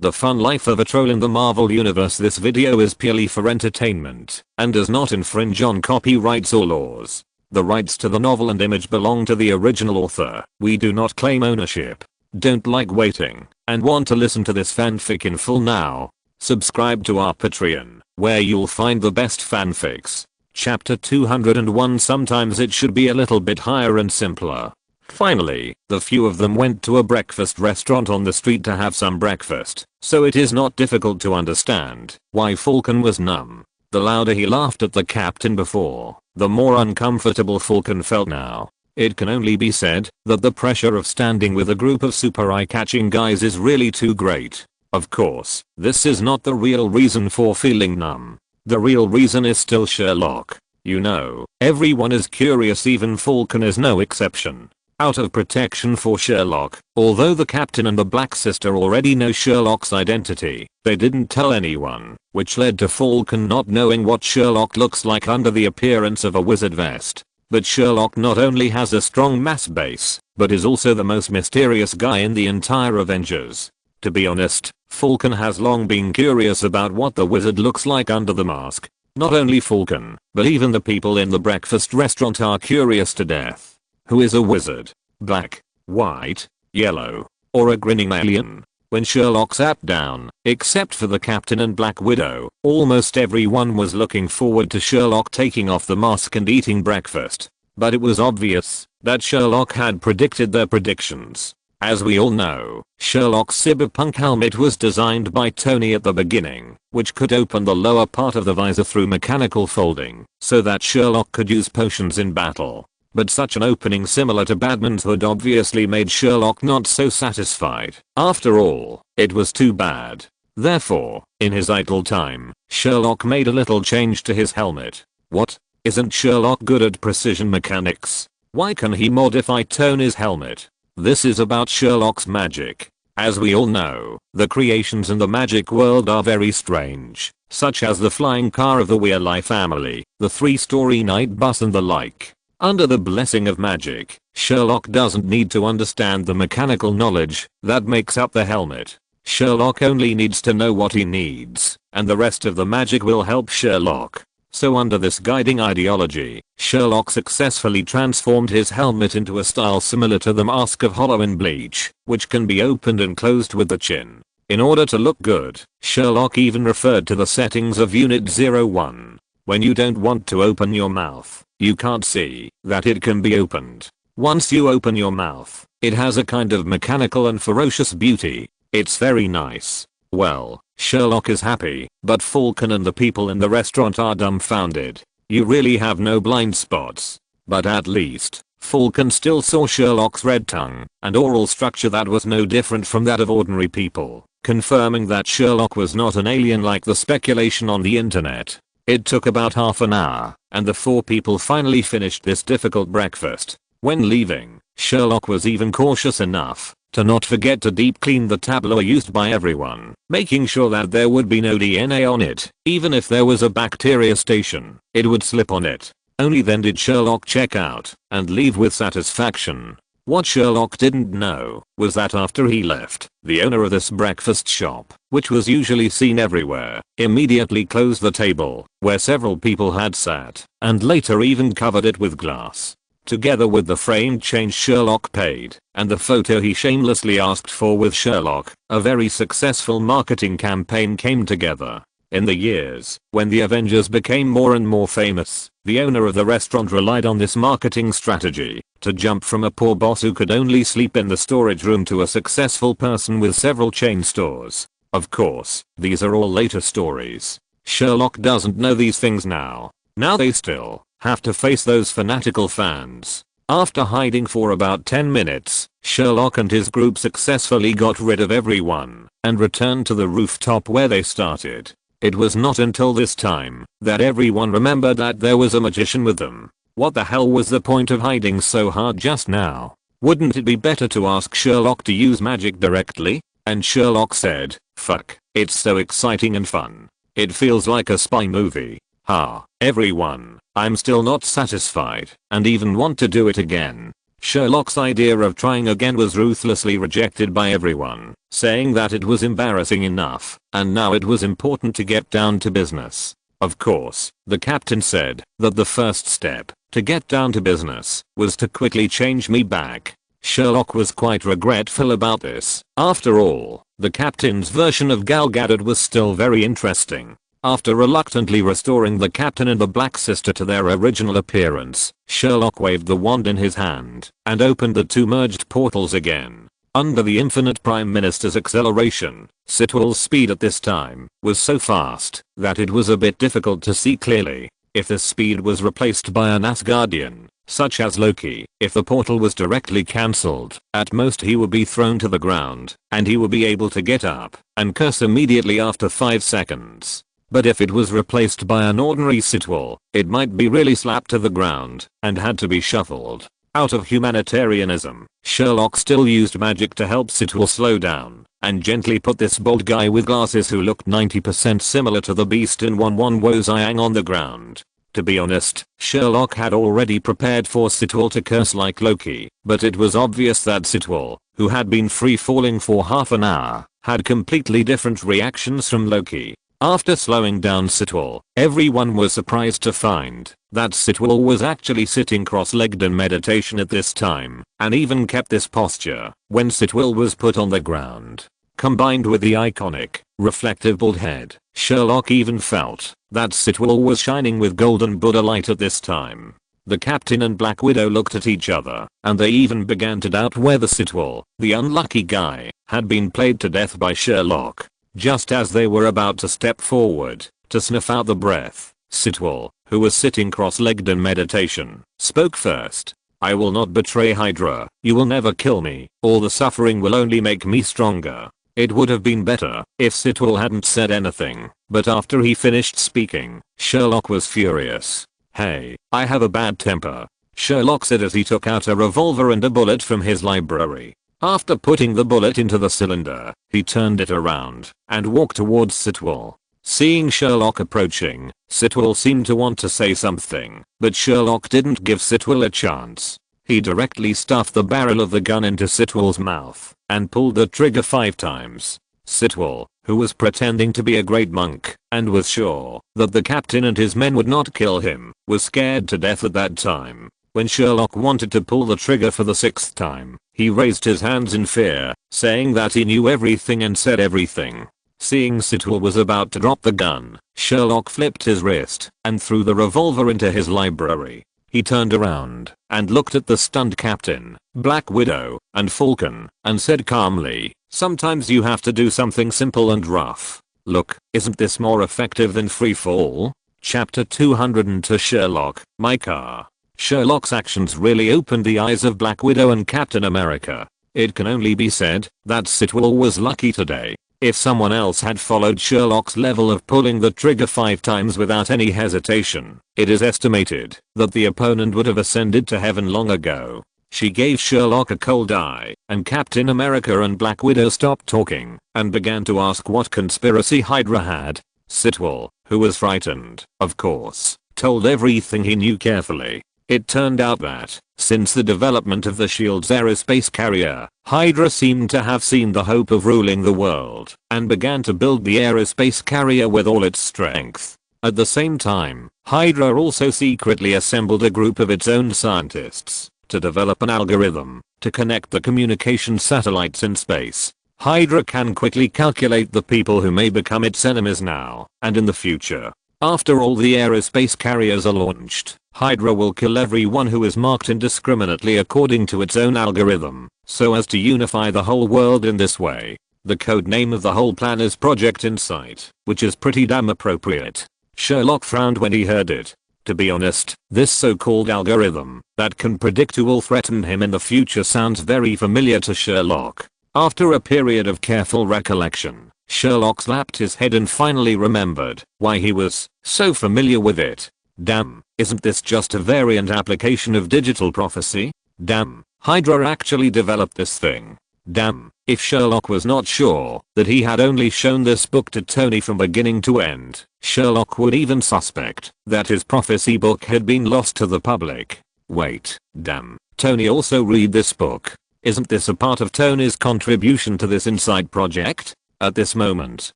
The fun life of a troll in the Marvel Universe. This video is purely for entertainment and does not infringe on copyrights or laws. The rights to the novel and image belong to the original author. We do not claim ownership. Don't like waiting and want to listen to this fanfic in full now? Subscribe to our Patreon, where you'll find the best fanfics. Chapter 201. Sometimes it should be a little bit higher and simpler. Finally, the few of them went to a breakfast restaurant on the street to have some breakfast, so it is not difficult to understand why Falcon was numb. The louder he laughed at the captain before, the more uncomfortable Falcon felt now. It can only be said that the pressure of standing with a group of super eye-catching guys is really too great. Of course, this is not the real reason for feeling numb. The real reason is still Sherlock. You know, everyone is curious, even Falcon is no exception. Out of protection for Sherlock, although the captain and the Black Sister already know Sherlock's identity, they didn't tell anyone, which led to Falcon not knowing what Sherlock looks like under the appearance of a wizard vest. But Sherlock not only has a strong mass base, but is also the most mysterious guy in the entire Avengers. To be honest, Falcon has long been curious about what the wizard looks like under the mask. Not only Falcon, but even the people in the breakfast restaurant are curious to death. Who is a wizard? Black, white, yellow, or a grinning alien? When Sherlock sat down, except for the captain and Black Widow, almost everyone was looking forward to Sherlock taking off the mask and eating breakfast. But it was obvious that Sherlock had predicted their predictions. As we all know, Sherlock's cyberpunk helmet was designed by Tony at the beginning, which could open the lower part of the visor through mechanical folding, so that Sherlock could use potions in battle. But such an opening similar to Batman's hood obviously made Sherlock not so satisfied. After all, it was too bad. Therefore, in his idle time, Sherlock made a little change to his helmet. What? Isn't Sherlock good at precision mechanics? Why can he modify Tony's helmet? This is about Sherlock's magic. As we all know, the creations in the magic world are very strange, such as the flying car of the Weirlie family, the 3-story night bus and the like. Under the blessing of magic, Sherlock doesn't need to understand the mechanical knowledge that makes up the helmet. Sherlock only needs to know what he needs, and the rest of the magic will help Sherlock. So under this guiding ideology, Sherlock successfully transformed his helmet into a style similar to the mask of Hollow in Bleach, which can be opened and closed with the chin. In order to look good, Sherlock even referred to the settings of Unit 01. When you don't want to open your mouth, you can't see that it can be opened. Once you open your mouth, it has a kind of mechanical and ferocious beauty. It's very nice. Well, Sherlock is happy, but Falcon and the people in the restaurant are dumbfounded. You really have no blind spots. But at least, Falcon still saw Sherlock's red tongue and oral structure that was no different from that of ordinary people, confirming that Sherlock was not an alien like the speculation on the internet. It took about half an hour, and the 4 people finally finished this difficult breakfast. When leaving, Sherlock was even cautious enough to not forget to deep clean the tableau used by everyone, making sure that there would be no DNA on it. Even if there was a bacteria station, it would slip on it. Only then did Sherlock check out and leave with satisfaction. What Sherlock didn't know was that after he left, the owner of this breakfast shop, which was usually seen everywhere, immediately closed the table where several people had sat, and later even covered it with glass. Together with the framed change Sherlock paid, and the photo he shamelessly asked for with Sherlock, a very successful marketing campaign came together. In the years when the Avengers became more and more famous, the owner of the restaurant relied on this marketing strategy to jump from a poor boss who could only sleep in the storage room to a successful person with several chain stores. Of course, these are all later stories. Sherlock doesn't know these things now. Now they still have to face those fanatical fans. After hiding for about 10 minutes, Sherlock and his group successfully got rid of everyone and returned to the rooftop where they started. It was not until this time that everyone remembered that there was a magician with them. What the hell was the point of hiding so hard just now? Wouldn't it be better to ask Sherlock to use magic directly? And Sherlock said, "Fuck, it's so exciting and fun. It feels like a spy movie. Ha, everyone, I'm still not satisfied and even want to do it again." Sherlock's idea of trying again was ruthlessly rejected by everyone, saying that it was embarrassing enough, and now it was important to get down to business. Of course, the captain said that the first step to get down to business was to quickly change me back. Sherlock was quite regretful about this. After all, the captain's version of Gal Gadot was still very interesting. After reluctantly restoring the captain and the Black Sister to their original appearance, Sherlock waved the wand in his hand and opened the two merged portals again. Under the infinite Prime Minister's acceleration, Sitwell's speed at this time was so fast that it was a bit difficult to see clearly. If this speed was replaced by an Asgardian, such as Loki, if the portal was directly cancelled, at most he would be thrown to the ground, and he would be able to get up and curse immediately after 5 seconds. But if it was replaced by an ordinary Sitwell, it might be really slapped to the ground and had to be shuffled. Out of humanitarianism, Sherlock still used magic to help Sitwell slow down and gently put this bald guy with glasses who looked 90% similar to the beast in 1/1 Woziang on the ground. To be honest, Sherlock had already prepared for Sitwell to curse like Loki, but it was obvious that Sitwell, who had been free falling for half an hour, had completely different reactions from Loki. After slowing down Sitwell, everyone was surprised to find that Sitwell was actually sitting cross-legged in meditation at this time, and even kept this posture when Sitwell was put on the ground. Combined with the iconic, reflective bald head, Sherlock even felt that Sitwell was shining with golden Buddha light at this time. The captain and Black Widow looked at each other, and they even began to doubt whether Sitwell, the unlucky guy, had been played to death by Sherlock. Just as they were about to step forward to sniff out the breath, Sitwell, who was sitting cross-legged in meditation, spoke first. "I will not betray Hydra. You will never kill me. All the suffering will only make me stronger." It would have been better if Sitwell hadn't said anything, but after he finished speaking, Sherlock was furious. "Hey, I have a bad temper," Sherlock said as he took out a revolver and a bullet from his library. After putting the bullet into the cylinder, he turned it around and walked towards Sitwell. Seeing Sherlock approaching, Sitwell seemed to want to say something, but Sherlock didn't give Sitwell a chance. He directly stuffed the barrel of the gun into Sitwell's mouth and pulled the trigger 5 times. Sitwell, who was pretending to be a great monk and was sure that the captain and his men would not kill him, was scared to death at that time. When Sherlock wanted to pull the trigger for the 6th time, he raised his hands in fear, saying that he knew everything and said everything. Seeing Sitwell was about to drop the gun, Sherlock flipped his wrist and threw the revolver into his library. He turned around and looked at the stunned captain, Black Widow, and Falcon, and said calmly, "Sometimes you have to do something simple and rough. Look, isn't this more effective than free fall?" Chapter 202 Sherlock, my car. Sherlock's actions really opened the eyes of Black Widow and Captain America. It can only be said that Sitwell was lucky today. If someone else had followed Sherlock's level of pulling the trigger 5 times without any hesitation, it is estimated that the opponent would have ascended to heaven long ago. She gave Sherlock a cold eye, and Captain America and Black Widow stopped talking and began to ask what conspiracy Hydra had. Sitwell, who was frightened, of course, told everything he knew carefully. It turned out that, since the development of the Shield's aerospace carrier, Hydra seemed to have seen the hope of ruling the world and began to build the aerospace carrier with all its strength. At the same time, Hydra also secretly assembled a group of its own scientists to develop an algorithm to connect the communication satellites in space. Hydra can quickly calculate the people who may become its enemies now and in the future. After all the aerospace carriers are launched, Hydra will kill everyone who is marked indiscriminately according to its own algorithm, so as to unify the whole world in this way. The code name of the whole plan is Project Insight, which is pretty damn appropriate. Sherlock frowned when he heard it. To be honest, this so-called algorithm that can predict who will threaten him in the future sounds very familiar to Sherlock. After a period of careful recollection, Sherlock slapped his head and finally remembered why he was so familiar with it. Damn, isn't this just a variant application of digital prophecy? Damn, Hydra actually developed this thing. Damn, if Sherlock was not sure that he had only shown this book to Tony from beginning to end, Sherlock would even suspect that his prophecy book had been lost to the public. Wait, damn, Tony also read this book. Isn't this a part of Tony's contribution to this inside project? At this moment,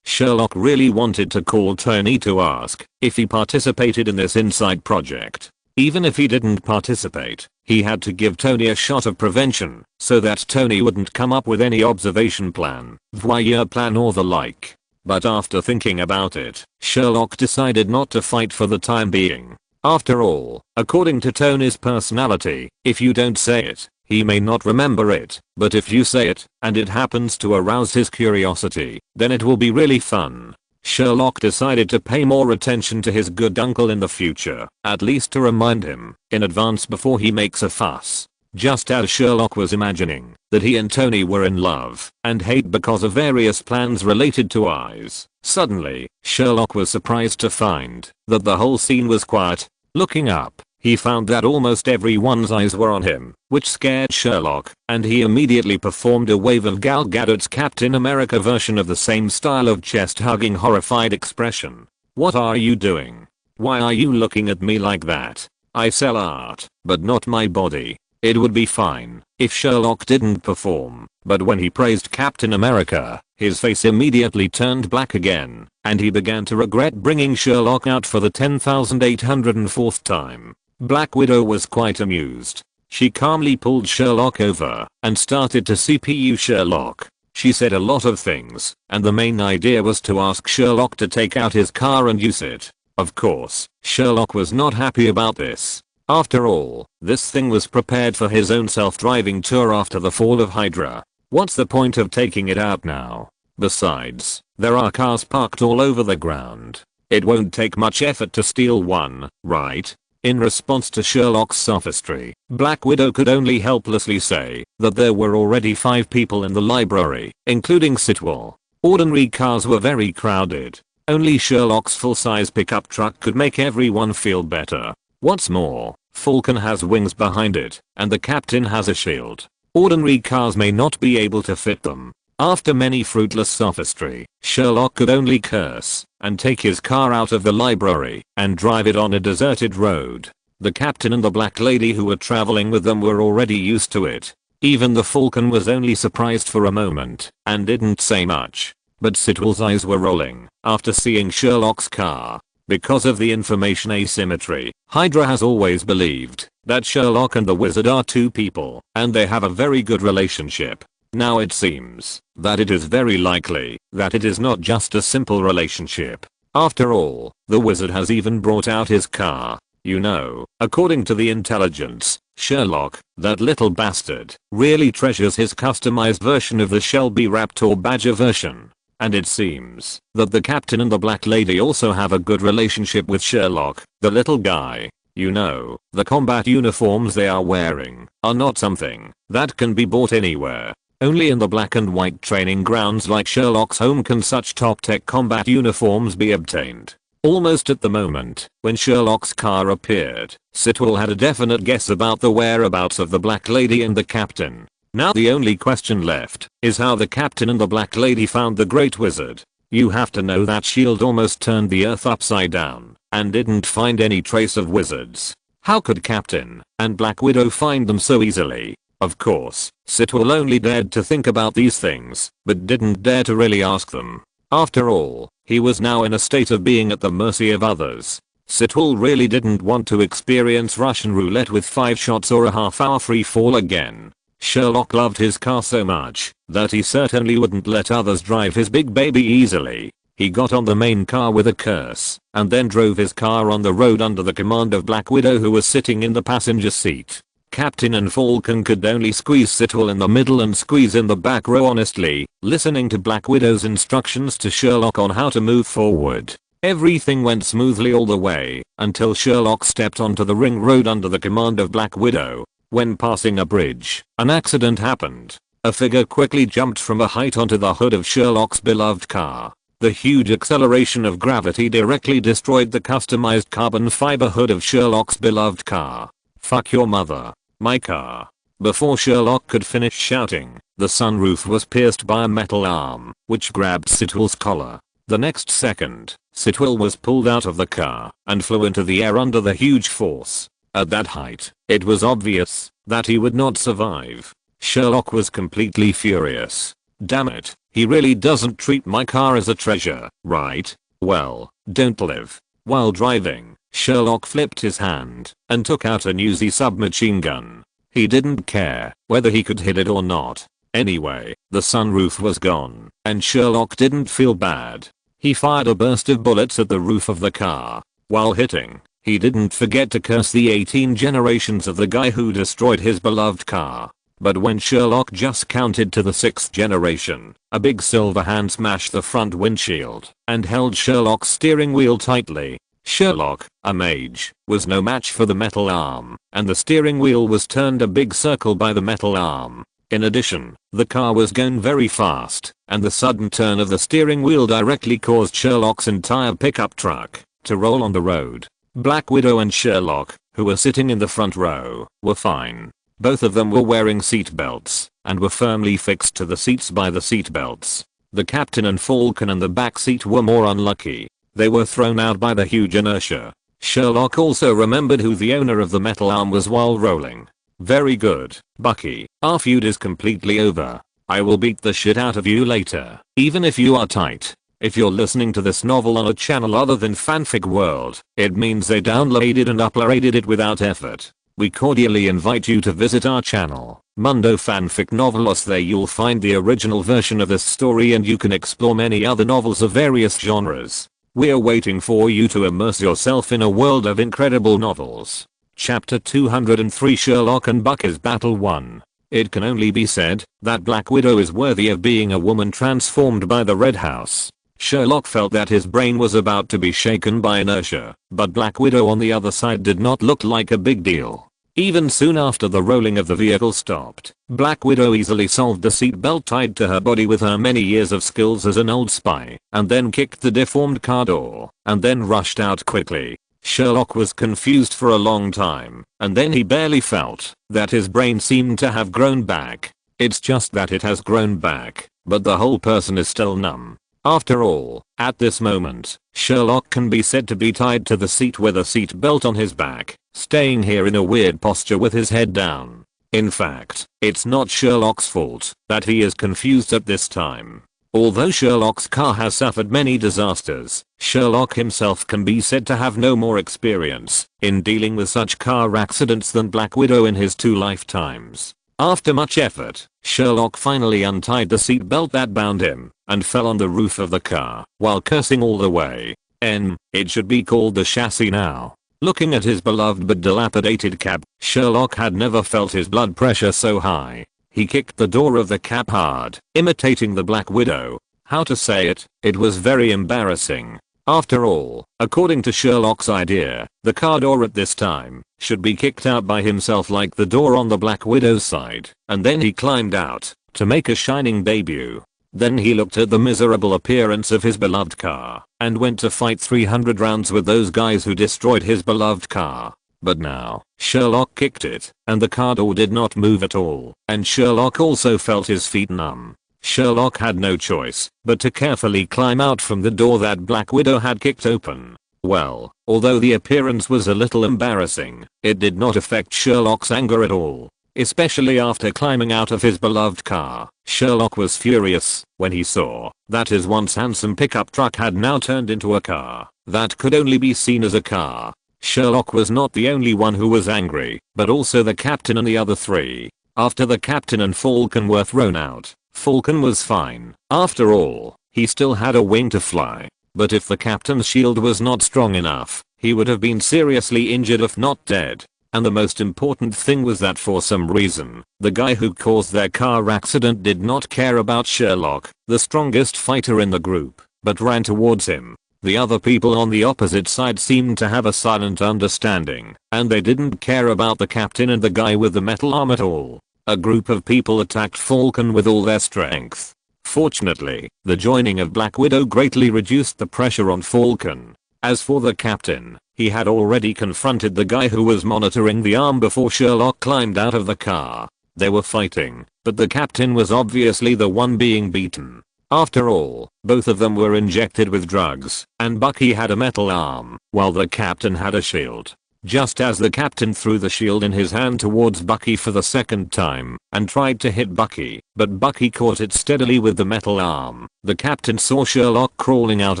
Sherlock really wanted to call Tony to ask if he participated in this inside project. Even if he didn't participate, he had to give Tony a shot of prevention so that Tony wouldn't come up with any observation plan, voyeur plan or the like. But after thinking about it, Sherlock decided not to fight for the time being. After all, according to Tony's personality, if you don't say it, he may not remember it, but if you say it, and it happens to arouse his curiosity, then it will be really fun. Sherlock decided to pay more attention to his good uncle in the future, at least to remind him in advance before he makes a fuss. Just as Sherlock was imagining that he and Tony were in love and hate because of various plans related to eyes, suddenly, Sherlock was surprised to find that the whole scene was quiet. Looking up, he found that almost everyone's eyes were on him, which scared Sherlock, and he immediately performed a wave of Gal Gadot's Captain America version of the same style of chest-hugging horrified expression. "What are you doing? Why are you looking at me like that? I sell art, but not my body." It would be fine if Sherlock didn't perform, but when he praised Captain America, his face immediately turned black again, and he began to regret bringing Sherlock out for the 10,804th time. Black Widow was quite amused. She calmly pulled Sherlock over and started to CPU Sherlock. She said a lot of things, and the main idea was to ask Sherlock to take out his car and use it. Of course, Sherlock was not happy about this. After all, this thing was prepared for his own self-driving tour after the fall of Hydra. What's the point of taking it out now? Besides, there are cars parked all over the ground. It won't take much effort to steal one, right? In response to Sherlock's sophistry, Black Widow could only helplessly say that there were already 5 people in the library, including Sitwell. Ordinary cars were very crowded. Only Sherlock's full-size pickup truck could make everyone feel better. What's more, Falcon has wings behind it, and the captain has a shield. Ordinary cars may not be able to fit them. After many fruitless sophistry, Sherlock could only curse and take his car out of the library and drive it on a deserted road. The captain and the black lady who were traveling with them were already used to it. Even the Falcon was only surprised for a moment and didn't say much. But Sitwell's eyes were rolling after seeing Sherlock's car. Because of the information asymmetry, Hydra has always believed that Sherlock and the wizard are 2 people, and they have a very good relationship. Now it seems that it is very likely that it is not just a simple relationship. After all, the wizard has even brought out his car. You know, according to the intelligence, Sherlock, that little bastard, really treasures his customized version of the Shelby Raptor Badger version. And it seems that the captain and the black lady also have a good relationship with Sherlock, the little guy. You know, the combat uniforms they are wearing are not something that can be bought anywhere. Only in the black and white training grounds like Sherlock's home can such top-tech combat uniforms be obtained. Almost at the moment when Sherlock's car appeared, Sitwell had a definite guess about the whereabouts of the black lady and the captain. Now the only question left is how the captain and the black lady found the great wizard. You have to know that shield almost turned the earth upside down and didn't find any trace of wizards. How could Captain and Black Widow find them so easily? Of course, Sitwell only dared to think about these things, but didn't dare to really ask them. After all, he was now in a state of being at the mercy of others. Sitwell really didn't want to experience Russian roulette with 5 shots or a half-hour free fall again. Sherlock loved his car so much that he certainly wouldn't let others drive his big baby easily. He got on the main car with a curse and then drove his car on the road under the command of Black Widow, who was sitting in the passenger seat. Captain and Falcon could only squeeze Sitwell in the middle and squeeze in the back row honestly, listening to Black Widow's instructions to Sherlock on how to move forward. Everything went smoothly all the way until Sherlock stepped onto the ring road under the command of Black Widow. When passing a bridge, an accident happened. A figure quickly jumped from a height onto the hood of Sherlock's beloved car. The huge acceleration of gravity directly destroyed the customized carbon fiber hood of Sherlock's beloved car. "Fuck your mother. My car." Before Sherlock could finish shouting, the sunroof was pierced by a metal arm, which grabbed Sitwell's collar. The next second, Sitwell was pulled out of the car and flew into the air under the huge force. At that height, it was obvious that he would not survive. Sherlock was completely furious. Damn it, he really doesn't treat my car as a treasure, right? Well, don't live. While driving, Sherlock flipped his hand and took out a Uzi submachine gun. He didn't care whether he could hit it or not. Anyway, the sunroof was gone, and Sherlock didn't feel bad. He fired a burst of bullets at the roof of the car. While hitting, he didn't forget to curse the 18 generations of the guy who destroyed his beloved car. But when Sherlock just counted to the 6th generation, a big silver hand smashed the front windshield and held Sherlock's steering wheel tightly. Sherlock, a mage, was no match for the metal arm, and the steering wheel was turned a big circle by the metal arm. In addition, the car was going very fast, and the sudden turn of the steering wheel directly caused Sherlock's entire pickup truck to roll on the road. Black Widow and Sherlock, who were sitting in the front row, were fine. Both of them were wearing seat belts and were firmly fixed to the seats by the seat belts. The captain and Falcon in the back seat were more unlucky. They were thrown out by the huge inertia. Sherlock also remembered who the owner of the metal arm was while rolling. Very good, Bucky. Our feud is completely over. I will beat the shit out of you later, even if you are tight. If you're listening to this novel on a channel other than Fanfic World, it means they downloaded and uploaded it without effort. We cordially invite you to visit our channel, Mundo Fanfic Novelos. There you'll find the original version of this story and you can explore many other novels of various genres. We're waiting for you to immerse yourself in a world of incredible novels. Chapter 203 Sherlock and Bucky's Battle 1. It can only be said that Black Widow is worthy of being a woman transformed by the Red House. Sherlock felt that his brain was about to be shaken by inertia, but Black Widow on the other side did not look like a big deal. Even soon after the rolling of the vehicle stopped, Black Widow easily solved the seatbelt tied to her body with her many years of skills as an old spy, and then kicked the deformed car door, and then rushed out quickly. Sherlock was confused for a long time, and then he barely felt that his brain seemed to have grown back. It's just that it has grown back, but the whole person is still numb. After all, at this moment, Sherlock can be said to be tied to the seat with a seat belt on his back, staying here in a weird posture with his head down. In fact, it's not Sherlock's fault that he is confused at this time. Although Sherlock's car has suffered many disasters, Sherlock himself can be said to have no more experience in dealing with such car accidents than Black Widow in his 2 lifetimes. After much effort, Sherlock finally untied the seatbelt that bound him and fell on the roof of the car while cursing all the way. It should be called the chassis now. Looking at his beloved but dilapidated cab, Sherlock had never felt his blood pressure so high. He kicked the door of the cab hard, imitating the Black Widow. How to say it? It was very embarrassing. After all, according to Sherlock's idea, the car door at this time should be kicked out by himself like the door on the Black Widow's side, and then he climbed out to make a shining debut. Then he looked at the miserable appearance of his beloved car and went to fight 300 rounds with those guys who destroyed his beloved car. But now, Sherlock kicked it, and the car door did not move at all, and Sherlock also felt his feet numb. Sherlock had no choice but to carefully climb out from the door that Black Widow had kicked open. Well, although the appearance was a little embarrassing, it did not affect Sherlock's anger at all. Especially after climbing out of his beloved car, Sherlock was furious when he saw that his once handsome pickup truck had now turned into a car that could only be seen as a car. Sherlock was not the only one who was angry, but also the captain and the other 3. After the captain and Falcon were thrown out, Falcon was fine. After all, he still had a wing to fly. But if the captain's shield was not strong enough, he would have been seriously injured if not dead. And the most important thing was that for some reason, the guy who caused their car accident did not care about Sherlock, the strongest fighter in the group, but ran towards him. The other people on the opposite side seemed to have a silent understanding, and they didn't care about the captain and the guy with the metal arm at all. A group of people attacked Falcon with all their strength. Fortunately, the joining of Black Widow greatly reduced the pressure on Falcon. As for the captain, he had already confronted the guy who was monitoring the arm before Sherlock climbed out of the car. They were fighting, but the captain was obviously the one being beaten. After all, both of them were injected with drugs, and Bucky had a metal arm, while the captain had a shield. just as the captain threw the shield in his hand towards Bucky for the second time and tried to hit Bucky, but Bucky caught it steadily with the metal arm. The captain saw Sherlock crawling out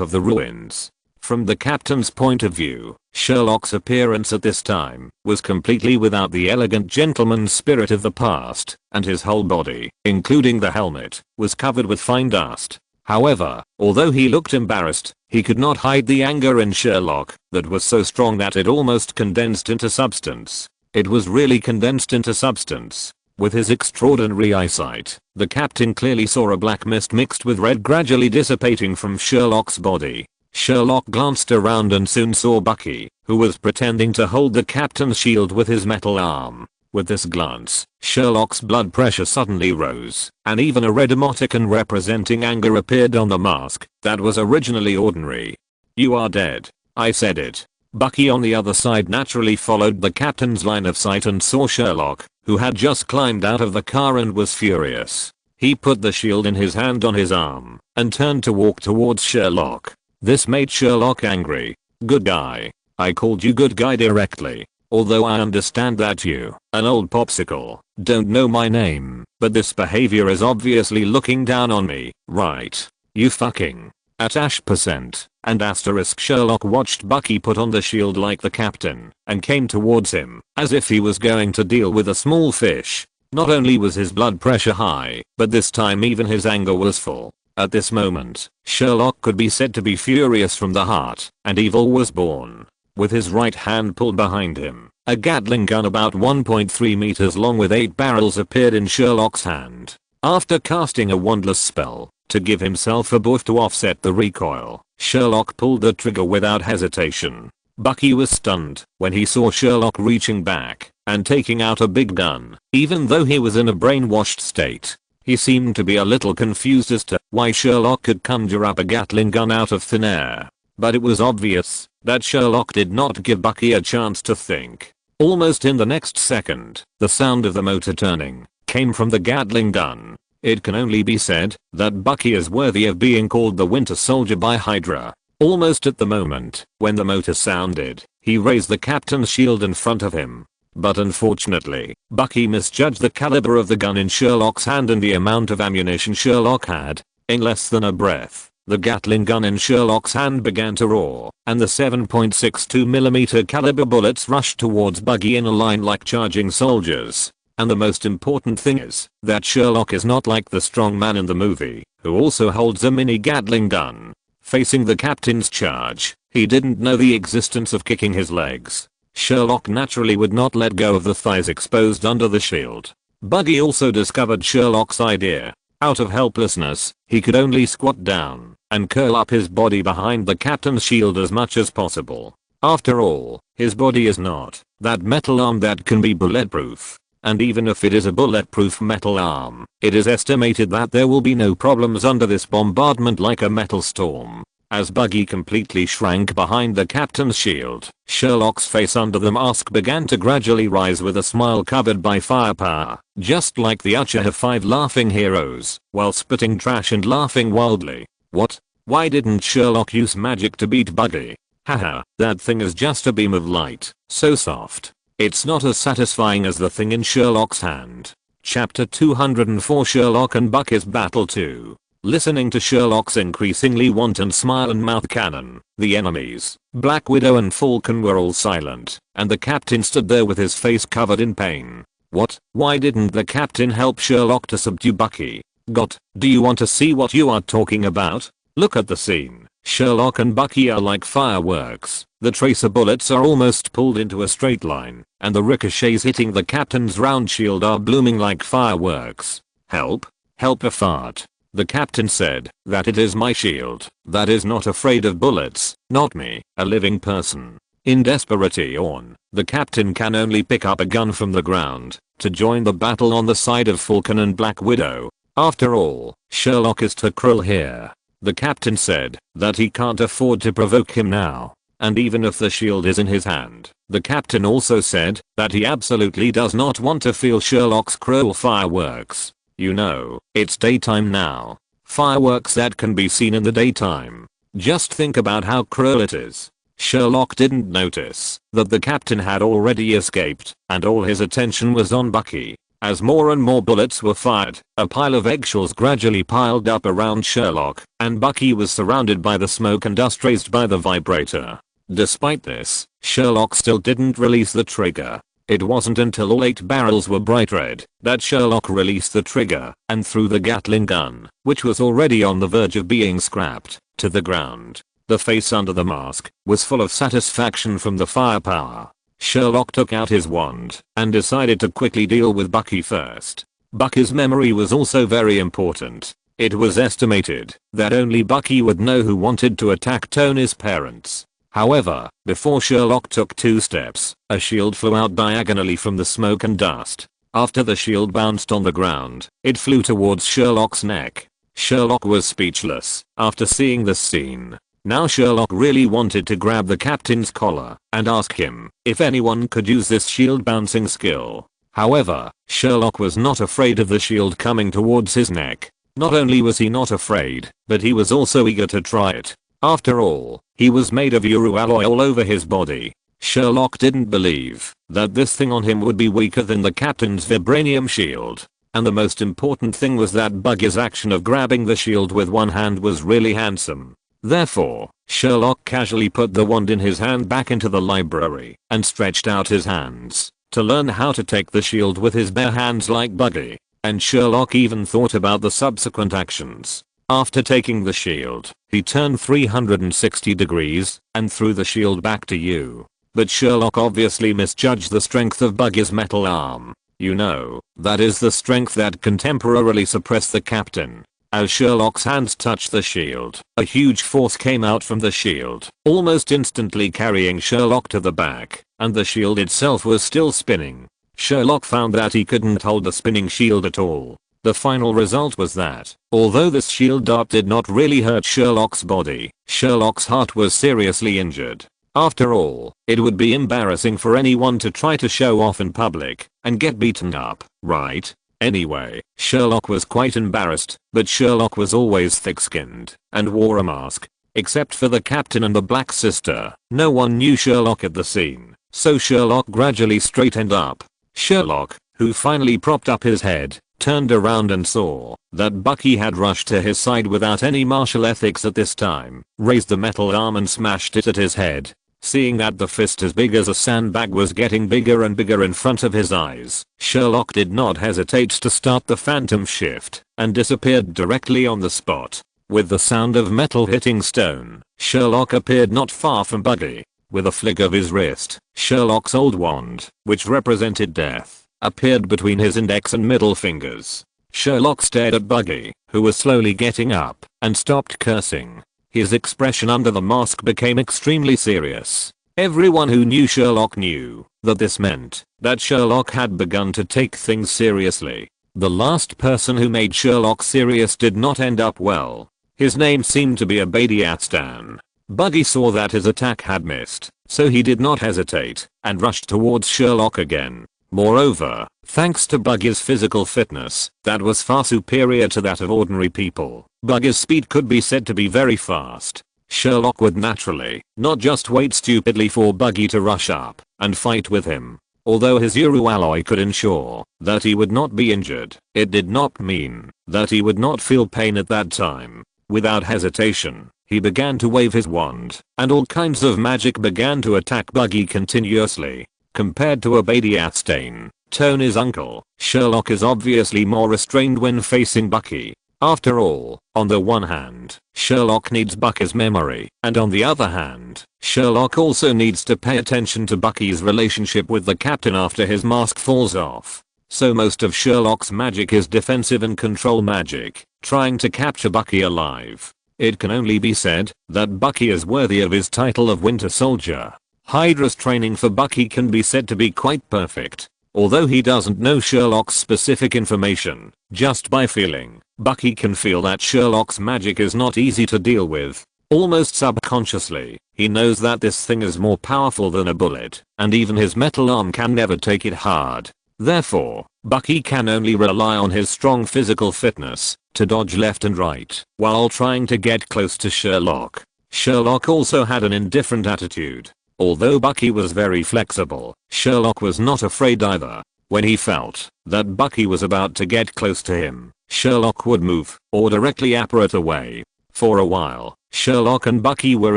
of the ruins. From the captain's point of view, Sherlock's appearance at this time was completely without the elegant gentleman's spirit of the past, and his whole body, including the helmet, was covered with fine dust. However, although he looked embarrassed, he could not hide the anger in Sherlock that was so strong that it almost condensed into substance. It was really condensed into substance. With his extraordinary eyesight, the captain clearly saw a black mist mixed with red gradually dissipating from Sherlock's body. Sherlock glanced around and soon saw Bucky, who was pretending to hold the captain's shield with his metal arm. With this glance, Sherlock's blood pressure suddenly rose, and even a red emoticon representing anger appeared on the mask that was originally ordinary. "You are dead. I said it." Bucky on the other side naturally followed the captain's line of sight and saw Sherlock, who had just climbed out of the car and was furious. He put the shield in his hand on his arm and turned to walk towards Sherlock. This made Sherlock angry. "Good guy. I called you good guy directly. Although I understand that you, an old popsicle, don't know my name, but this behavior is obviously looking down on me, right? You fucking at #% and asterisk." Sherlock watched Bucky put on the shield like the captain and came towards him as if he was going to deal with a small fish. Not only was his blood pressure high, but this time even his anger was full. At this moment, Sherlock could be said to be furious from the heart, and evil was born. With his right hand pulled behind him, a Gatling gun about 1.3 meters long with 8 barrels appeared in Sherlock's hand. After casting a wandless spell to give himself a buff to offset the recoil, Sherlock pulled the trigger without hesitation. Bucky was stunned when he saw Sherlock reaching back and taking out a big gun. Even though he was in a brainwashed state, he seemed to be a little confused as to why Sherlock could conjure up a Gatling gun out of thin air. But it was obvious that Sherlock did not give Bucky a chance to think. Almost in the next second, the sound of the motor turning came from the Gatling gun. It can only be said that Bucky is worthy of being called the Winter Soldier by Hydra. Almost at the moment when the motor sounded, he raised the captain's shield in front of him. But unfortunately, Bucky misjudged the caliber of the gun in Sherlock's hand and the amount of ammunition Sherlock had. In less than a breath, the Gatling gun in Sherlock's hand began to roar, and the 7.62mm caliber bullets rushed towards Bucky in a line like charging soldiers. And the most important thing is that Sherlock is not like the strong man in the movie, who also holds a mini Gatling gun. Facing the captain's charge, he didn't know the existence of kicking his legs. Sherlock naturally would not let go of the thighs exposed under the shield. Bucky also discovered Sherlock's idea. Out of helplessness, he could only squat down and curl up his body behind the captain's shield as much as possible. After all, his body is not that metal arm that can be bulletproof. And even if it is a bulletproof metal arm, it is estimated that there will be no problems under this bombardment like a metal storm. As Bucky completely shrank behind the captain's shield, Sherlock's face under the mask began to gradually rise with a smile covered by firepower, just like the Uchiha 5 laughing heroes, while spitting trash and laughing wildly. What? Why didn't Sherlock use magic to beat Bucky? Haha, that thing is just a beam of light, so soft. It's not as satisfying as the thing in Sherlock's hand. Chapter 204 Sherlock and Bucky's Battle 2. Listening to Sherlock's increasingly wanton smile and mouth cannon, the enemies, Black Widow and Falcon were all silent, and the captain stood there with his face covered in pain. What? Why didn't the captain help Sherlock to subdue Bucky? Do you want to see what you are talking about? Look at the scene. Sherlock and Bucky are like fireworks. The tracer bullets are almost pulled into a straight line, and the ricochets hitting the captain's round shield are blooming like fireworks. Help? Help a fart. The captain said that it is my shield that is not afraid of bullets, not me, a living person. In desperation, the captain can only pick up a gun from the ground to join the battle on the side of Falcon and Black Widow. After all, Sherlock is too cruel here. The captain said that he can't afford to provoke him now. And even if the shield is in his hand, the captain also said that he absolutely does not want to feel Sherlock's cruel fireworks. You know, it's daytime now. Fireworks that can be seen in the daytime. Just think about how cruel it is. Sherlock didn't notice that the captain had already escaped, and all his attention was on Bucky. As more and more bullets were fired, a pile of eggshells gradually piled up around Sherlock, and Bucky was surrounded by the smoke and dust raised by the vibrator. Despite this, Sherlock still didn't release the trigger. It wasn't until all 8 barrels were bright red that Sherlock released the trigger and threw the Gatling gun, which was already on the verge of being scrapped, to the ground. The face under the mask was full of satisfaction from the firepower. Sherlock took out his wand and decided to quickly deal with Bucky first. Bucky's memory was also very important. It was estimated that only Bucky would know who wanted to attack Tony's parents. However, before Sherlock took 2 steps, a shield flew out diagonally from the smoke and dust. After the shield bounced on the ground, it flew towards Sherlock's neck. Sherlock was speechless after seeing this scene. Now Sherlock really wanted to grab the captain's collar and ask him if anyone could use this shield bouncing skill. However, Sherlock was not afraid of the shield coming towards his neck. Not only was he not afraid, but he was also eager to try it. After all, he was made of Uru alloy all over his body. Sherlock didn't believe that this thing on him would be weaker than the captain's vibranium shield. And the most important thing was that Bucky's action of grabbing the shield with one hand was really handsome. Therefore, Sherlock casually put the wand in his hand back into the library and stretched out his hands to learn how to take the shield with his bare hands like Bucky. And Sherlock even thought about the subsequent actions. After taking the shield, he turned 360 degrees and threw the shield back to you. But Sherlock obviously misjudged the strength of Bucky's metal arm. You know, that is the strength that can temporarily suppress the captain. As Sherlock's hands touched the shield, a huge force came out from the shield, almost instantly carrying Sherlock to the back, and the shield itself was still spinning. Sherlock found that he couldn't hold the spinning shield at all. The final result was that, although this shield dart did not really hurt Sherlock's body, Sherlock's heart was seriously injured. After all, it would be embarrassing for anyone to try to show off in public and get beaten up, right? Anyway, Sherlock was quite embarrassed, but Sherlock was always thick-skinned and wore a mask. Except for the captain and the black sister, no one knew Sherlock at the scene, so Sherlock gradually straightened up. Sherlock, who finally propped up his head, turned around and saw that Bucky had rushed to his side without any martial ethics at this time, raised the metal arm and smashed it at his head. Seeing that the fist as big as a sandbag was getting bigger and bigger in front of his eyes, Sherlock did not hesitate to start the phantom shift and disappeared directly on the spot. With the sound of metal hitting stone, Sherlock appeared not far from Bucky. With a flick of his wrist, Sherlock's old wand, which represented death, appeared between his index and middle fingers. Sherlock stared at Bucky, who was slowly getting up, and stopped cursing. His expression under the mask became extremely serious. Everyone who knew Sherlock knew that this meant that Sherlock had begun to take things seriously. The last person who made Sherlock serious did not end up well. His name seemed to be Obadiah Stane. Bucky saw that his attack had missed, so he did not hesitate and rushed towards Sherlock again. Moreover, thanks to Bucky's physical fitness that was far superior to that of ordinary people, Bucky's speed could be said to be very fast. Sherlock would naturally not just wait stupidly for Bucky to rush up and fight with him. Although his Uru alloy could ensure that he would not be injured, it did not mean that he would not feel pain at that time. Without hesitation, he began to wave his wand, and all kinds of magic began to attack Bucky continuously. Compared to Obadiah Stane, Tony's uncle, Sherlock is obviously more restrained when facing Bucky. After all, on the one hand, Sherlock needs Bucky's memory, and on the other hand, Sherlock also needs to pay attention to Bucky's relationship with the captain after his mask falls off. So most of Sherlock's magic is defensive and control magic, trying to capture Bucky alive. It can only be said that Bucky is worthy of his title of Winter Soldier. Hydra's training for Bucky can be said to be quite perfect. Although he doesn't know Sherlock's specific information, just by feeling, Bucky can feel that Sherlock's magic is not easy to deal with. Almost subconsciously, he knows that this thing is more powerful than a bullet, and even his metal arm can never take it hard. Therefore, Bucky can only rely on his strong physical fitness to dodge left and right while trying to get close to Sherlock. Sherlock also had an indifferent attitude. Although Bucky was very flexible, Sherlock was not afraid either. When he felt that Bucky was about to get close to him, Sherlock would move or directly apparate away. For a while, Sherlock and Bucky were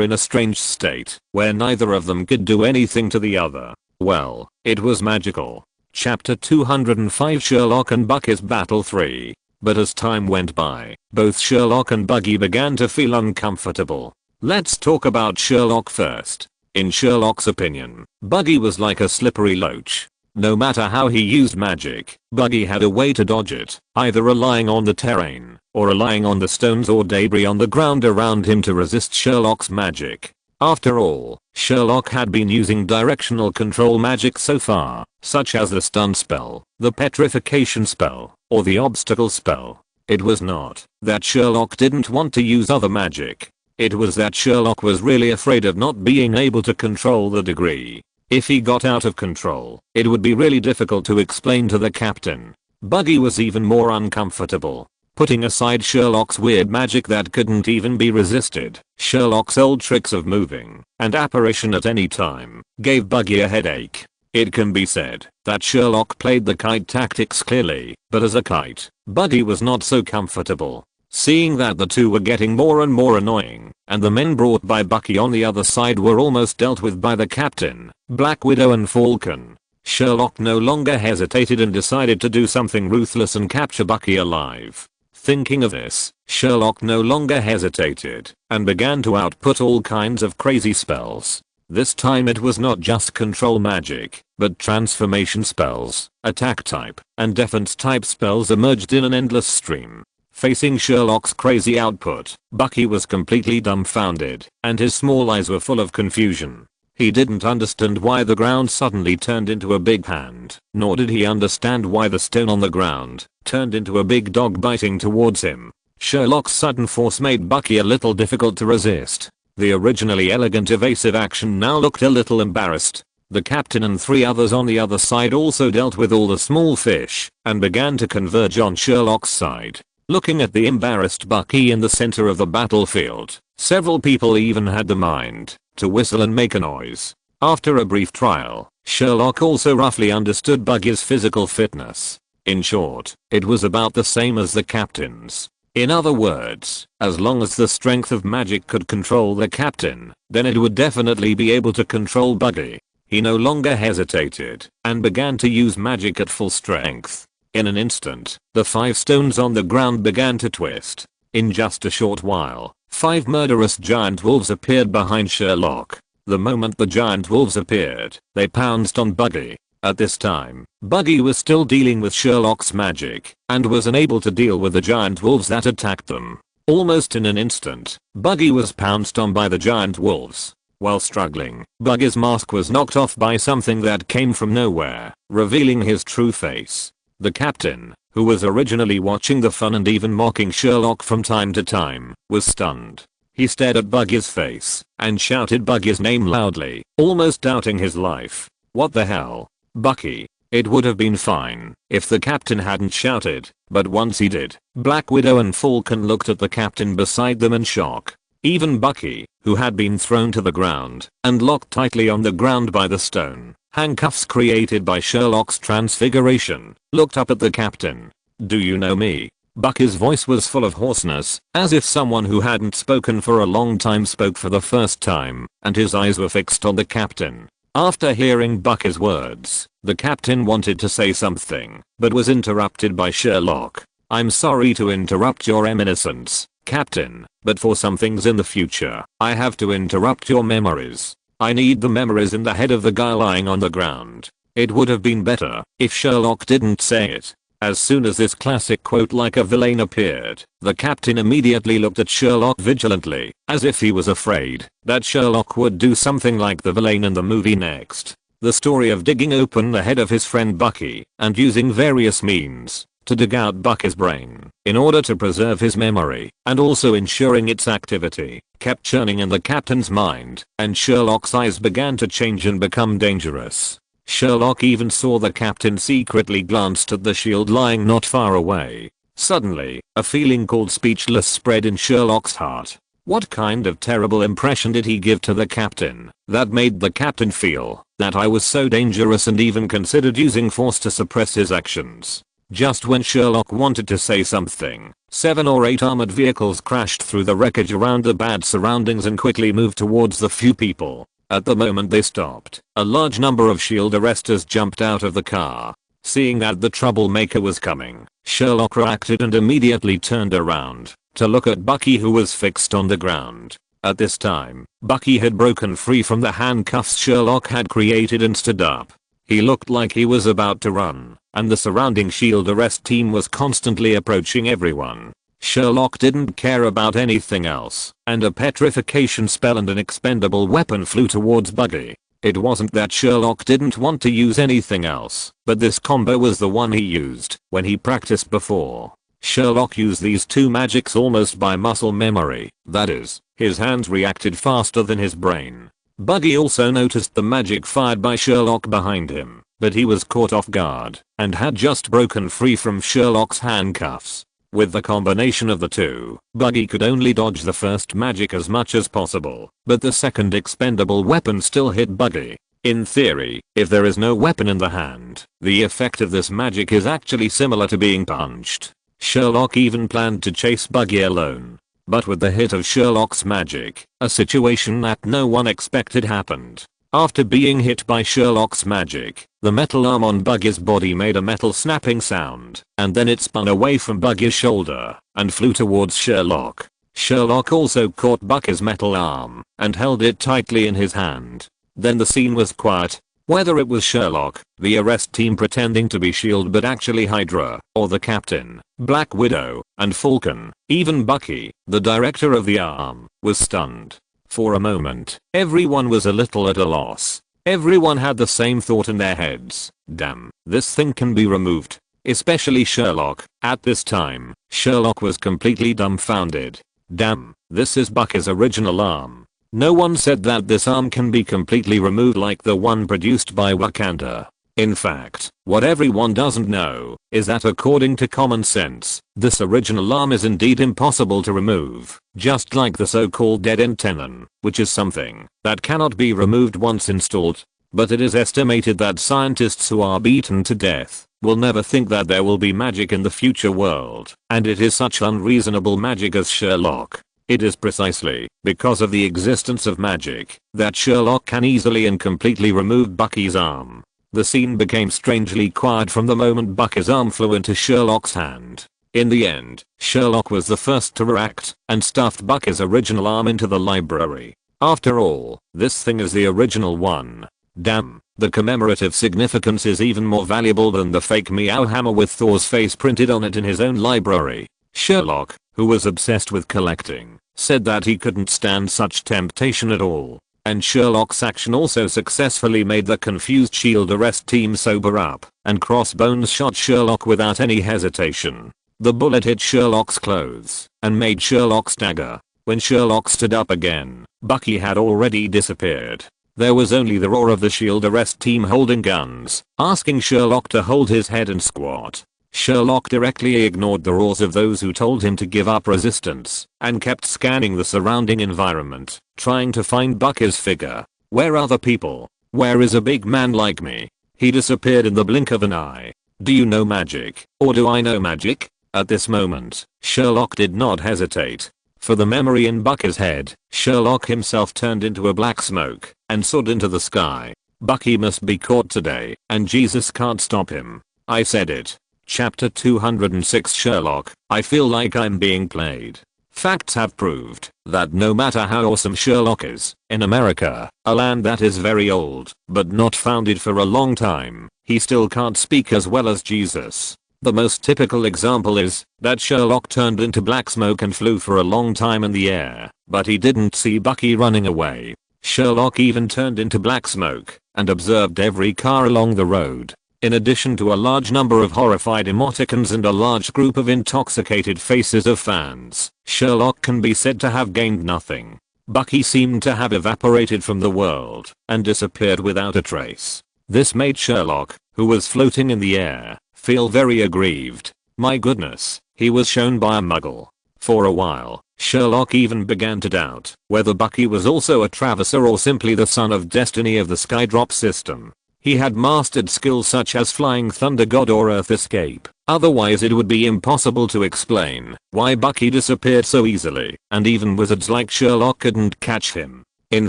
in a strange state where neither of them could do anything to the other. Well, it was magical. Chapter 205 Sherlock and Bucky's Battle 3. But as time went by, both Sherlock and Bucky began to feel uncomfortable. Let's talk about Sherlock first. In Sherlock's opinion, Bucky was like a slippery loach. No matter how he used magic, Bucky had a way to dodge it, either relying on the terrain, or relying on the stones or debris on the ground around him to resist Sherlock's magic. After all, Sherlock had been using directional control magic so far, such as the stun spell, the petrification spell, or the obstacle spell. It was not that Sherlock didn't want to use other magic. It was that Sherlock was really afraid of not being able to control the degree. If he got out of control, it would be really difficult to explain to the captain. Bucky was even more uncomfortable. Putting aside Sherlock's weird magic that couldn't even be resisted, Sherlock's old tricks of moving and apparition at any time gave Bucky a headache. It can be said that Sherlock played the kite tactics clearly, but as a kite, Bucky was not so comfortable. Seeing that the two were getting more and more annoying, and the men brought by Bucky on the other side were almost dealt with by the captain, Black Widow and Falcon, Sherlock no longer hesitated and decided to do something ruthless and capture Bucky alive. Thinking of this, Sherlock no longer hesitated and began to output all kinds of crazy spells. This time it was not just control magic, but transformation spells, attack type, and defense type spells emerged in an endless stream. Facing Sherlock's crazy output, Bucky was completely dumbfounded, and his small eyes were full of confusion. He didn't understand why the ground suddenly turned into a big hand, nor did he understand why the stone on the ground turned into a big dog biting towards him. Sherlock's sudden force made Bucky a little difficult to resist. The originally elegant evasive action now looked a little embarrassed. The captain and 3 others on the other side also dealt with all the small fish and began to converge on Sherlock's side. Looking at the embarrassed Bucky in the center of the battlefield, several people even had the mind to whistle and make a noise. After a brief trial, Sherlock also roughly understood Bucky's physical fitness. In short, it was about the same as the captain's. In other words, as long as the strength of magic could control the captain, then it would definitely be able to control Bucky. He no longer hesitated and began to use magic at full strength. In an instant, the 5 stones on the ground began to twist. In just a short while, 5 murderous giant wolves appeared behind Sherlock. The moment the giant wolves appeared, they pounced on Bucky. At this time, Bucky was still dealing with Sherlock's magic and was unable to deal with the giant wolves that attacked them. Almost in an instant, Bucky was pounced on by the giant wolves. While struggling, Bucky's mask was knocked off by something that came from nowhere, revealing his true face. The captain, who was originally watching the fun and even mocking Sherlock from time to time, was stunned. He stared at Bucky's face and shouted Bucky's name loudly, almost doubting his life. What the hell? Bucky. It would have been fine if the captain hadn't shouted, but once he did, Black Widow and Falcon looked at the captain beside them in shock. Even Bucky, who had been thrown to the ground and locked tightly on the ground by the stone handcuffs created by Sherlock's transfiguration, looked up at the captain. Do you know me? Bucky's voice was full of hoarseness, as if someone who hadn't spoken for a long time spoke for the first time, and his eyes were fixed on the captain. After hearing Bucky's words, the captain wanted to say something, but was interrupted by Sherlock. I'm sorry to interrupt your eminence, Captain, but for some things in the future, I have to interrupt your memories. I need the memories in the head of the guy lying on the ground. It would have been better if Sherlock didn't say it. As soon as this classic quote like a villain appeared, the captain immediately looked at Sherlock vigilantly, as if he was afraid that Sherlock would do something like the villain in the movie next. The story of digging open the head of his friend Bucky and using various means to dig out Bucky's brain in order to preserve his memory and also ensuring its activity kept churning in the captain's mind, and Sherlock's eyes began to change and become dangerous. Sherlock even saw the captain secretly glanced at the shield lying not far away. Suddenly, a feeling called speechless spread in Sherlock's heart. What kind of terrible impression did he give to the captain that made the captain feel that I was so dangerous and even considered using force to suppress his actions? Just when Sherlock wanted to say something, 7 or 8 armored vehicles crashed through the wreckage around the bad surroundings and quickly moved towards the few people. At the moment they stopped, a large number of shield arresters jumped out of the car. Seeing that the troublemaker was coming, Sherlock reacted and immediately turned around to look at Bucky, who was fixed on the ground. At this time, Bucky had broken free from the handcuffs Sherlock had created and stood up. He looked like he was about to run, and the surrounding shield arrest team was constantly approaching everyone. Sherlock didn't care about anything else, and a petrification spell and an expendable weapon flew towards Bucky. It wasn't that Sherlock didn't want to use anything else, but this combo was the one he used when he practiced before. Sherlock used these two magics almost by muscle memory, that is, his hands reacted faster than his brain. Bucky also noticed the magic fired by Sherlock behind him, but he was caught off guard and had just broken free from Sherlock's handcuffs. With the combination of the two, Bucky could only dodge the first magic as much as possible, but the second expendable weapon still hit Bucky. In theory, if there is no weapon in the hand, the effect of this magic is actually similar to being punched. Sherlock even planned to chase Bucky alone. But with the hit of Sherlock's magic, a situation that no one expected happened. After being hit by Sherlock's magic, the metal arm on Bucky's body made a metal snapping sound, and then it spun away from Bucky's shoulder and flew towards Sherlock. Sherlock also caught Bucky's metal arm and held it tightly in his hand. Then the scene was quiet. Whether it was Sherlock, the arrest team pretending to be S.H.I.E.L.D. but actually Hydra, or the captain, Black Widow, and Falcon, even Bucky, the director of the arm, was stunned. For a moment, everyone was a little at a loss. Everyone had the same thought in their heads. Damn, this thing can be removed. Especially Sherlock. At this time, Sherlock was completely dumbfounded. Damn, this is Bucky's original arm. No one said that this arm can be completely removed like the one produced by Wakanda. In fact, what everyone doesn't know is that according to common sense, this original arm is indeed impossible to remove, just like the so-called dead end tenon, which is something that cannot be removed once installed. But it is estimated that scientists who are beaten to death will never think that there will be magic in the future world, and it is such unreasonable magic as Sherlock. It is precisely because of the existence of magic that Sherlock can easily and completely remove Bucky's arm. The scene became strangely quiet from the moment Bucky's arm flew into Sherlock's hand. In the end, Sherlock was the first to react and stuffed Bucky's original arm into the library. After all, this thing is the original one. Damn, the commemorative significance is even more valuable than the fake Meow hammer with Thor's face printed on it in his own library. Sherlock, who was obsessed with collecting, said that he couldn't stand such temptation at all. And Sherlock's action also successfully made the confused S.H.I.E.L.D. arrest team sober up, and Crossbones shot Sherlock without any hesitation. The bullet hit Sherlock's clothes and made Sherlock stagger. When Sherlock stood up again, Bucky had already disappeared. There was only the roar of the S.H.I.E.L.D. arrest team holding guns, asking Sherlock to hold his head and squat. Sherlock directly ignored the roars of those who told him to give up resistance, and kept scanning the surrounding environment, trying to find Bucky's figure. Where are the people? Where is a big man like me? He disappeared in the blink of an eye. Do you know magic? Or do I know magic? At this moment, Sherlock did not hesitate. For the memory in Bucky's head, Sherlock himself turned into a black smoke and soared into the sky. Bucky must be caught today, and Jesus can't stop him. I said it. Chapter 206 Sherlock, I feel like I'm being played. Facts have proved that no matter how awesome Sherlock is, in America, a land that is very old, but not founded for a long time, he still can't speak as well as Jesus. The most typical example is that Sherlock turned into black smoke and flew for a long time in the air, but he didn't see Bucky running away. Sherlock even turned into black smoke and observed every car along the road. In addition to a large number of horrified emoticons and a large group of intoxicated faces of fans, Sherlock can be said to have gained nothing. Bucky seemed to have evaporated from the world and disappeared without a trace. This made Sherlock, who was floating in the air, feel very aggrieved. My goodness, he was shown by a muggle. For a while, Sherlock even began to doubt whether Bucky was also a traverser or simply the son of destiny of the Skydrop system. He had mastered skills such as flying thunder god or earth escape, otherwise it would be impossible to explain why Bucky disappeared so easily, and even wizards like Sherlock couldn't catch him. In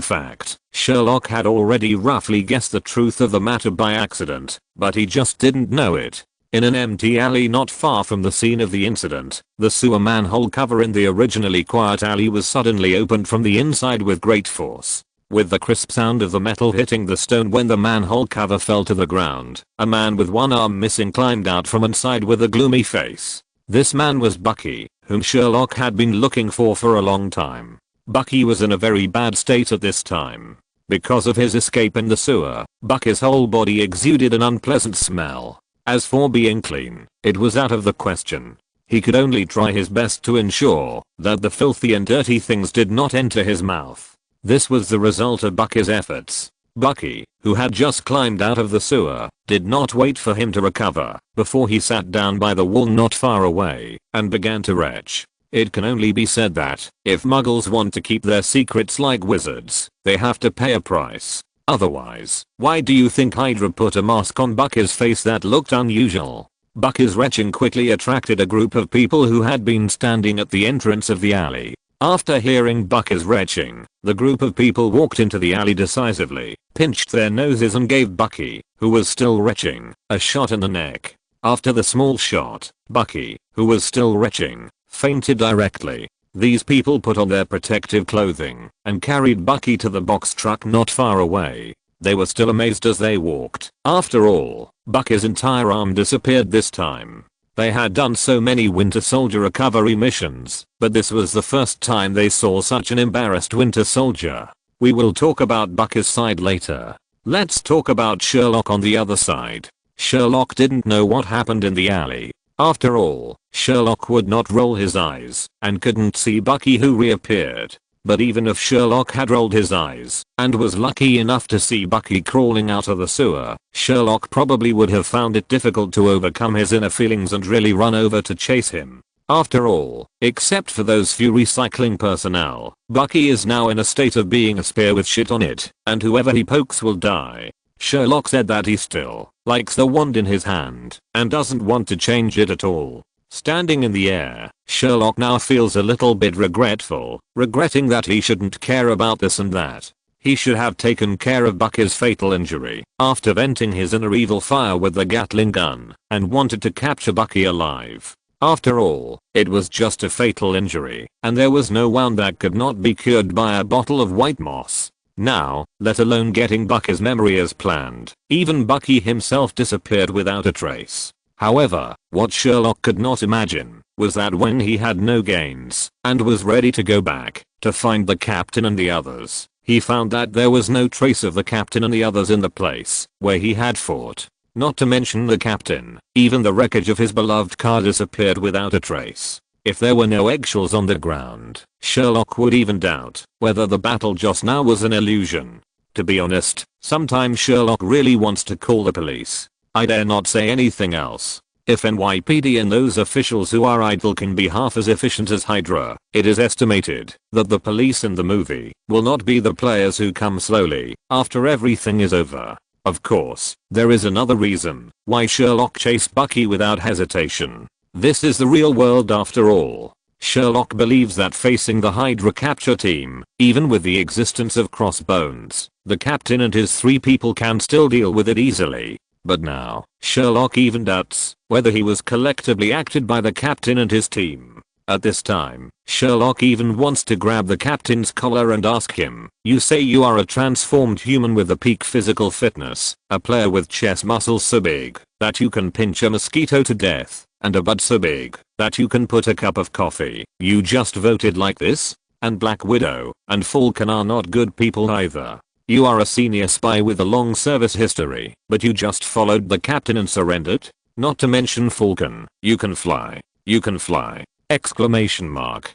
fact, Sherlock had already roughly guessed the truth of the matter by accident, but he just didn't know it. In an empty alley not far from the scene of the incident, the sewer manhole cover in the originally quiet alley was suddenly opened from the inside with great force. With the crisp sound of the metal hitting the stone when the manhole cover fell to the ground, a man with one arm missing climbed out from inside with a gloomy face. This man was Bucky, whom Sherlock had been looking for a long time. Bucky was in a very bad state at this time. Because of his escape in the sewer, Bucky's whole body exuded an unpleasant smell. As for being clean, it was out of the question. He could only try his best to ensure that the filthy and dirty things did not enter his mouth. This was the result of Bucky's efforts. Bucky, who had just climbed out of the sewer, did not wait for him to recover before he sat down by the wall not far away and began to retch. It can only be said that if muggles want to keep their secrets like wizards, they have to pay a price. Otherwise, why do you think Hydra put a mask on Bucky's face that looked unusual? Bucky's retching quickly attracted a group of people who had been standing at the entrance of the alley. After hearing Bucky's retching, the group of people walked into the alley decisively, pinched their noses and gave Bucky, who was still retching, a shot in the neck. After the small shot, Bucky, who was still retching, fainted directly. These people put on their protective clothing and carried Bucky to the box truck not far away. They were still amazed as they walked. After all, Bucky's entire arm disappeared this time. They had done so many Winter Soldier recovery missions, but this was the first time they saw such an embarrassed Winter Soldier. We will talk about Bucky's side later. Let's talk about Sherlock on the other side. Sherlock didn't know what happened in the alley. After all, Sherlock would not roll his eyes and couldn't see Bucky who reappeared. But even if Sherlock had rolled his eyes and was lucky enough to see Bucky crawling out of the sewer, Sherlock probably would have found it difficult to overcome his inner feelings and really run over to chase him. After all, except for those few recycling personnel, Bucky is now in a state of being a spear with shit on it, and whoever he pokes will die. Sherlock said that he still likes the wand in his hand and doesn't want to change it at all. Standing in the air, Sherlock now feels a little bit regretful, regretting that he shouldn't care about this and that. He should have taken care of Bucky's fatal injury after venting his inner evil fire with the Gatling gun and wanted to capture Bucky alive. After all, it was just a fatal injury and there was no wound that could not be cured by a bottle of white moss. Now, let alone getting Bucky's memory as planned, even Bucky himself disappeared without a trace. However, what Sherlock could not imagine was that when he had no gains and was ready to go back to find the captain and the others, he found that there was no trace of the captain and the others in the place where he had fought. Not to mention the captain, even the wreckage of his beloved car disappeared without a trace. If there were no eggshells on the ground, Sherlock would even doubt whether the battle just now was an illusion. To be honest, sometimes Sherlock really wants to call the police. I dare not say anything else. If NYPD and those officials who are idle can be half as efficient as Hydra, it is estimated that the police in the movie will not be the players who come slowly after everything is over. Of course, there is another reason why Sherlock chased Bucky without hesitation. This is the real world after all. Sherlock believes that facing the Hydra capture team, even with the existence of Crossbones, the captain and his 3 people can still deal with it easily. But now, Sherlock even doubts whether he was collectively acted by the captain and his team. At this time, Sherlock even wants to grab the captain's collar and ask him, "You say you are a transformed human with a peak physical fitness, a player with chest muscles so big that you can pinch a mosquito to death, and a butt so big that you can put a cup of coffee. You just voted like this? And Black Widow and Falcon are not good people either. You are a senior spy with a long service history, but you just followed the captain and surrendered? Not to mention Falcon, you can fly. You can fly! Exclamation mark.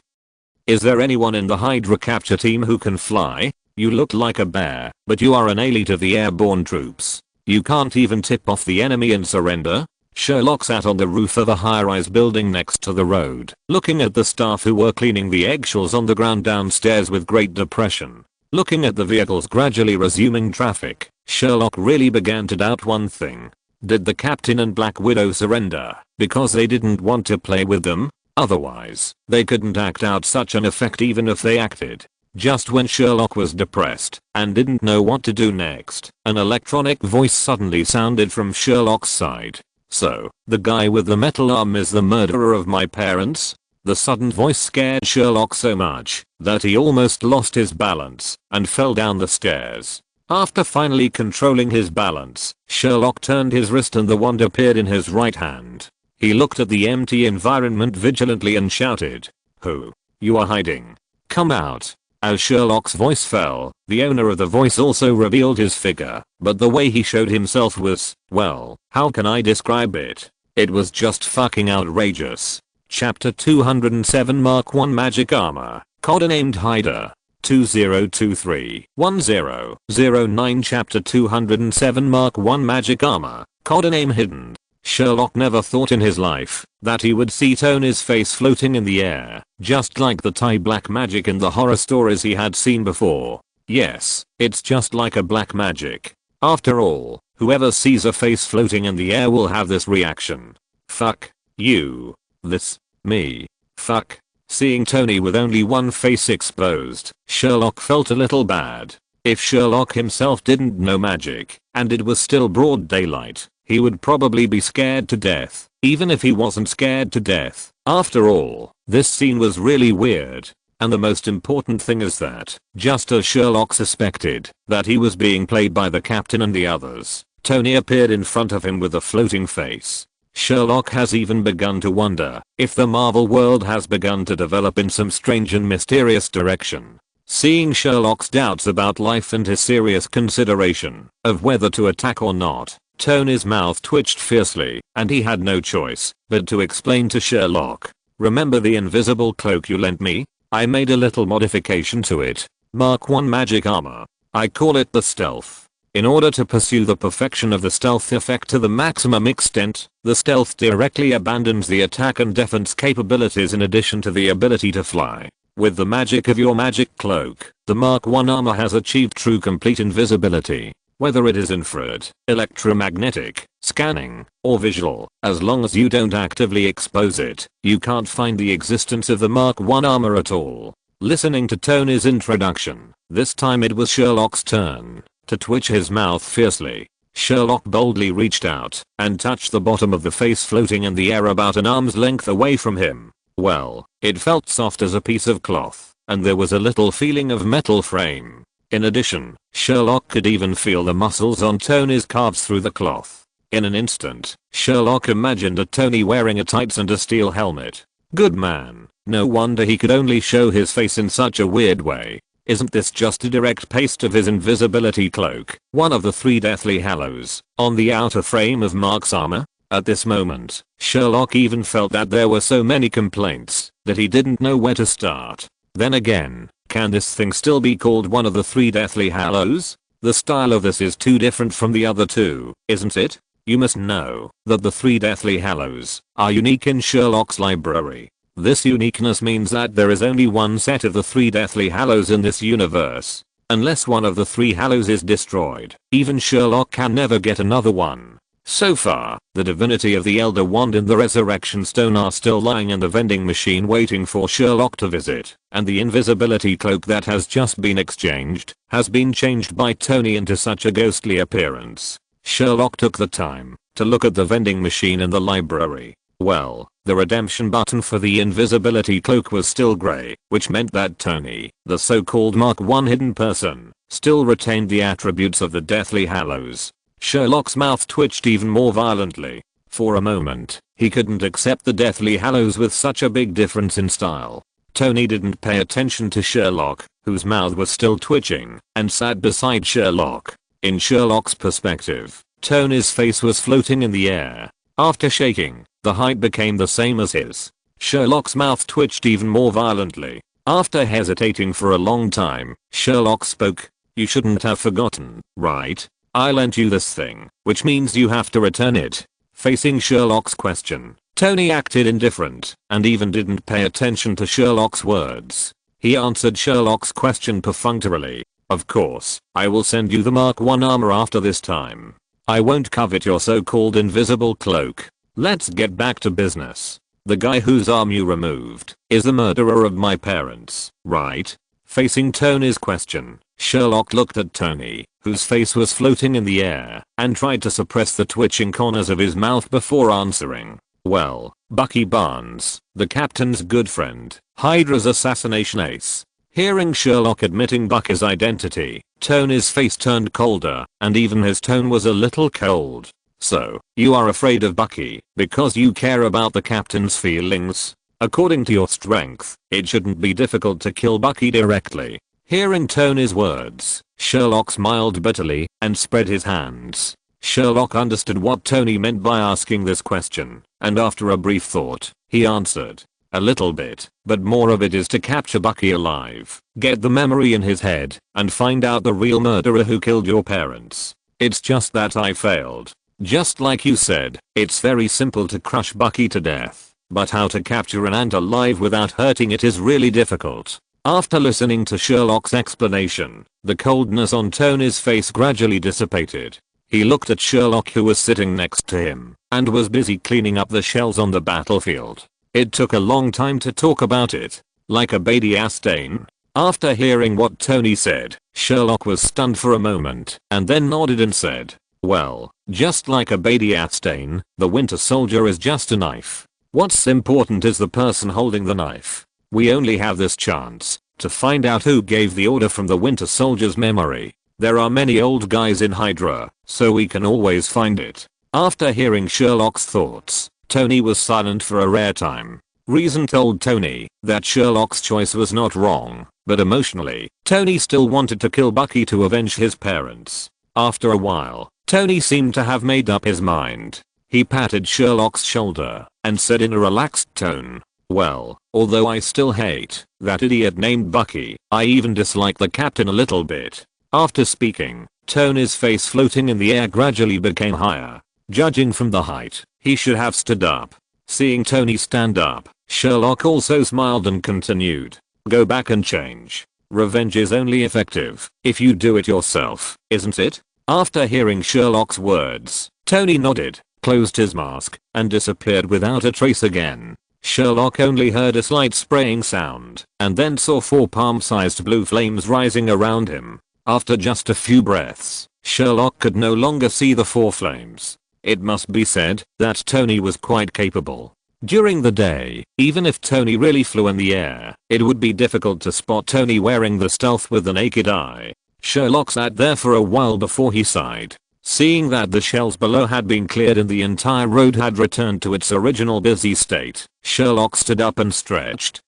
Is there anyone in the Hydra capture team who can fly? You look like a bear, but you are an elite of the airborne troops. You can't even tip off the enemy and surrender? Sherlock sat on the roof of a high-rise building next to the road, looking at the staff who were cleaning the eggshells on the ground downstairs with great depression. Looking at the vehicles gradually resuming traffic, Sherlock really began to doubt one thing. Did the Captain and Black Widow surrender because they didn't want to play with them? Otherwise, they couldn't act out such an effect even if they acted. Just when Sherlock was depressed and didn't know what to do next, an electronic voice suddenly sounded from Sherlock's side. "So, the guy with the metal arm is the murderer of my parents?" The sudden voice scared Sherlock so much that he almost lost his balance and fell down the stairs. After finally controlling his balance, Sherlock turned his wrist and the wand appeared in his right hand. He looked at the empty environment vigilantly and shouted, "Who? You are hiding. Come out." As Sherlock's voice fell, the owner of the voice also revealed his figure, but the way he showed himself was, well, how can I describe it? It was just fucking outrageous. Chapter 207 Mark 1 Magic Armor, codenamed Hider. 2023-1009 Chapter 207 Mark 1 Magic Armor, codename Hidden. Sherlock never thought in his life that he would see Tony's face floating in the air, just like the Thai black magic in the horror stories he had seen before. Yes, it's just like a black magic. After all, whoever sees a face floating in the air will have this reaction. Fuck you. This, me. Fuck. Seeing Tony with only one face exposed, Sherlock felt a little bad. If Sherlock himself didn't know magic, and it was still broad daylight, he would probably be scared to death, even if he wasn't scared to death. After all, this scene was really weird. And the most important thing is that, just as Sherlock suspected that he was being played by the Captain and the others, Tony appeared in front of him with a floating face. Sherlock has even begun to wonder if the Marvel world has begun to develop in some strange and mysterious direction. Seeing Sherlock's doubts about life and his serious consideration of whether to attack or not, Tony's mouth twitched fiercely, and he had no choice but to explain to Sherlock. "Remember the invisible cloak you lent me? I made a little modification to it. Mark 1 magic armor. I call it the stealth. In order to pursue the perfection of the stealth effect to the maximum extent, the stealth directly abandons the attack and defense capabilities in addition to the ability to fly. With the magic of your magic cloak, the Mark 1 armor has achieved true complete invisibility. Whether it is infrared, electromagnetic, scanning, or visual, as long as you don't actively expose it, you can't find the existence of the Mark 1 armor at all." Listening to Tony's introduction, this time it was Sherlock's turn to twitch his mouth fiercely. Sherlock boldly reached out and touched the bottom of the face floating in the air about an arm's length away from him. Well, it felt soft as a piece of cloth, and there was a little feeling of metal frame. In addition, Sherlock could even feel the muscles on Tony's calves through the cloth. In an instant, Sherlock imagined a Tony wearing a tights and a steel helmet. Good man, no wonder he could only show his face in such a weird way. Isn't this just a direct paste of his invisibility cloak, one of the 3 deathly hallows, on the outer frame of Mark's armor? At this moment, Sherlock even felt that there were so many complaints that he didn't know where to start. Then again, can this thing still be called one of the 3 deathly hallows? The style of this is too different from the other 2, isn't it? You must know that the 3 deathly hallows are unique in Sherlock's library. This uniqueness means that there is only one set of the 3 deathly hallows in this universe. Unless one of the 3 hallows is destroyed, even Sherlock can never get another one. So far, the divinity of the Elder Wand and the Resurrection Stone are still lying in the vending machine waiting for Sherlock to visit, and the invisibility cloak that has just been exchanged has been changed by Tony into such a ghostly appearance. Sherlock took the time to look at the vending machine in the library. Well, the redemption button for the invisibility cloak was still grey, which meant that Tony, the so-called Mark 1 hidden person, still retained the attributes of the Deathly Hallows. Sherlock's mouth twitched even more violently. For a moment, he couldn't accept the Deathly Hallows with such a big difference in style. Tony didn't pay attention to Sherlock, whose mouth was still twitching, and sat beside Sherlock. In Sherlock's perspective, Tony's face was floating in the air. After shaking, the height became the same as his. Sherlock's mouth twitched even more violently. After hesitating for a long time, Sherlock spoke. "You shouldn't have forgotten, right? I lent you this thing, which means you have to return it." Facing Sherlock's question, Tony acted indifferent and even didn't pay attention to Sherlock's words. He answered Sherlock's question perfunctorily. "Of course, I will send you the Mark 1 armor after this time. I won't covet your so-called invisible cloak. Let's get back to business. The guy whose arm you removed is the murderer of my parents, right?" Facing Tony's question, Sherlock looked at Tony, whose face was floating in the air, and tried to suppress the twitching corners of his mouth before answering. "Well, Bucky Barnes, the captain's good friend, Hydra's assassination ace." Hearing Sherlock admitting Bucky's identity, Tony's face turned colder, and even his tone was a little cold. "So, you are afraid of Bucky because you care about the captain's feelings? According to your strength, it shouldn't be difficult to kill Bucky directly." Hearing Tony's words, Sherlock smiled bitterly and spread his hands. Sherlock understood what Tony meant by asking this question, and after a brief thought, he answered. "A little bit, but more of it is to capture Bucky alive, get the memory in his head, and find out the real murderer who killed your parents. It's just that I failed. Just like you said, it's very simple to crush Bucky to death, but how to capture an ant alive without hurting it is really difficult." After listening to Sherlock's explanation, the coldness on Tony's face gradually dissipated. He looked at Sherlock, who was sitting next to him and was busy cleaning up the shells on the battlefield. It took a long time to talk about it. Like Obadiah Stane. After hearing what Tony said, Sherlock was stunned for a moment and then nodded and said, "Well, just like Obadiah Stane, the Winter Soldier is just a knife. What's important is the person holding the knife. We only have this chance to find out who gave the order from the Winter Soldier's memory. There are many old guys in Hydra, so we can always find it." After hearing Sherlock's thoughts, Tony was silent for a rare time. Reason told Tony that Sherlock's choice was not wrong, but emotionally, Tony still wanted to kill Bucky to avenge his parents. After a while, Tony seemed to have made up his mind. He patted Sherlock's shoulder and said in a relaxed tone, "Well, although I still hate that idiot named Bucky, I even dislike the captain a little bit." After speaking, Tony's face floating in the air gradually became higher. Judging from the height, he should have stood up. Seeing Tony stand up, Sherlock also smiled and continued, "Go back and change. Revenge is only effective if you do it yourself, isn't it?" After hearing Sherlock's words, Tony nodded, closed his mask, and disappeared without a trace again. Sherlock only heard a slight spraying sound, and then saw 4 palm-sized blue flames rising around him. After just a few breaths, Sherlock could no longer see the 4 flames. It must be said that Tony was quite capable. During the day, even if Tony really flew in the air, it would be difficult to spot Tony wearing the stealth with the naked eye. Sherlock sat there for a while before he sighed. Seeing that the shells below had been cleared and the entire road had returned to its original busy state, Sherlock stood up and stretched.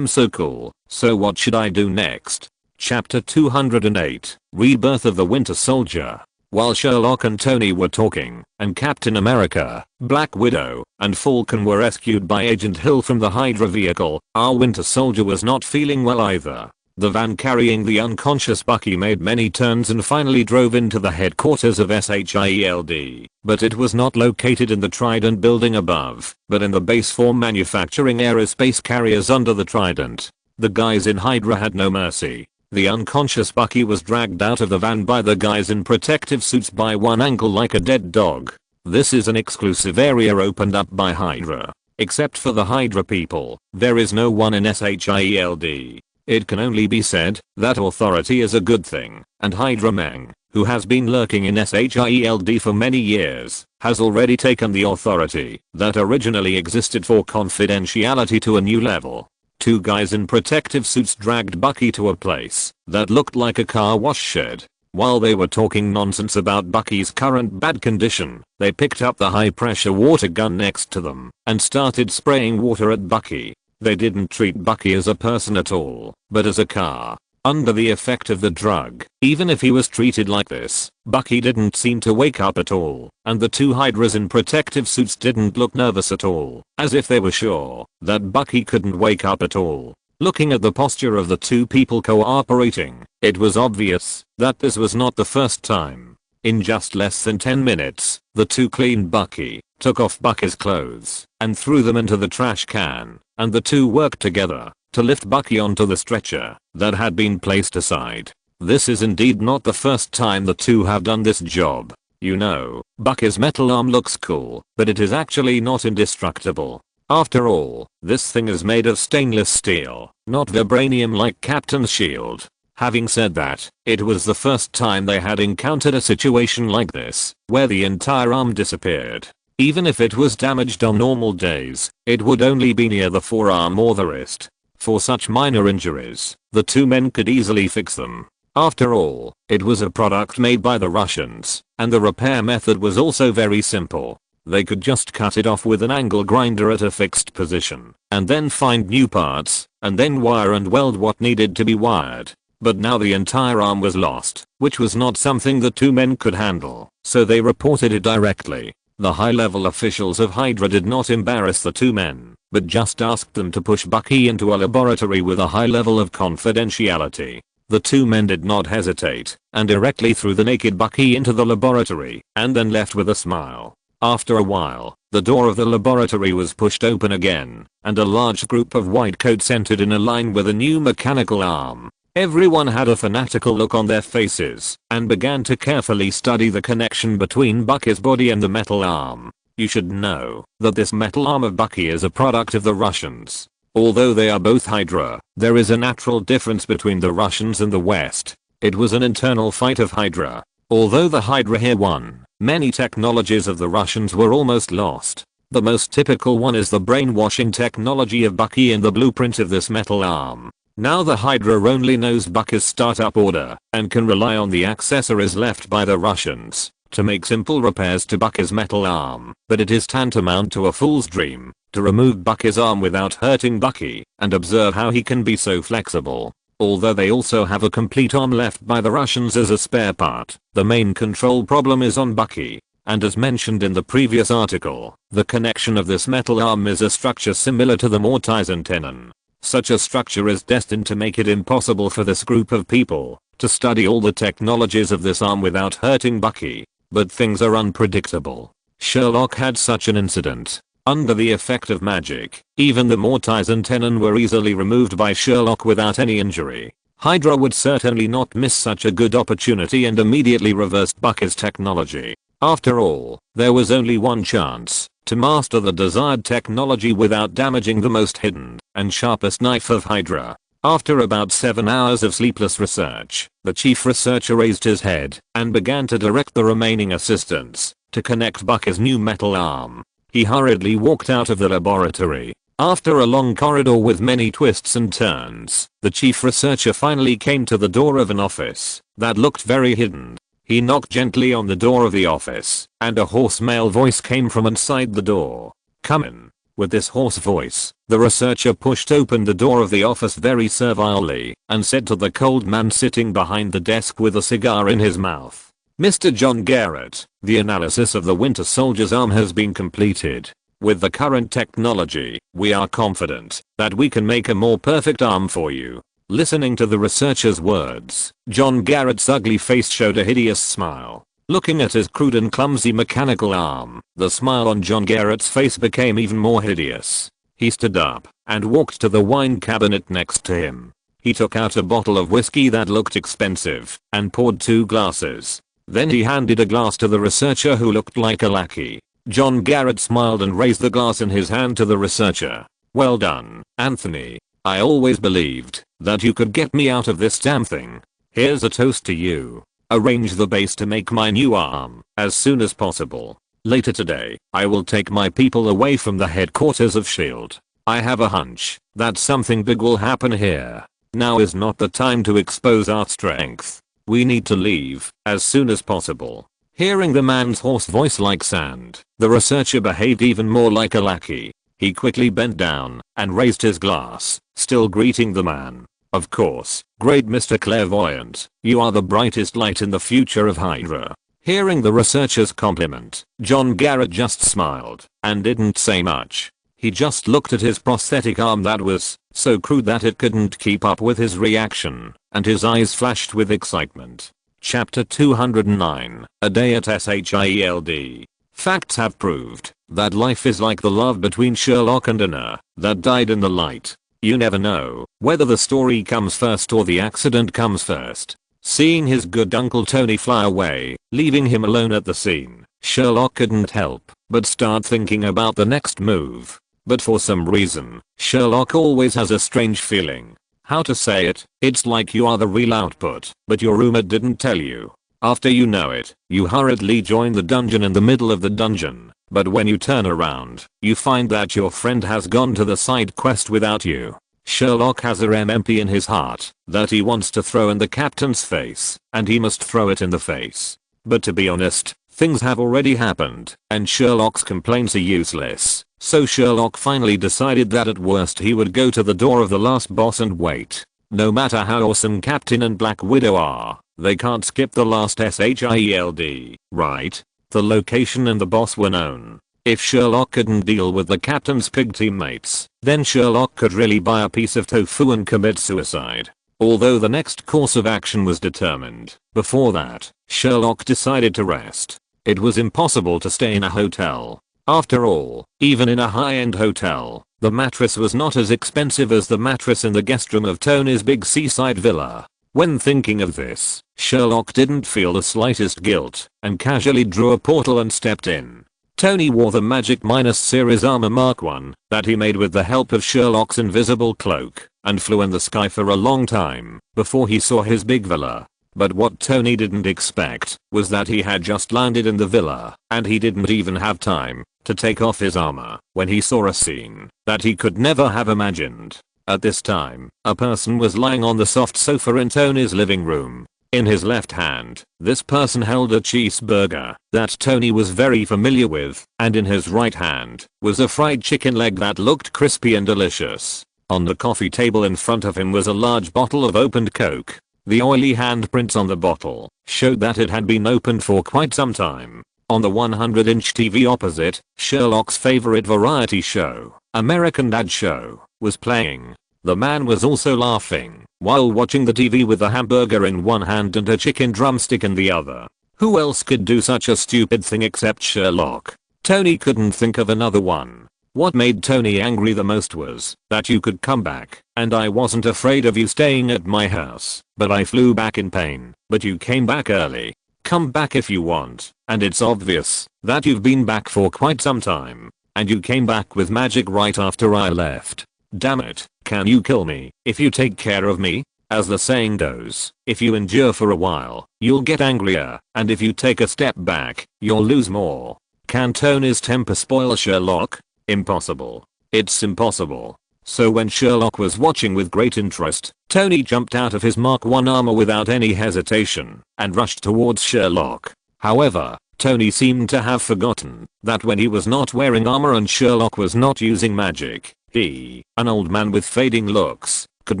So cool. So what should I do next? Chapter 208, Rebirth of the Winter Soldier. While Sherlock and Tony were talking, and Captain America, Black Widow, and Falcon were rescued by Agent Hill from the Hydra vehicle, our Winter Soldier was not feeling well either. The van carrying the unconscious Bucky made many turns and finally drove into the headquarters of SHIELD, but it was not located in the Trident building above, but in the base for manufacturing aerospace carriers under the Trident. The guys in Hydra had no mercy. The unconscious Bucky was dragged out of the van by the guys in protective suits by one ankle like a dead dog. This is an exclusive area opened up by Hydra. Except for the Hydra people, there is no one in SHIELD. It can only be said that authority is a good thing, and Hydra Meng, who has been lurking in SHIELD for many years, has already taken the authority that originally existed for confidentiality to a new level. 2 guys in protective suits dragged Bucky to a place that looked like a car wash shed. While they were talking nonsense about Bucky's current bad condition, they picked up the high-pressure water gun next to them and started spraying water at Bucky. They didn't treat Bucky as a person at all, but as a car. Under the effect of the drug, even if he was treated like this, Bucky didn't seem to wake up at all, and the 2 Hydras in protective suits didn't look nervous at all, as if they were sure that Bucky couldn't wake up at all. Looking at the posture of the 2 people cooperating, it was obvious that this was not the first time. In just less than 10 minutes, the two cleaned Bucky, took off Bucky's clothes, and threw them into the trash can, and the two worked together to lift Bucky onto the stretcher that had been placed aside. This is indeed not the first time the two have done this job. You know, Bucky's metal arm looks cool, but it is actually not indestructible. After all, this thing is made of stainless steel, not vibranium like Captain's shield. Having said that, it was the first time they had encountered a situation like this, where the entire arm disappeared. Even if it was damaged on normal days, it would only be near the forearm or the wrist. For such minor injuries, the two men could easily fix them. After all, it was a product made by the Russians, and the repair method was also very simple. They could just cut it off with an angle grinder at a fixed position, and then find new parts, and then wire and weld what needed to be wired. But now the entire arm was lost, which was not something the two men could handle, so they reported it directly. The high-level officials of Hydra did not embarrass the two men, but just asked them to push Bucky into a laboratory with a high level of confidentiality. The two men did not hesitate, and directly threw the naked Bucky into the laboratory, and then left with a smile. After a while, the door of the laboratory was pushed open again, and a large group of white coats entered in a line with a new mechanical arm. Everyone had a fanatical look on their faces, and began to carefully study the connection between Bucky's body and the metal arm. You should know that this metal arm of Bucky is a product of the Russians. Although they are both Hydra, there is a natural difference between the Russians and the West. It was an internal fight of Hydra. Although the Hydra here won, many technologies of the Russians were almost lost. The most typical one is the brainwashing technology of Bucky in the blueprint of this metal arm. Now the Hydra only knows Bucky's startup order and can rely on the accessories left by the Russians to make simple repairs to Bucky's metal arm, but it is tantamount to a fool's dream to remove Bucky's arm without hurting Bucky and observe how he can be so flexible. Although they also have a complete arm left by the Russians as a spare part, the main control problem is on Bucky. And as mentioned in the previous article, the connection of this metal arm is a structure similar to the Mortisan tenon. Such a structure is destined to make it impossible for this group of people to study all the technologies of this arm without hurting Bucky. But things are unpredictable. Sherlock had such an incident. Under the effect of magic, even the Mortisan tenon were easily removed by Sherlock without any injury. Hydra would certainly not miss such a good opportunity and immediately reversed Bucky's technology. After all, there was only one chance to master the desired technology without damaging the most hidden and sharpest knife of Hydra. After about 7 hours of sleepless research, the chief researcher raised his head and began to direct the remaining assistants to connect Bucky's new metal arm. He hurriedly walked out of the laboratory. After a long corridor with many twists and turns, the chief researcher finally came to the door of an office that looked very hidden. He knocked gently on the door of the office, and a hoarse male voice came from inside the door. "Come in." With this hoarse voice, the researcher pushed open the door of the office very servilely and said to the cold man sitting behind the desk with a cigar in his mouth, "Mr. John Garrett, the analysis of the Winter Soldier's arm has been completed. With the current technology, we are confident that we can make a more perfect arm for you." Listening to the researcher's words, John Garrett's ugly face showed a hideous smile. Looking at his crude and clumsy mechanical arm, the smile on John Garrett's face became even more hideous. He stood up and walked to the wine cabinet next to him. He took out a bottle of whiskey that looked expensive and poured 2 glasses. Then he handed a glass to the researcher who looked like a lackey. John Garrett smiled and raised the glass in his hand to the researcher. "Well done, Anthony. I always believed that you could get me out of this damn thing. Here's a toast to you. Arrange the base to make my new arm as soon as possible. Later today, I will take my people away from the headquarters of S.H.I.E.L.D. I have a hunch that something big will happen here. Now is not the time to expose our strength. We need to leave as soon as possible." Hearing the man's hoarse voice like sand, the researcher behaved even more like a lackey. He quickly bent down and raised his glass, still greeting the man. "Of course, great Mr. Clairvoyant, you are the brightest light in the future of Hydra." Hearing the researcher's compliment, John Garrett just smiled and didn't say much. He just looked at his prosthetic arm that was so crude that it couldn't keep up with his reaction, and his eyes flashed with excitement. Chapter 209, A Day at SHIELD. Facts have proved that life is like the love between Sherlock and Anna that died in the light. You never know whether the story comes first or the accident comes first. Seeing his good Uncle Tony fly away, leaving him alone at the scene, Sherlock couldn't help but start thinking about the next move. But for some reason, Sherlock always has a strange feeling. How to say it, it's like you are the real output, but your roommate didn't tell you. After you know it, you hurriedly join the dungeon in the middle of the dungeon. But when you turn around, you find that your friend has gone to the side quest without you. Sherlock has a empty in his heart that he wants to throw in the captain's face, and he must throw it in the face. But to be honest, things have already happened, and Sherlock's complaints are useless. So Sherlock finally decided that at worst he would go to the door of the last boss and wait. No matter how awesome Captain and Black Widow are, they can't skip the last SHIELD, right? The location and the boss were known. If Sherlock couldn't deal with the captain's pig teammates, then Sherlock could really buy a piece of tofu and commit suicide. Although the next course of action was determined, before that, Sherlock decided to rest. It was impossible to stay in a hotel. After all, even in a high-end hotel, the mattress was not as expensive as the mattress in the guest room of Tony's big seaside villa. When thinking of this, Sherlock didn't feel the slightest guilt and casually drew a portal and stepped in. Tony wore the Magic Minus Series Armor Mark I that he made with the help of Sherlock's invisible cloak and flew in the sky for a long time before he saw his big villa. But what Tony didn't expect was that he had just landed in the villa and he didn't even have time to take off his armor when he saw a scene that he could never have imagined. At this time, a person was lying on the soft sofa in Tony's living room. In his left hand, this person held a cheeseburger that Tony was very familiar with, and in his right hand was a fried chicken leg that looked crispy and delicious. On the coffee table in front of him was a large bottle of opened Coke. The oily handprints on the bottle showed that it had been opened for quite some time. On the 100-inch TV opposite, Sherlock's favorite variety show, American Dad Show, was playing. The man was also laughing while watching the TV with a hamburger in one hand and a chicken drumstick in the other. Who else could do such a stupid thing except Sherlock? Tony couldn't think of another one. What made Tony angry the most was that you could come back, and I wasn't afraid of you staying at my house, but I flew back in pain, but you came back early. Come back if you want, and it's obvious that you've been back for quite some time, and you came back with magic right after I left. Damn it, can you kill me if you take care of me? As the saying goes, if you endure for a while, you'll get angrier, and if you take a step back, you'll lose more. Can Tony's temper spoil Sherlock? Impossible. It's impossible. So when Sherlock was watching with great interest, Tony jumped out of his Mark I armor without any hesitation and rushed towards Sherlock. However, Tony seemed to have forgotten that when he was not wearing armor and Sherlock was not using magic, he, an old man with fading looks, could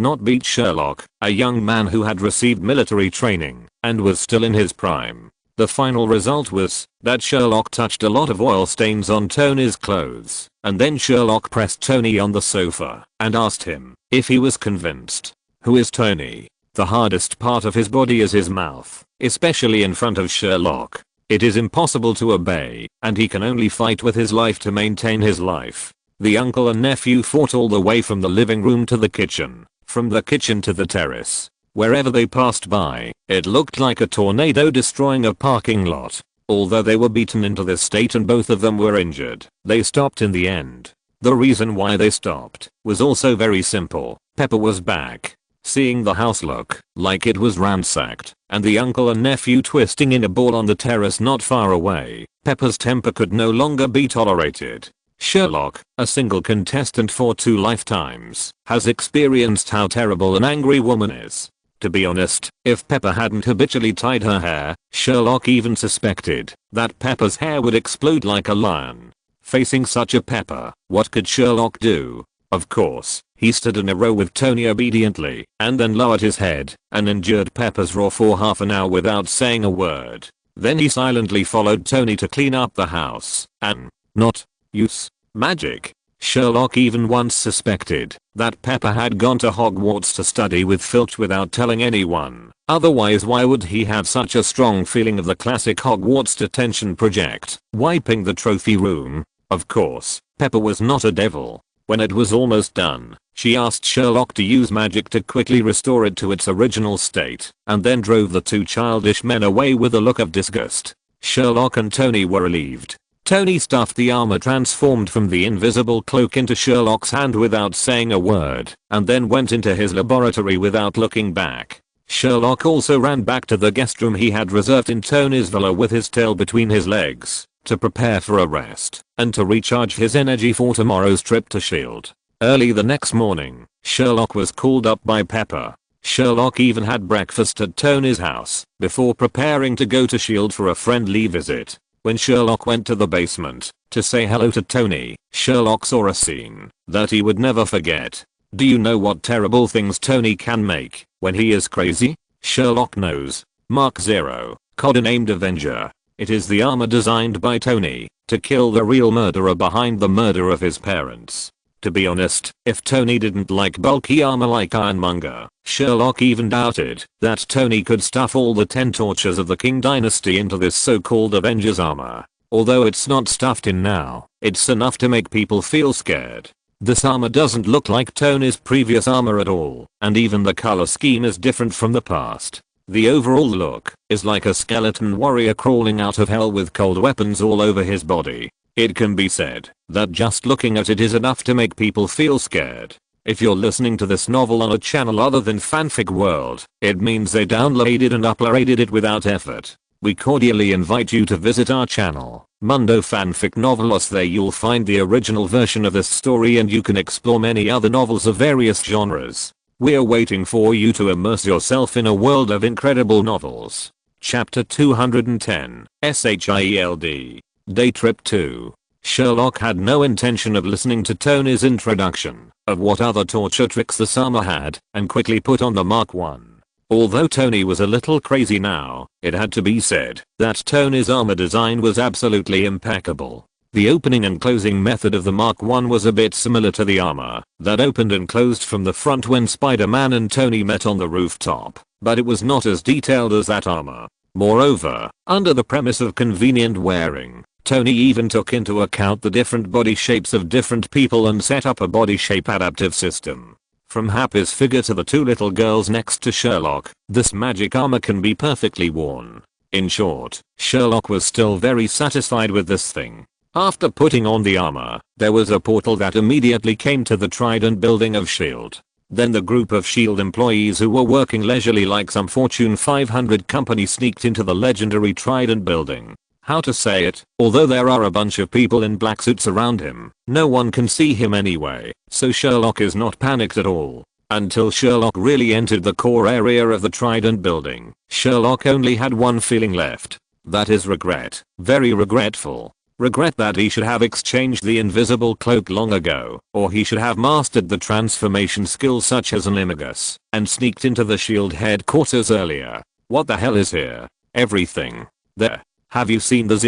not beat Sherlock, a young man who had received military training and was still in his prime. The final result was that Sherlock touched a lot of oil stains on Tony's clothes, and then Sherlock pressed Tony on the sofa and asked him if he was convinced. Who is Tony? The hardest part of his body is his mouth, especially in front of Sherlock. It is impossible to obey, and he can only fight with his life to maintain his life. The uncle and nephew fought all the way from the living room to the kitchen, from the kitchen to the terrace. Wherever they passed by, it looked like a tornado destroying a parking lot. Although they were beaten into this state and both of them were injured, they stopped in the end. The reason why they stopped was also very simple. Pepper was back. Seeing the house look like it was ransacked, and the uncle and nephew twisting in a ball on the terrace not far away, Pepper's temper could no longer be tolerated. Sherlock, a single contestant for 2 lifetimes, has experienced how terrible an angry woman is. To be honest, if Pepper hadn't habitually tied her hair, Sherlock even suspected that Pepper's hair would explode like a lion. Facing such a Pepper, what could Sherlock do? Of course, he stood in a row with Tony obediently, and then lowered his head and endured Pepper's roar for half an hour without saying a word. Then he silently followed Tony to clean up the house and not use magic. Sherlock even once suspected that Pepper had gone to Hogwarts to study with Filch without telling anyone. Otherwise, why would he have such a strong feeling of the classic Hogwarts detention project, wiping the trophy room? Of course, Pepper was not a devil. When it was almost done, she asked Sherlock to use magic to quickly restore it to its original state, and then drove the two childish men away with a look of disgust. Sherlock and Tony were relieved. Tony stuffed the armor transformed from the invisible cloak into Sherlock's hand without saying a word, and then went into his laboratory without looking back. Sherlock also ran back to the guest room he had reserved in Tony's villa with his tail between his legs, to prepare for a rest, and to recharge his energy for tomorrow's trip to S.H.I.E.L.D. Early the next morning, Sherlock was called up by Pepper. Sherlock even had breakfast at Tony's house, before preparing to go to S.H.I.E.L.D. for a friendly visit. When Sherlock went to the basement, to say hello to Tony, Sherlock saw a scene that he would never forget. Do you know what terrible things Tony can make when he is crazy? Sherlock knows. Mark 0, codenamed Avenger. It is the armor designed by Tony to kill the real murderer behind the murder of his parents. To be honest, if Tony didn't like bulky armor like Ironmonger, Sherlock even doubted that Tony could stuff all the 10 tortures of the King Dynasty into this so-called Avengers armor. Although it's not stuffed in now, it's enough to make people feel scared. This armor doesn't look like Tony's previous armor at all, and even the color scheme is different from the past. The overall look is like a skeleton warrior crawling out of hell with cold weapons all over his body. It can be said that just looking at it is enough to make people feel scared. If you're listening to this novel on a channel other than Fanfic World, it means they downloaded and uploaded it without effort. We cordially invite you to visit our channel, Mundo Fanfic Novelos. There you'll find the original version of this story and you can explore many other novels of various genres. We're waiting for you to immerse yourself in a world of incredible novels. Chapter 210, SHIELD. Day Trip 2. Sherlock had no intention of listening to Tony's introduction of what other torture tricks the armor had, and quickly put on the Mark 1. Although Tony was a little crazy now, it had to be said that Tony's armor design was absolutely impeccable. The opening and closing method of the Mark 1 was a bit similar to the armor that opened and closed from the front when Spider-Man and Tony met on the rooftop, but it was not as detailed as that armor. Moreover, under the premise of convenient wearing, Tony even took into account the different body shapes of different people and set up a body shape adaptive system. From Happy's figure to the two little girls next to Sherlock, this magic armor can be perfectly worn. In short, Sherlock was still very satisfied with this thing. After putting on the armor, there was a portal that immediately came to the Trident building of S.H.I.E.L.D. Then the group of S.H.I.E.L.D. employees who were working leisurely like some Fortune 500 company sneaked into the legendary Trident building. How to say it, although there are a bunch of people in black suits around him, no one can see him anyway, so Sherlock is not panicked at all. Until Sherlock really entered the core area of the Trident building, Sherlock only had one feeling left. That is regret. Very regretful. Regret that he should have exchanged the invisible cloak long ago, or he should have mastered the transformation skills such as an Imagus, and sneaked into the S.H.I.E.L.D. headquarters earlier. What the hell is here? Everything. There. Have you seen the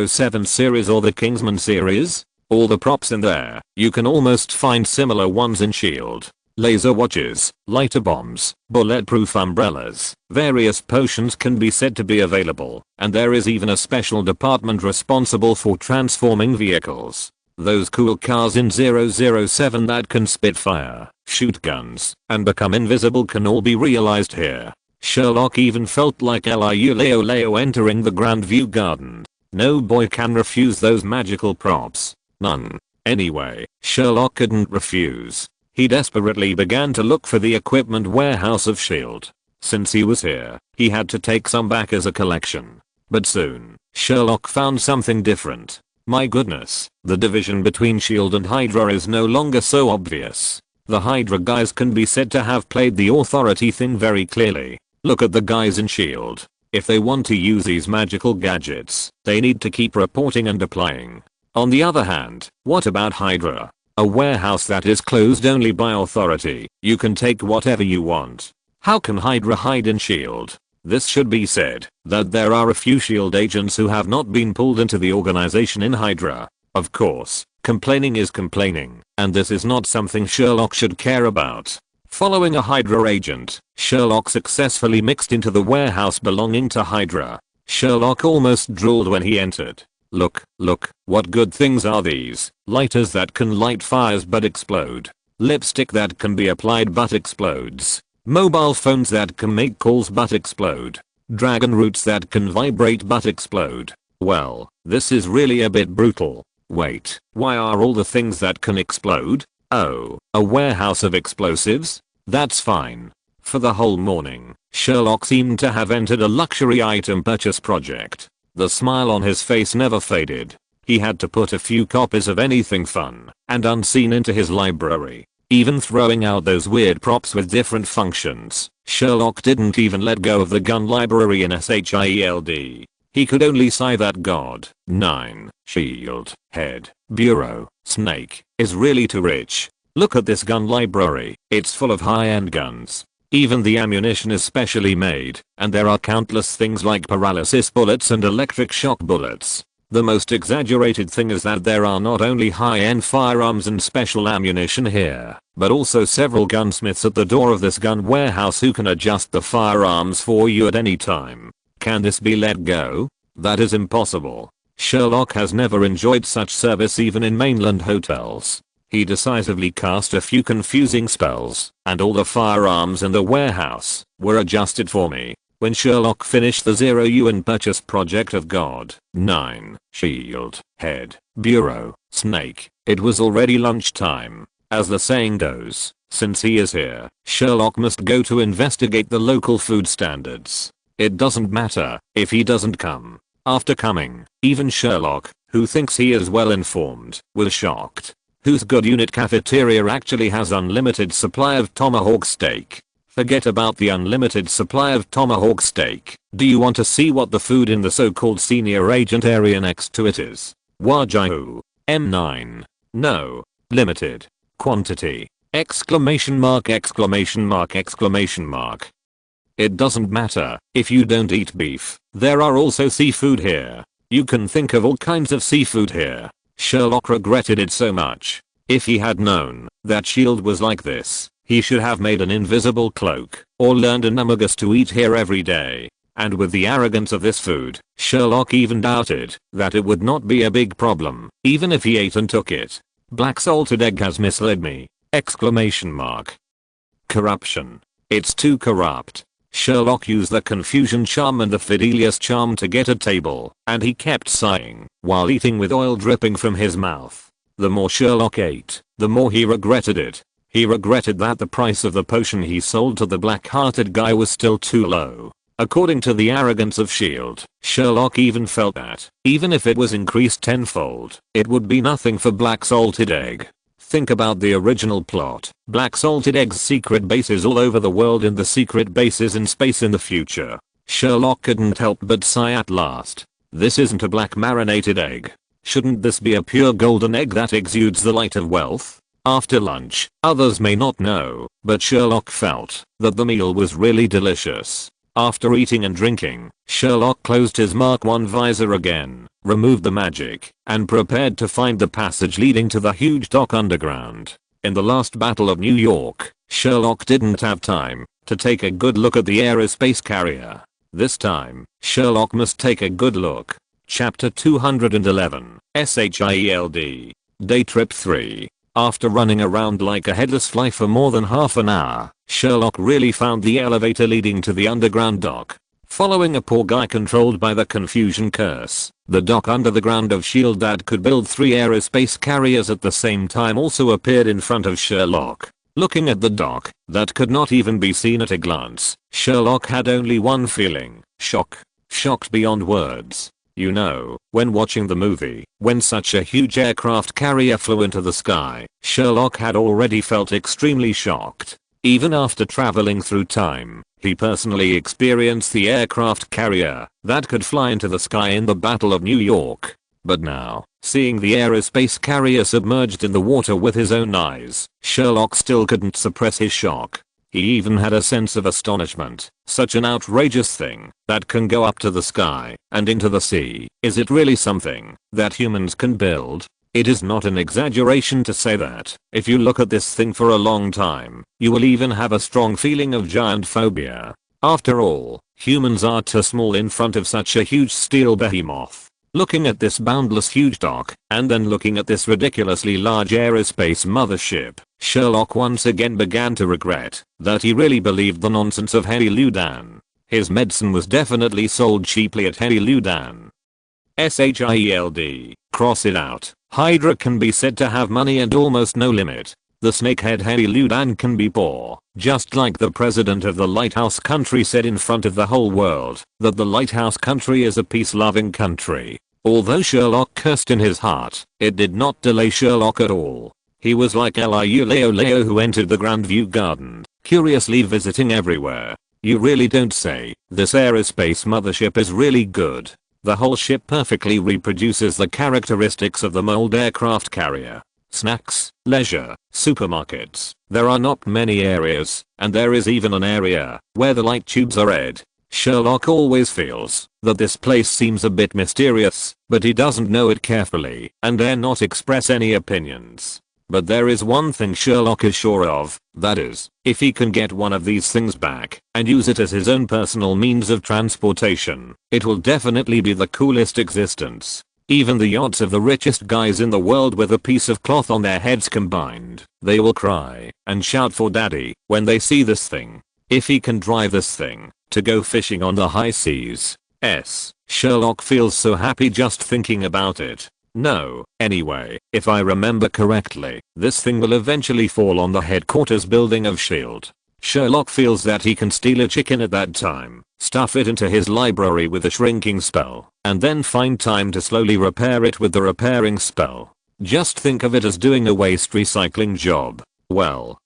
007 series or the Kingsman series? All the props in there, you can almost find similar ones in S.H.I.E.L.D. Laser watches, lighter bombs, bulletproof umbrellas, various potions can be said to be available, and there is even a special department responsible for transforming vehicles. Those cool cars in 007 that can spit fire, shoot guns, and become invisible can all be realized here. Sherlock even felt like Liu Leo entering the Grandview Garden. No boy can refuse those magical props. None. Anyway, Sherlock couldn't refuse. He desperately began to look for the equipment warehouse of S.H.I.E.L.D. Since he was here, he had to take some back as a collection. But soon, Sherlock found something different. My goodness, the division between S.H.I.E.L.D. and Hydra is no longer so obvious. The Hydra guys can be said to have played the authority thing very clearly. Look at the guys in S.H.I.E.L.D. If they want to use these magical gadgets, they need to keep reporting and applying. On the other hand, what about Hydra? A warehouse that is closed only by authority. You can take whatever you want. How can Hydra hide in S.H.I.E.L.D.? This should be said that there are a few S.H.I.E.L.D. agents who have not been pulled into the organization in Hydra. Of course, complaining is complaining, and this is not something Sherlock should care about. Following a Hydra agent, Sherlock successfully mixed into the warehouse belonging to Hydra. Sherlock almost drooled when he entered. Look, what good things are these? Lighters that can light fires but explode. Lipstick that can be applied but explodes. Mobile phones that can make calls but explode. Dragon roots that can vibrate but explode. Well, this is really a bit brutal. Wait, why are all the things that can explode? Oh, a warehouse of explosives? That's fine. For the whole morning, Sherlock seemed to have entered a luxury item purchase project. The smile on his face never faded. He had to put a few copies of anything fun and unseen into his library. Even throwing out those weird props with different functions, Sherlock didn't even let go of the gun library in SHIELD. He could only sigh that God, 9, shield, head, bureau, snake, is really too rich. Look at this gun library, it's full of high-end guns. Even the ammunition is specially made, and there are countless things like paralysis bullets and electric shock bullets. The most exaggerated thing is that there are not only high-end firearms and special ammunition here, but also several gunsmiths at the door of this gun warehouse who can adjust the firearms for you at any time. Can this be let go? That is impossible. Sherlock has never enjoyed such service even in mainland hotels. He decisively cast a few confusing spells, and all the firearms in the warehouse were adjusted for me. When Sherlock finished the UN purchase project of God, 9, shield, head, bureau, snake, it was already lunchtime. As the saying goes, since he is here, Sherlock must go to investigate the local food standards. It doesn't matter if he doesn't come. After coming, even Sherlock, who thinks he is well informed, was shocked. Whose good unit cafeteria actually has unlimited supply of tomahawk steak? Forget about the unlimited supply of tomahawk steak. Do you want to see what the food in the so-called senior agent area next to it is? Wajahoo. M9. No. Limited. Quantity. Exclamation mark exclamation mark exclamation mark. It doesn't matter if you don't eat beef. There are also seafood here. You can think of all kinds of seafood here. Sherlock regretted it so much. If he had known that shield was like this, he should have made an invisible cloak or learned an amogus to eat here every day. And with the arrogance of this food, Sherlock even doubted that it would not be a big problem, even if he ate and took it. Black salted egg has misled me. Exclamation mark. Corruption. It's too corrupt. Sherlock used the confusion charm and the Fidelius charm to get a table, and he kept sighing while eating with oil dripping from his mouth. The more Sherlock ate, the more he regretted it. He regretted that the price of the potion he sold to the black-hearted guy was still too low. According to the arrogance of S.H.I.E.L.D., Sherlock even felt that, even if it was increased tenfold, it would be nothing for Black Salted Egg. Think about the original plot. Black Salted Egg's secret bases all over the world and the secret bases in space in the future. Sherlock couldn't help but sigh at last. This isn't a black marinated egg. Shouldn't this be a pure golden egg that exudes the light of wealth? After lunch, others may not know, but Sherlock felt that the meal was really delicious. After eating and drinking, Sherlock closed his Mark I visor again, removed the magic, and prepared to find the passage leading to the huge dock underground. In the last Battle of New York, Sherlock didn't have time to take a good look at the aerospace carrier. This time, Sherlock must take a good look. Chapter 211, SHIELD. Day Trip 3. After running around like a headless fly for more than half an hour, Sherlock really found the elevator leading to the underground dock. Following a poor guy controlled by the confusion curse, the dock under the ground of S.H.I.E.L.D. that could build 3 aerospace carriers at the same time also appeared in front of Sherlock. Looking at the dock, that could not even be seen at a glance, Sherlock had only one feeling: shock. Shocked beyond words. You know, when watching the movie, when such a huge aircraft carrier flew into the sky, Sherlock had already felt extremely shocked. Even after traveling through time, he personally experienced the aircraft carrier that could fly into the sky in the Battle of New York. But now, seeing the aerospace carrier submerged in the water with his own eyes, Sherlock still couldn't suppress his shock. He even had a sense of astonishment. Such an outrageous thing that can go up to the sky and into the sea. Is it really something that humans can build? It is not an exaggeration to say that, if you look at this thing for a long time, you will even have a strong feeling of giant phobia. After all, humans are too small in front of such a huge steel behemoth. Looking at this boundless huge dock, and then looking at this ridiculously large aerospace mothership, Sherlock once again began to regret that he really believed the nonsense of Henry Ludan. His medicine was definitely sold cheaply at Henry Ludan. SHIELD, cross it out. Hydra can be said to have money and almost no limit. The snakehead Henry Ludan can be poor, just like the president of the lighthouse country said in front of the whole world that the lighthouse country is a peace-loving country. Although Sherlock cursed in his heart, it did not delay Sherlock at all. He was like Liu Leo who entered the Grandview Garden, curiously visiting everywhere. You really don't say. This aerospace mothership is really good. The whole ship perfectly reproduces the characteristics of the mold aircraft carrier. Snacks, leisure, supermarkets. There are not many areas, and there is even an area where the light tubes are red. Sherlock always feels that this place seems a bit mysterious, but he doesn't know it carefully and dare not express any opinions. But there is one thing Sherlock is sure of, that is, if he can get one of these things back and use it as his own personal means of transportation, it will definitely be the coolest existence. Even the yachts of the richest guys in the world with a piece of cloth on their heads combined, they will cry and shout for daddy when they see this thing. If he can drive this thing to go fishing on the high seas, Sherlock feels so happy just thinking about it. No, anyway, if I remember correctly, this thing will eventually fall on the headquarters building of S.H.I.E.L.D. Sherlock feels that he can steal a chicken at that time, stuff it into his library with a shrinking spell, and then find time to slowly repair it with the repairing spell. Just think of it as doing a waste recycling job. Well,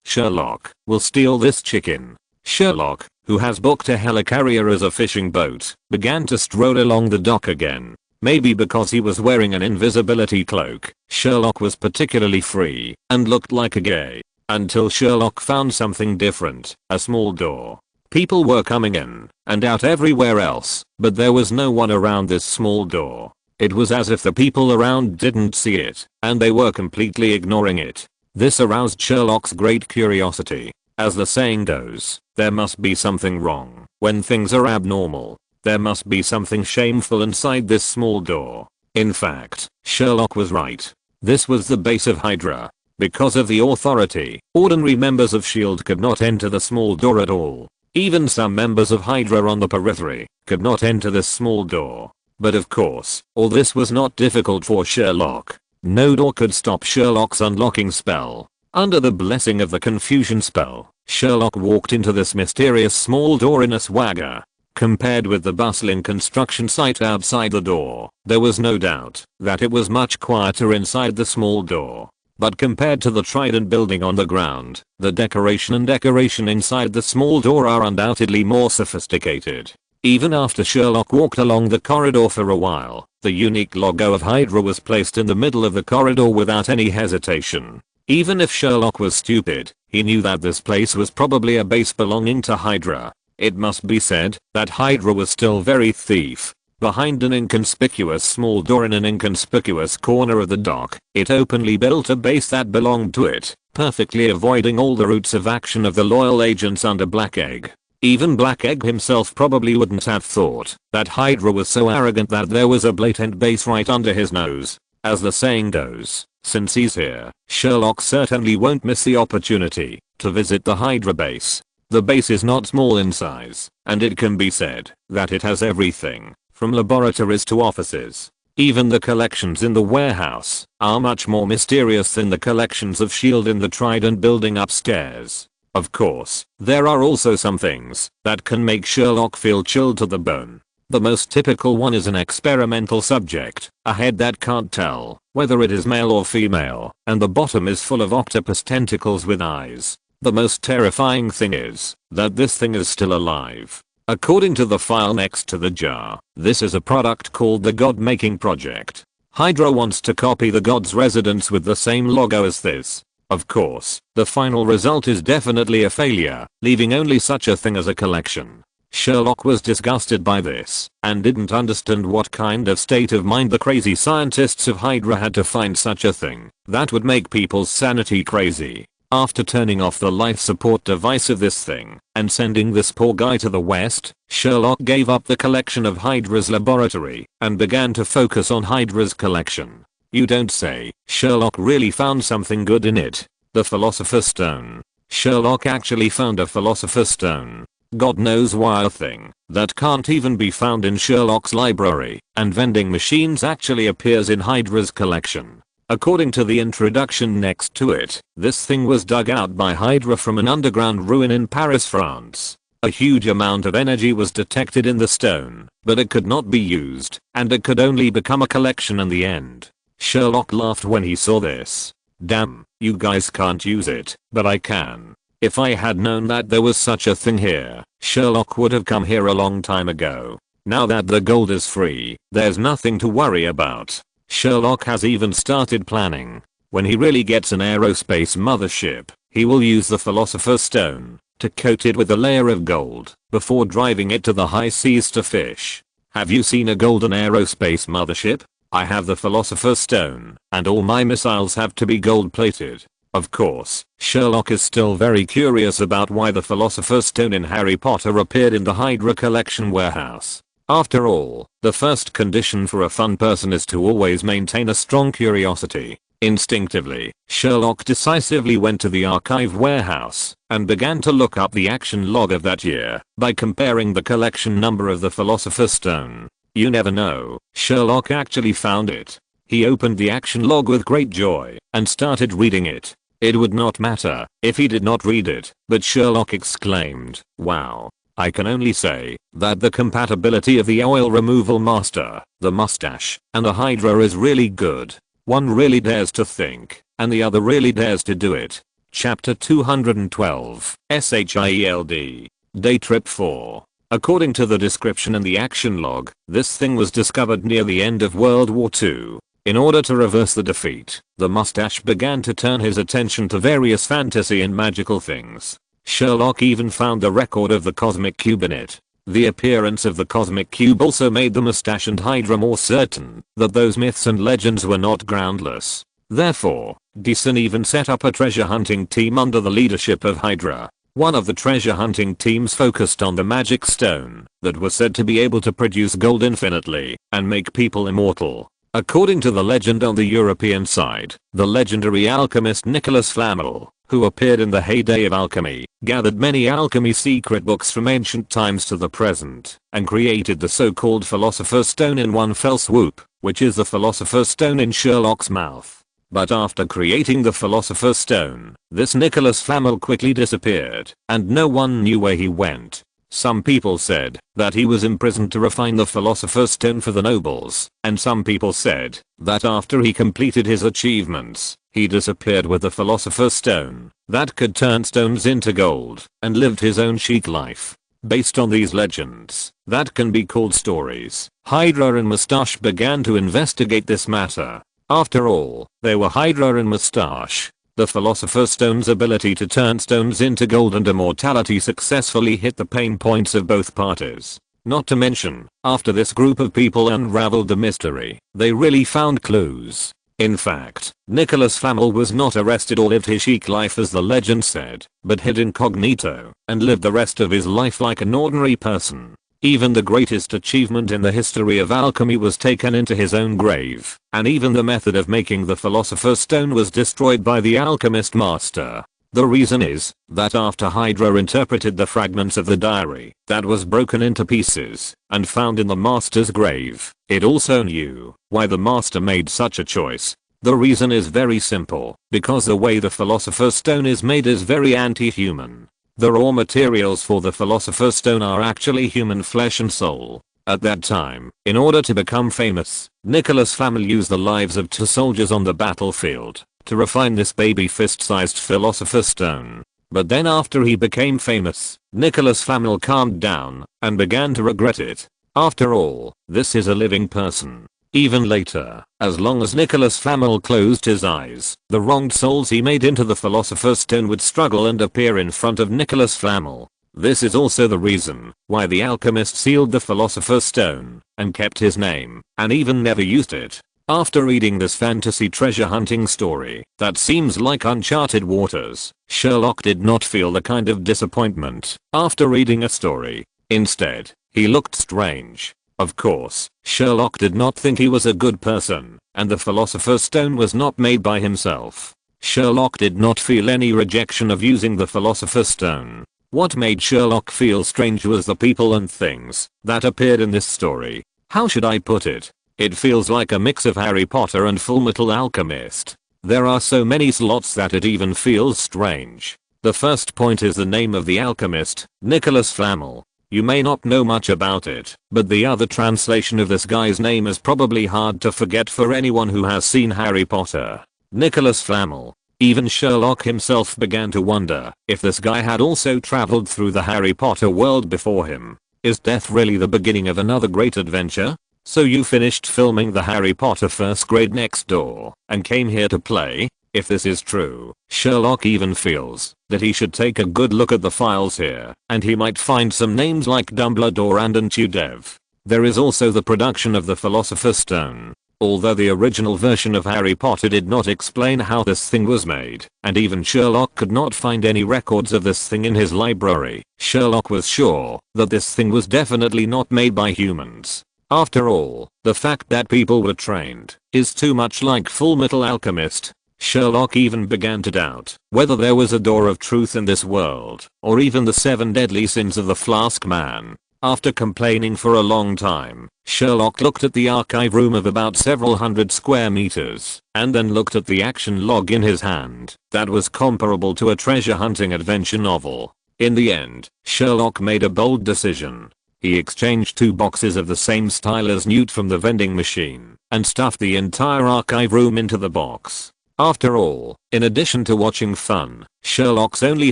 Sherlock, will steal this chicken. Sherlock, who has booked a helicarrier as a fishing boat, began to stroll along the dock again. Maybe because he was wearing an invisibility cloak, Sherlock was particularly free and looked like a gay. Until Sherlock found something different, a small door. People were coming in and out everywhere else, but there was no one around this small door. It was as if the people around didn't see it, and they were completely ignoring it. This aroused Sherlock's great curiosity. As the saying goes, there must be something wrong when things are abnormal. There must be something shameful inside this small door. In fact, Sherlock was right. This was the base of Hydra. Because of the authority, ordinary members of S.H.I.E.L.D. could not enter the small door at all. Even some members of Hydra on the periphery could not enter this small door. But of course, all this was not difficult for Sherlock. No door could stop Sherlock's unlocking spell. Under the blessing of the confusion spell, Sherlock walked into this mysterious small door in a swagger. Compared with the bustling construction site outside the door, there was no doubt that it was much quieter inside the small door. But compared to the Trident building on the ground, the decoration inside the small door are undoubtedly more sophisticated. Even after Sherlock walked along the corridor for a while, the unique logo of Hydra was placed in the middle of the corridor without any hesitation. Even if Sherlock was stupid, he knew that this place was probably a base belonging to Hydra. It must be said that Hydra was still very thief. Behind an inconspicuous small door in an inconspicuous corner of the dock, it openly built a base that belonged to it, perfectly avoiding all the routes of action of the loyal agents under Black Egg. Even Black Egg himself probably wouldn't have thought that Hydra was so arrogant that there was a blatant base right under his nose. As the saying goes, since he's here, Sherlock certainly won't miss the opportunity to visit the Hydra base. The base is not small in size, and it can be said that it has everything, from laboratories to offices. Even the collections in the warehouse are much more mysterious than the collections of S.H.I.E.L.D. in the Trident building upstairs. Of course, there are also some things that can make Sherlock feel chilled to the bone. The most typical one is an experimental subject, a head that can't tell whether it is male or female, and the bottom is full of octopus tentacles with eyes. The most terrifying thing is that this thing is still alive. According to the file next to the jar, this is a product called the God Making Project. Hydra wants to copy the God's residence with the same logo as this. Of course, the final result is definitely a failure, leaving only such a thing as a collection. Sherlock was disgusted by this and didn't understand what kind of state of mind the crazy scientists of Hydra had to find such a thing that would make people's sanity crazy. After turning off the life support device of this thing and sending this poor guy to the west, Sherlock gave up the collection of Hydra's laboratory and began to focus on Hydra's collection. You don't say. Sherlock really found something good in it. The Philosopher's Stone. Sherlock actually found a Philosopher's Stone. God knows why a thing that can't even be found in Sherlock's library and vending machines actually appears in Hydra's collection. According to the introduction next to it, this thing was dug out by Hydra from an underground ruin in Paris, France. A huge amount of energy was detected in the stone, but it could not be used, and it could only become a collection in the end. Sherlock laughed when he saw this. Damn, you guys can't use it, but I can. If I had known that there was such a thing here, Sherlock would have come here a long time ago. Now that the gold is free, there's nothing to worry about. Sherlock has even started planning. When he really gets an aerospace mothership, he will use the Philosopher's Stone to coat it with a layer of gold before driving it to the high seas to fish. Have you seen a golden aerospace mothership? I have the Philosopher's Stone, and all my missiles have to be gold plated. Of course, Sherlock is still very curious about why the Philosopher's Stone in Harry Potter appeared in the Hydra collection warehouse. After all, the first condition for a fun person is to always maintain a strong curiosity. Instinctively, Sherlock decisively went to the archive warehouse and began to look up the action log of that year by comparing the collection number of the Philosopher's Stone. You never know, Sherlock actually found it. He opened the action log with great joy and started reading it. It would not matter if he did not read it, but Sherlock exclaimed, "Wow. I can only say that the compatibility of the oil removal master, the mustache, and the Hydra is really good. One really dares to think, and the other really dares to do it." Chapter 212, SHIELD. Day Trip 4. According to the description in the action log, this thing was discovered near the end of World War II. In order to reverse the defeat, the mustache began to turn his attention to various fantasy and magical things. Sherlock even found the record of the cosmic cube in it. The appearance of the cosmic cube also made the mustache and Hydra more certain that those myths and legends were not groundless. Therefore, Stane even set up a treasure hunting team under the leadership of Hydra. One of the treasure hunting teams focused on the magic stone that was said to be able to produce gold infinitely and make people immortal. According to the legend on the European side, the legendary alchemist Nicholas Flamel, who appeared in the heyday of alchemy, gathered many alchemy secret books from ancient times to the present, and created the so-called Philosopher's Stone in one fell swoop, which is the Philosopher's Stone in Sherlock's mouth. But after creating the Philosopher's Stone, this Nicholas Flamel quickly disappeared, and no one knew where he went. Some people said that he was imprisoned to refine the Philosopher's Stone for the nobles, and some people said that after he completed his achievements, he disappeared with the Philosopher's Stone that could turn stones into gold and lived his own chic life. Based on these legends that can be called stories, Hydra and Mustache began to investigate this matter. After all, they were Hydra and Mustache. The Philosopher's Stone's ability to turn stones into gold and immortality successfully hit the pain points of both parties. Not to mention, after this group of people unraveled the mystery, they really found clues. In fact, Nicholas Flamel was not arrested or lived his chic life as the legend said, but hid incognito and lived the rest of his life like an ordinary person. Even the greatest achievement in the history of alchemy was taken into his own grave, and even the method of making the Philosopher's Stone was destroyed by the alchemist master. The reason is that after Hydra interpreted the fragments of the diary that was broken into pieces and found in the master's grave, it also knew why the master made such a choice. The reason is very simple, because the way the Philosopher's Stone is made is very anti-human. The raw materials for the Philosopher's Stone are actually human flesh and soul. At that time, in order to become famous, Nicholas Flamel used the lives of 2 soldiers on the battlefield to refine this baby fist-sized Philosopher's Stone. But then after he became famous, Nicholas Flamel calmed down and began to regret it. After all, this is a living person. Even later, as long as Nicholas Flamel closed his eyes, the wronged souls he made into the Philosopher's Stone would struggle and appear in front of Nicholas Flamel. This is also the reason why the alchemist sealed the Philosopher's Stone and kept his name and even never used it. After reading this fantasy treasure hunting story that seems like uncharted waters, Sherlock did not feel the kind of disappointment after reading a story. Instead, he looked strange. Of course, Sherlock did not think he was a good person, and the Philosopher's Stone was not made by himself. Sherlock did not feel any rejection of using the Philosopher's Stone. What made Sherlock feel strange was the people and things that appeared in this story. How should I put it? It feels like a mix of Harry Potter and Fullmetal Alchemist. There are so many slots that it even feels strange. The first point is the name of the alchemist, Nicholas Flamel. You may not know much about it, but the other translation of this guy's name is probably hard to forget for anyone who has seen Harry Potter. Nicholas Flamel. Even Sherlock himself began to wonder if this guy had also traveled through the Harry Potter world before him. Is death really the beginning of another great adventure? So you finished filming the Harry Potter first grade next door and came here to play? If this is true, Sherlock even feels that he should take a good look at the files here and he might find some names like Dumbledore and Intuitive. There is also the production of the Philosopher's Stone. Although the original version of Harry Potter did not explain how this thing was made, and even Sherlock could not find any records of this thing in his library, Sherlock was sure that this thing was definitely not made by humans. After all, the fact that people were trained is too much like Fullmetal Alchemist. Sherlock even began to doubt whether there was a door of truth in this world, or even the 7 deadly sins of the Flask Man. After complaining for a long time, Sherlock looked at the archive room of about several hundred square meters, and then looked at the action log in his hand that was comparable to a treasure hunting adventure novel. In the end, Sherlock made a bold decision. He exchanged 2 boxes of the same style as Newt from the vending machine, and stuffed the entire archive room into the box. After all, in addition to watching fun, Sherlock's only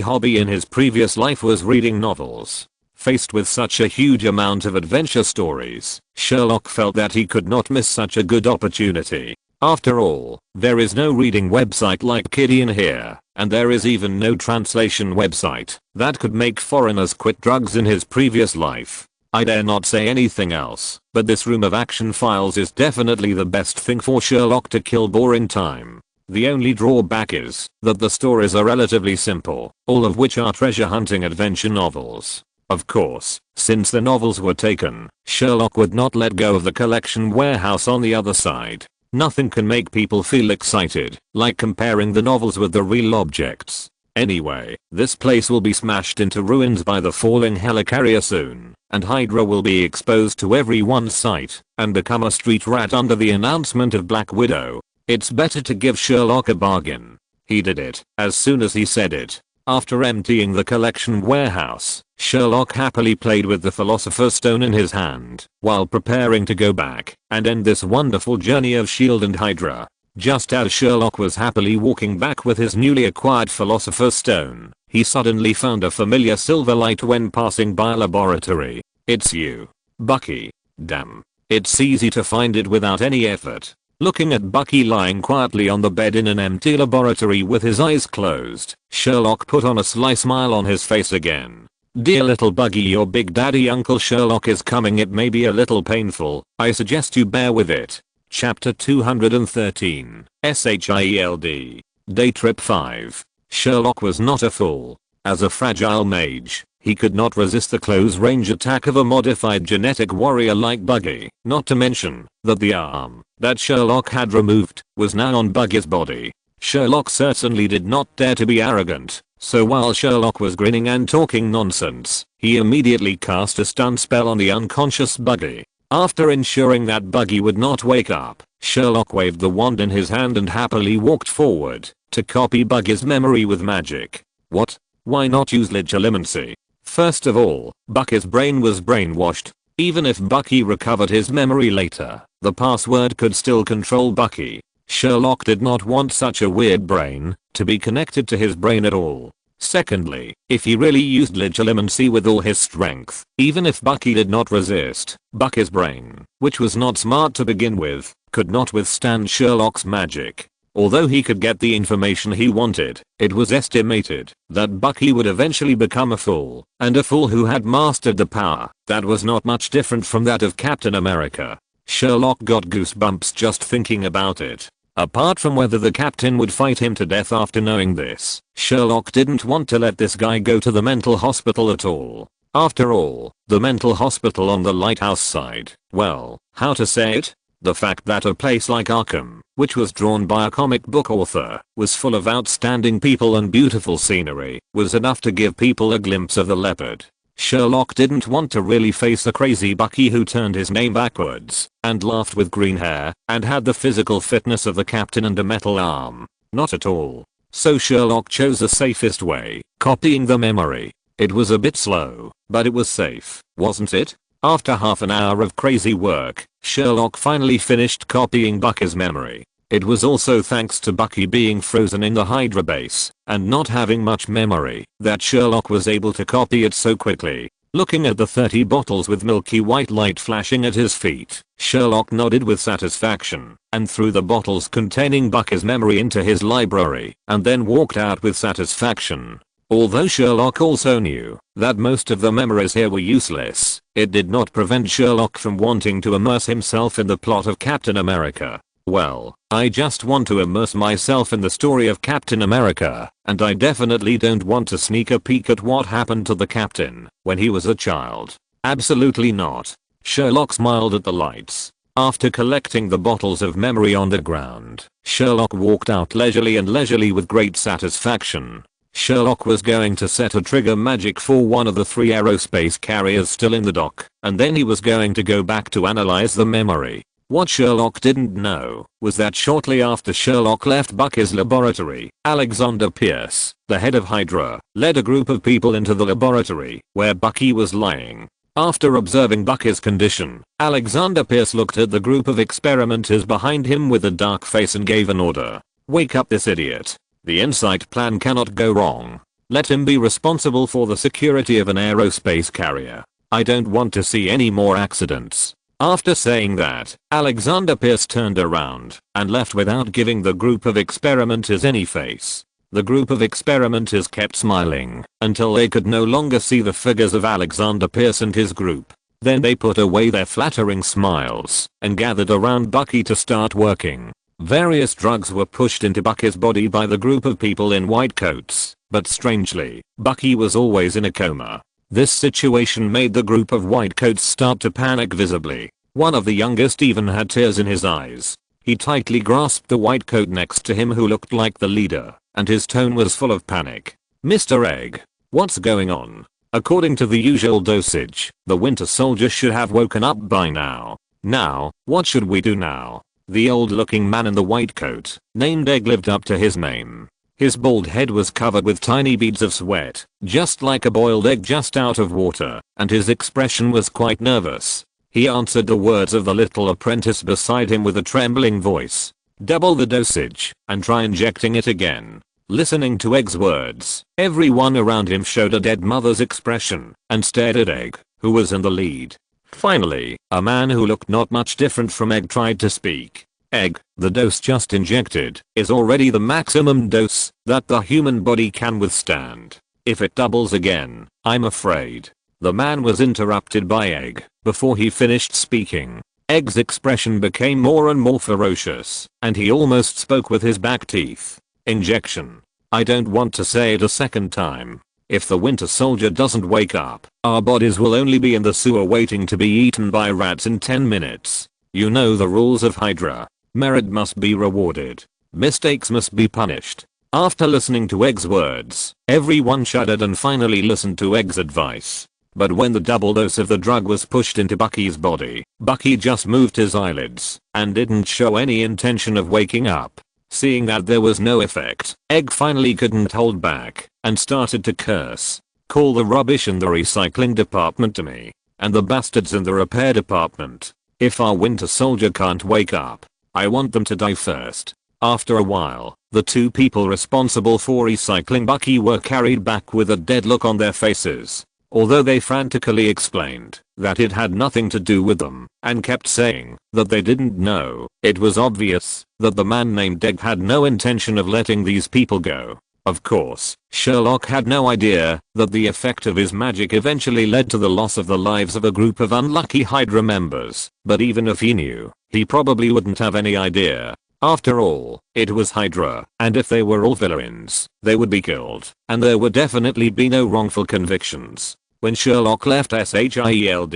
hobby in his previous life was reading novels. Faced with such a huge amount of adventure stories, Sherlock felt that he could not miss such a good opportunity. After all, there is no reading website like Gideon here, and there is even no translation website that could make foreigners quit drugs in his previous life. I dare not say anything else, but this room of action files is definitely the best thing for Sherlock to kill boring time. The only drawback is that the stories are relatively simple, all of which are treasure hunting adventure novels. Of course, since the novels were taken, Sherlock would not let go of the collection warehouse on the other side. Nothing can make people feel excited like comparing the novels with the real objects. Anyway, this place will be smashed into ruins by the falling helicarrier soon, and Hydra will be exposed to everyone's sight and become a street rat under the announcement of Black Widow. It's better to give Sherlock a bargain. He did it as soon as he said it. After emptying the collection warehouse, Sherlock happily played with the Philosopher's Stone in his hand while preparing to go back and end this wonderful journey of S.H.I.E.L.D. and Hydra. Just as Sherlock was happily walking back with his newly acquired Philosopher's Stone, he suddenly found a familiar silver light when passing by a laboratory. It's you, Bucky. Damn. It's easy to find it without any effort. Looking at Bucky lying quietly on the bed in an empty laboratory with his eyes closed, Sherlock put on a sly smile on his face again. Dear little Buggy, your big daddy Uncle Sherlock is coming. It may be a little painful. I suggest you bear with it. Chapter 213, SHIELD. Day Trip 5. Sherlock was not a fool. As a fragile mage, he could not resist the close-range attack of a modified genetic warrior like Buggy, not to mention that the arm that Sherlock had removed was now on Buggy's body. Sherlock certainly did not dare to be arrogant, so while Sherlock was grinning and talking nonsense, he immediately cast a stun spell on the unconscious Buggy. After ensuring that Buggy would not wake up, Sherlock waved the wand in his hand and happily walked forward to copy Buggy's memory with magic. What? Why not use legilimency? First of all, Bucky's brain was brainwashed. Even if Bucky recovered his memory later, the password could still control Bucky. Sherlock did not want such a weird brain to be connected to his brain at all. Secondly, if he really used legilimency with all his strength, even if Bucky did not resist, Bucky's brain, which was not smart to begin with, could not withstand Sherlock's magic. Although he could get the information he wanted, it was estimated that Bucky would eventually become a fool, and a fool who had mastered the power that was not much different from that of Captain America. Sherlock got goosebumps just thinking about it. Apart from whether the captain would fight him to death after knowing this, Sherlock didn't want to let this guy go to the mental hospital at all. After all, the mental hospital on the lighthouse side, well, how to say it? The fact that a place like Arkham, which was drawn by a comic book author, was full of outstanding people and beautiful scenery, was enough to give people a glimpse of the leopard. Sherlock didn't want to really face the crazy Bucky who turned his name backwards, and laughed with green hair, and had the physical fitness of the captain and a metal arm. Not at all. So Sherlock chose the safest way, copying the memory. It was a bit slow, but it was safe, wasn't it? After half an hour of crazy work, Sherlock finally finished copying Bucky's memory. It was also thanks to Bucky being frozen in the Hydra base, and not having much memory, that Sherlock was able to copy it so quickly. Looking at the 30 bottles with milky white light flashing at his feet, Sherlock nodded with satisfaction, and threw the bottles containing Bucky's memory into his library, and then walked out with satisfaction. Although Sherlock also knew that most of the memories here were useless, it did not prevent Sherlock from wanting to immerse himself in the plot of Captain America. Well, I just want to immerse myself in the story of Captain America, and I definitely don't want to sneak a peek at what happened to the captain when he was a child. Absolutely not. Sherlock smiled at the lights. After collecting the bottles of memory on the ground, Sherlock walked out leisurely with great satisfaction. Sherlock was going to set a trigger magic for one of the 3 aerospace carriers still in the dock, and then he was going to go back to analyze the memory. What Sherlock didn't know was that shortly after Sherlock left Bucky's laboratory, Alexander Pierce, the head of Hydra, led a group of people into the laboratory where Bucky was lying. After observing Bucky's condition, Alexander Pierce looked at the group of experimenters behind him with a dark face and gave an order. Wake up this idiot. The Insight plan cannot go wrong. Let him be responsible for the security of an aerospace carrier. I don't want to see any more accidents. After saying that, Alexander Pierce turned around and left without giving the group of experimenters any face. The group of experimenters kept smiling until they could no longer see the figures of Alexander Pierce and his group. Then they put away their flattering smiles and gathered around Bucky to start working. Various drugs were pushed into Bucky's body by the group of people in white coats, but strangely, Bucky was always in a coma. This situation made the group of white coats start to panic visibly. One of the youngest even had tears in his eyes. He tightly grasped the white coat next to him who looked like the leader, and his tone was full of panic. Mr. Egg, what's going on? According to the usual dosage, the Winter Soldier should have woken up by now. Now, what should we do now? The old-looking man in the white coat, named Egg, lived up to his name. His bald head was covered with tiny beads of sweat, just like a boiled egg just out of water, and his expression was quite nervous. He answered the words of the little apprentice beside him with a trembling voice. Double the dosage, and try injecting it again. Listening to Egg's words, everyone around him showed a dead mother's expression, and stared at Egg, who was in the lead. Finally, a man who looked not much different from Egg tried to speak. Egg, the dose just injected is already the maximum dose that the human body can withstand. If it doubles again, I'm afraid. The man was interrupted by Egg before he finished speaking. Egg's expression became more and more ferocious, and he almost spoke with his back teeth. Injection. I don't want to say it a second time. If the Winter Soldier doesn't wake up, our bodies will only be in the sewer waiting to be eaten by rats in 10 minutes. You know the rules of Hydra. Merit must be rewarded. Mistakes must be punished. After listening to Egg's words, everyone shuddered and finally listened to Egg's advice. But when the double dose of the drug was pushed into Bucky's body, Bucky just moved his eyelids and didn't show any intention of waking up. Seeing that there was no effect, Egg finally couldn't hold back and started to curse. Call the rubbish in the recycling department to me, and the bastards in the repair department. If our Winter Soldier can't wake up, I want them to die first. After a while, the 2 people responsible for recycling Bucky were carried back with a dead look on their faces. although they frantically explained that it had nothing to do with them and kept saying that they didn't know. It was obvious that the man named Egg had no intention of letting these people go. Of course, Sherlock had no idea that the effect of his magic eventually led to the loss of the lives of a group of unlucky Hydra members, but even if he knew, he probably wouldn't have any idea. After all, it was Hydra, and if they were all villains, they would be killed, and there would definitely be no wrongful convictions. When Sherlock left SHIELD,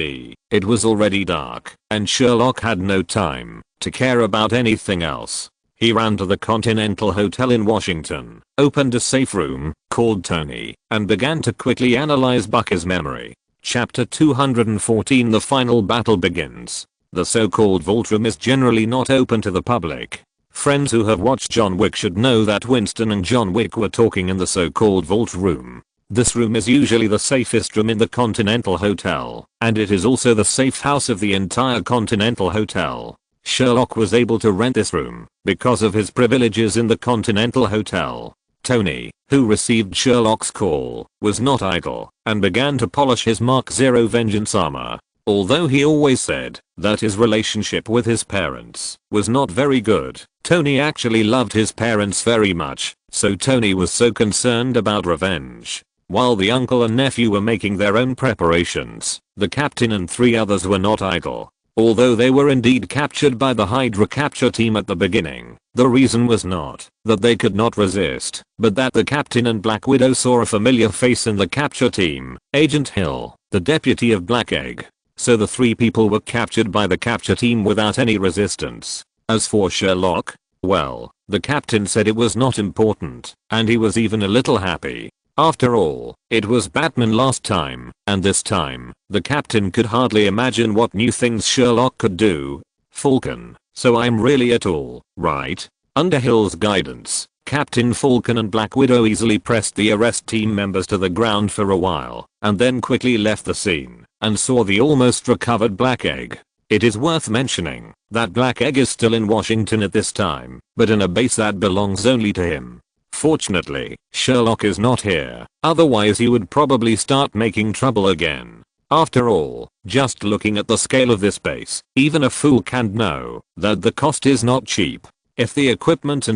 it was already dark, and Sherlock had no time to care about anything else. He ran to the Continental Hotel in Washington, opened a safe room, called Tony, and began to quickly analyze Bucky's memory. Chapter 214. The final battle begins. The so-called vault room is generally not open to the public. Friends who have watched John Wick should know that Winston and John Wick were talking in the so-called vault room. This room is usually the safest room in the Continental Hotel, and it is also the safe house of the entire Continental Hotel. Sherlock was able to rent this room because of his privileges in the Continental Hotel. Tony, who received Sherlock's call, was not idle and began to polish his Mark 0 vengeance armor. Although he always said that his relationship with his parents was not very good, Tony actually loved his parents very much, so Tony was so concerned about revenge. While the uncle and nephew were making their own preparations, the captain and 3 others were not idle. Although they were indeed captured by the Hydra capture team at the beginning, the reason was not that they could not resist, but that the captain and Black Widow saw a familiar face in the capture team, Agent Hill, the deputy of Black Egg. So the 3 people were captured by the capture team without any resistance. As for Sherlock, well, the captain said it was not important, and he was even a little happy. After all, it was Batman last time, and this time, the captain could hardly imagine what new things Sherlock could do. Falcon, so I'm really at all, right? Under Hill's guidance, Captain Falcon and Black Widow easily pressed the arrest team members to the ground for a while, and then quickly left the scene, and saw the almost recovered Black Egg. It is worth mentioning that Black Egg is still in Washington at this time, but in a base that belongs only to him. Fortunately, Sherlock is not here, otherwise he would probably start making trouble again. After all, just looking at the scale of this base, even a fool can know that the cost is not cheap. If the equipment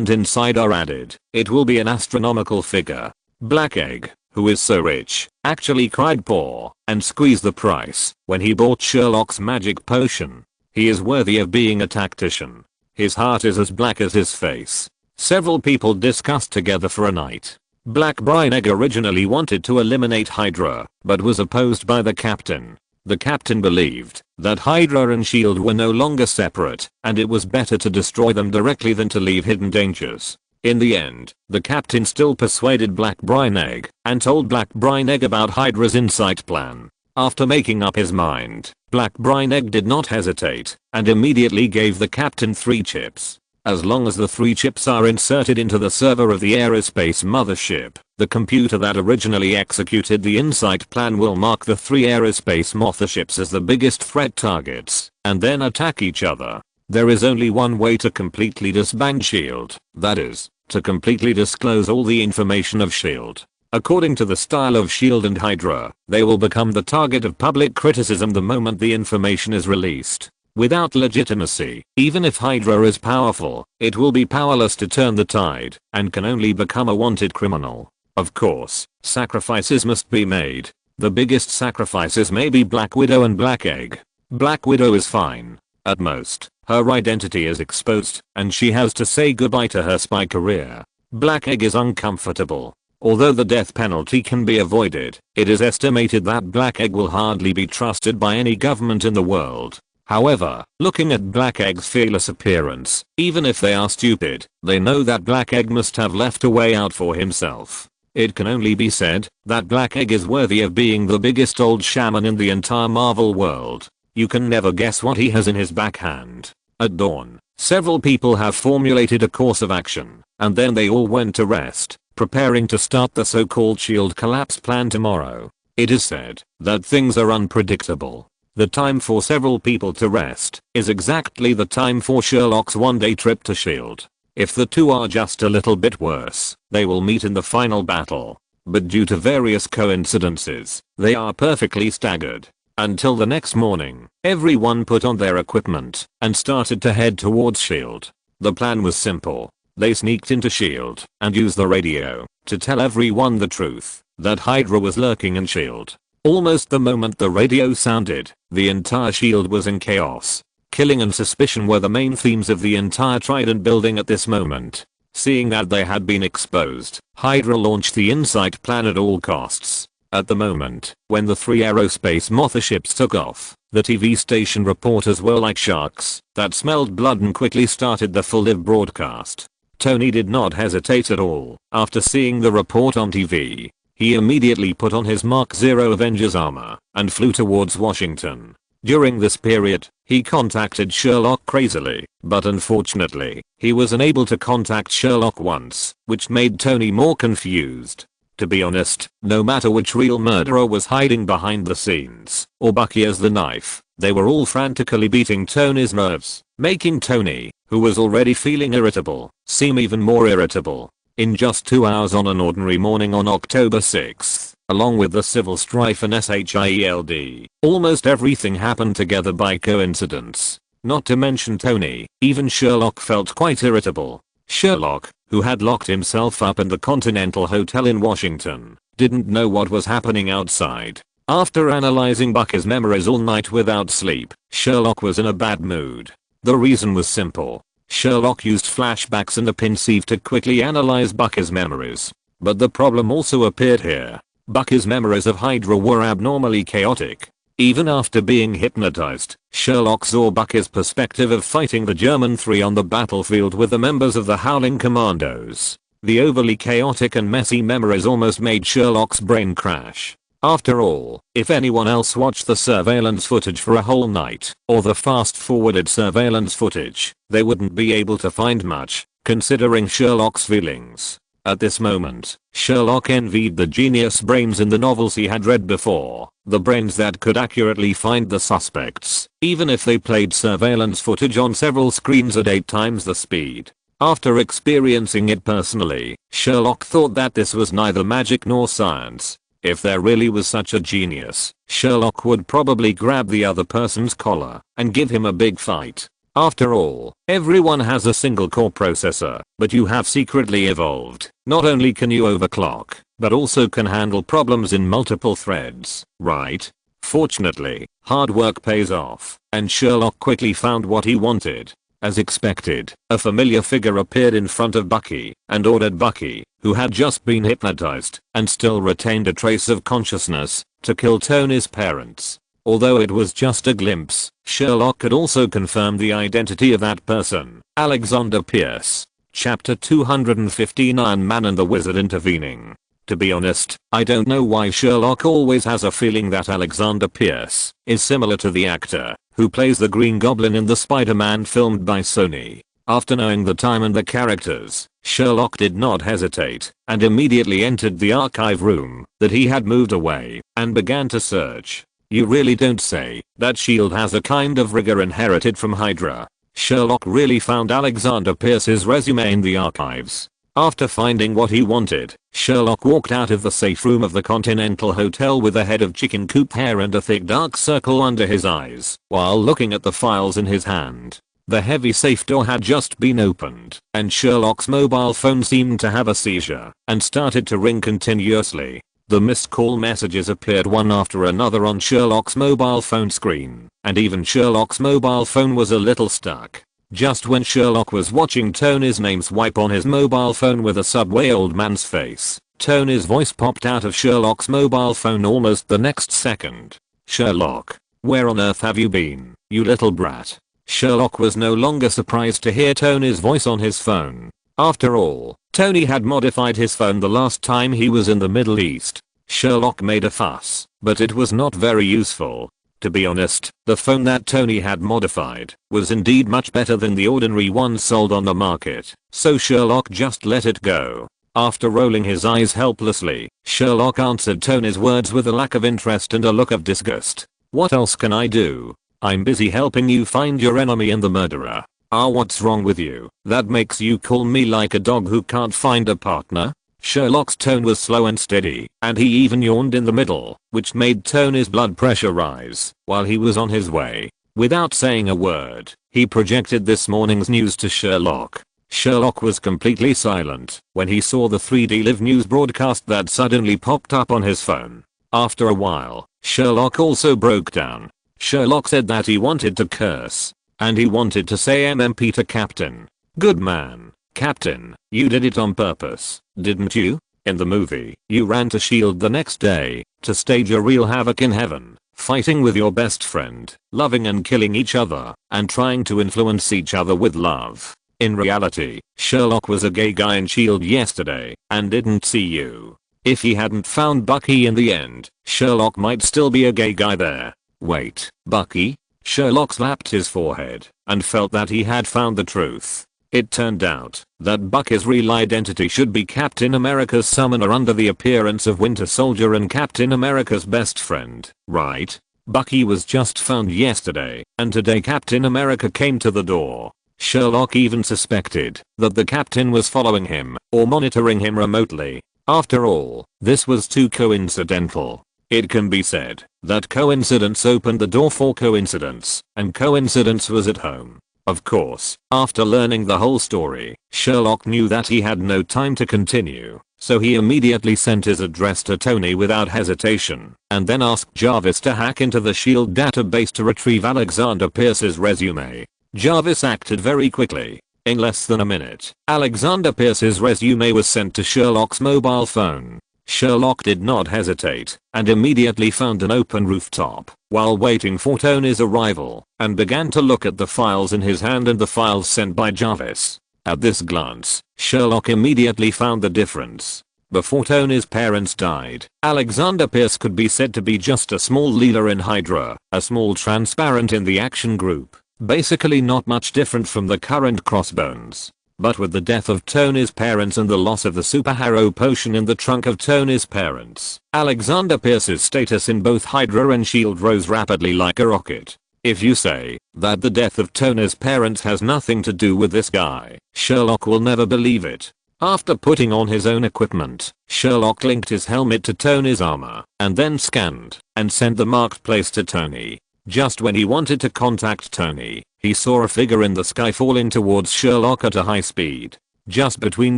inside are added, it will be an astronomical figure. Black Egg, who is so rich, actually cried poor and squeezed the price when he bought Sherlock's magic potion. He is worthy of being a tactician. His heart is as black as his face. Several people discussed together for a night. Black Brine Egg originally wanted to eliminate Hydra, but was opposed by the captain. The captain believed that Hydra and S.H.I.E.L.D. were no longer separate, and it was better to destroy them directly than to leave hidden dangers. In the end, the captain still persuaded Black Brine Egg and told Black Brine Egg about Hydra's insight plan. After making up his mind, Black Brine Egg did not hesitate and immediately gave the captain 3 chips. As long as the 3 chips are inserted into the server of the aerospace mothership, the computer that originally executed the insight plan will mark the 3 aerospace motherships as the biggest threat targets, and then attack each other. There is only one way to completely disband S.H.I.E.L.D., that is, to completely disclose all the information of S.H.I.E.L.D. According to the style of S.H.I.E.L.D. and Hydra, they will become the target of public criticism the moment the information is released. Without legitimacy, even if Hydra is powerful, it will be powerless to turn the tide, and can only become a wanted criminal. Of course, sacrifices must be made. The biggest sacrifices may be Black Widow and Black Egg. Black Widow is fine. At most, her identity is exposed, and she has to say goodbye to her spy career. Black Egg is uncomfortable. Although the death penalty can be avoided, it is estimated that Black Egg will hardly be trusted by any government in the world. However, looking at Black Egg's fearless appearance, even if they are stupid, they know that Black Egg must have left a way out for himself. It can only be said that Black Egg is worthy of being the biggest old shaman in the entire Marvel world. You can never guess what he has in his backhand. At dawn, several people have formulated a course of action, and then they all went to rest, preparing to start the so-called S.H.I.E.L.D. collapse plan tomorrow. It is said that things are unpredictable. The time for several people to rest is exactly the time for Sherlock's one-day trip to S.H.I.E.L.D. If the two are just a little bit worse, they will meet in the final battle. but due to various coincidences, they are perfectly staggered. Until the next morning, everyone put on their equipment and started to head towards S.H.I.E.L.D. The plan was simple. They sneaked into S.H.I.E.L.D. and used the radio to tell everyone the truth, that Hydra was lurking in S.H.I.E.L.D. Almost the moment the radio sounded, the entire S.H.I.E.L.D. was in chaos. Killing and suspicion were the main themes of the entire Trident building at this moment. Seeing that they had been exposed, Hydra launched the Insight plan at all costs. At the moment, when the 3 aerospace motherships took off, the TV station reporters were like sharks that smelled blood and quickly started the full live broadcast. Tony did not hesitate at all. After seeing the report on TV, he immediately put on his Mark 0 Avengers armor and flew towards Washington. During this period, he contacted Sherlock crazily, but unfortunately, he was unable to contact Sherlock once, which made Tony more confused. To be honest, no matter which real murderer was hiding behind the scenes, or Bucky as the knife, they were all frantically beating Tony's nerves, making Tony, who was already feeling irritable, seem even more irritable. In just 2 hours on an ordinary morning on October 6th, along with the civil strife and SHIELD, almost everything happened together by coincidence. Not to mention Tony, even Sherlock felt quite irritable. Sherlock, who had locked himself up in the Continental Hotel in Washington, didn't know what was happening outside. After analyzing Bucky's memories all night without sleep, Sherlock was in a bad mood. The reason was simple. Sherlock used flashbacks and a pensieve to quickly analyze Bucky's memories. But the problem also appeared here. Bucky's memories of Hydra were abnormally chaotic. Even after being hypnotized, Sherlock saw Bucky's perspective of fighting the German 3 on the battlefield with the members of the Howling Commandos. The overly chaotic and messy memories almost made Sherlock's brain crash. After all, if anyone else watched the surveillance footage for a whole night, or the fast-forwarded surveillance footage, they wouldn't be able to find much, considering Sherlock's feelings. At this moment, Sherlock envied the genius brains in the novels he had read before, the brains that could accurately find the suspects, even if they played surveillance footage on several screens at 8 times the speed. After experiencing it personally, Sherlock thought that this was neither magic nor science. If there really was such a genius, Sherlock would probably grab the other person's collar and give him a big fight. After all, everyone has a single core processor, but you have secretly evolved. Not only can you overclock, but also can handle problems in multiple threads, right? Fortunately, hard work pays off, and Sherlock quickly found what he wanted. As expected, a familiar figure appeared in front of Bucky and ordered Bucky, who had just been hypnotized and still retained a trace of consciousness, to kill Tony's parents. Although it was just a glimpse, Sherlock could also confirm the identity of that person, Alexander Pierce. Chapter 259 Man and the Wizard intervening. To be honest, I don't know why Sherlock always has a feeling that Alexander Pierce is similar to the actor who plays the Green Goblin in the Spider-Man filmed by Sony. After knowing the time and the characters, Sherlock did not hesitate and immediately entered the archive room that he had moved away and began to search. You really don't say that S.H.I.E.L.D. has a kind of rigor inherited from Hydra. Sherlock really found Alexander Pierce's resume in the archives. After finding what he wanted, Sherlock walked out of the safe room of the Continental Hotel with a head of chicken coop hair and a thick dark circle under his eyes, while looking at the files in his hand. The heavy safe door had just been opened, and Sherlock's mobile phone seemed to have a seizure and started to ring continuously. The missed call messages appeared one after another on Sherlock's mobile phone screen, and even Sherlock's mobile phone was a little stuck. Just when Sherlock was watching Tony's name swipe on his mobile phone with a subway old man's face, Tony's voice popped out of Sherlock's mobile phone almost the next second. "Sherlock, where on earth have you been, you little brat?" Sherlock was no longer surprised to hear Tony's voice on his phone. After all, Tony had modified his phone the last time he was in the Middle East. Sherlock made a fuss, but it was not very useful. To be honest, the phone that Tony had modified was indeed much better than the ordinary one sold on the market, so Sherlock just let it go. After rolling his eyes helplessly, Sherlock answered Tony's words with a lack of interest and a look of disgust. "What else can I do? I'm busy helping you find your enemy and the murderer." "Ah, what's wrong with you? That makes you call me like a dog who can't find a partner?" Sherlock's tone was slow and steady, and he even yawned in the middle, which made Tony's blood pressure rise while he was on his way. Without saying a word, he projected this morning's news to Sherlock. Sherlock was completely silent when he saw the 3D live news broadcast that suddenly popped up on his phone. After a while, Sherlock also broke down. Sherlock said that he wanted to curse, and he wanted to say MMP to Captain. Good man, Captain, you did it on purpose, didn't you? In the movie, you ran to S.H.I.E.L.D. the next day to stage a real havoc in heaven, fighting with your best friend, loving and killing each other, and trying to influence each other with love. In reality, Sherlock was a gay guy in S.H.I.E.L.D. yesterday and didn't see you. If he hadn't found Bucky in the end, Sherlock might still be a gay guy there. Wait, Bucky? Sherlock slapped his forehead and felt that he had found the truth. It turned out that Bucky's real identity should be Captain America's summoner under the appearance of Winter Soldier and Captain America's best friend, right? Bucky was just found yesterday, and today Captain America came to the door. Sherlock even suspected that the Captain was following him or monitoring him remotely. After all, this was too coincidental. It can be said that coincidence opened the door for coincidence, and coincidence was at home. Of course, after learning the whole story, Sherlock knew that he had no time to continue, so he immediately sent his address to Tony without hesitation, and then asked Jarvis to hack into the S.H.I.E.L.D. database to retrieve Alexander Pierce's resume. Jarvis acted very quickly. In less than a minute, Alexander Pierce's resume was sent to Sherlock's mobile phone. Sherlock did not hesitate and immediately found an open rooftop while waiting for Tony's arrival and began to look at the files in his hand and the files sent by Jarvis. At this glance, Sherlock immediately found the difference. Before Tony's parents died, Alexander Pierce could be said to be just a small leader in Hydra, a small transparent in the action group, basically not much different from the current Crossbones. But with the death of Tony's parents and the loss of the superhero potion in the trunk of Tony's parents, Alexander Pierce's status in both Hydra and S.H.I.E.L.D. rose rapidly like a rocket. If you say that the death of Tony's parents has nothing to do with this guy, Sherlock will never believe it. After putting on his own equipment, Sherlock linked his helmet to Tony's armor, and then scanned and sent the marked place to Tony. Just when he wanted to contact Tony, he saw a figure in the sky falling towards Sherlock at a high speed. Just between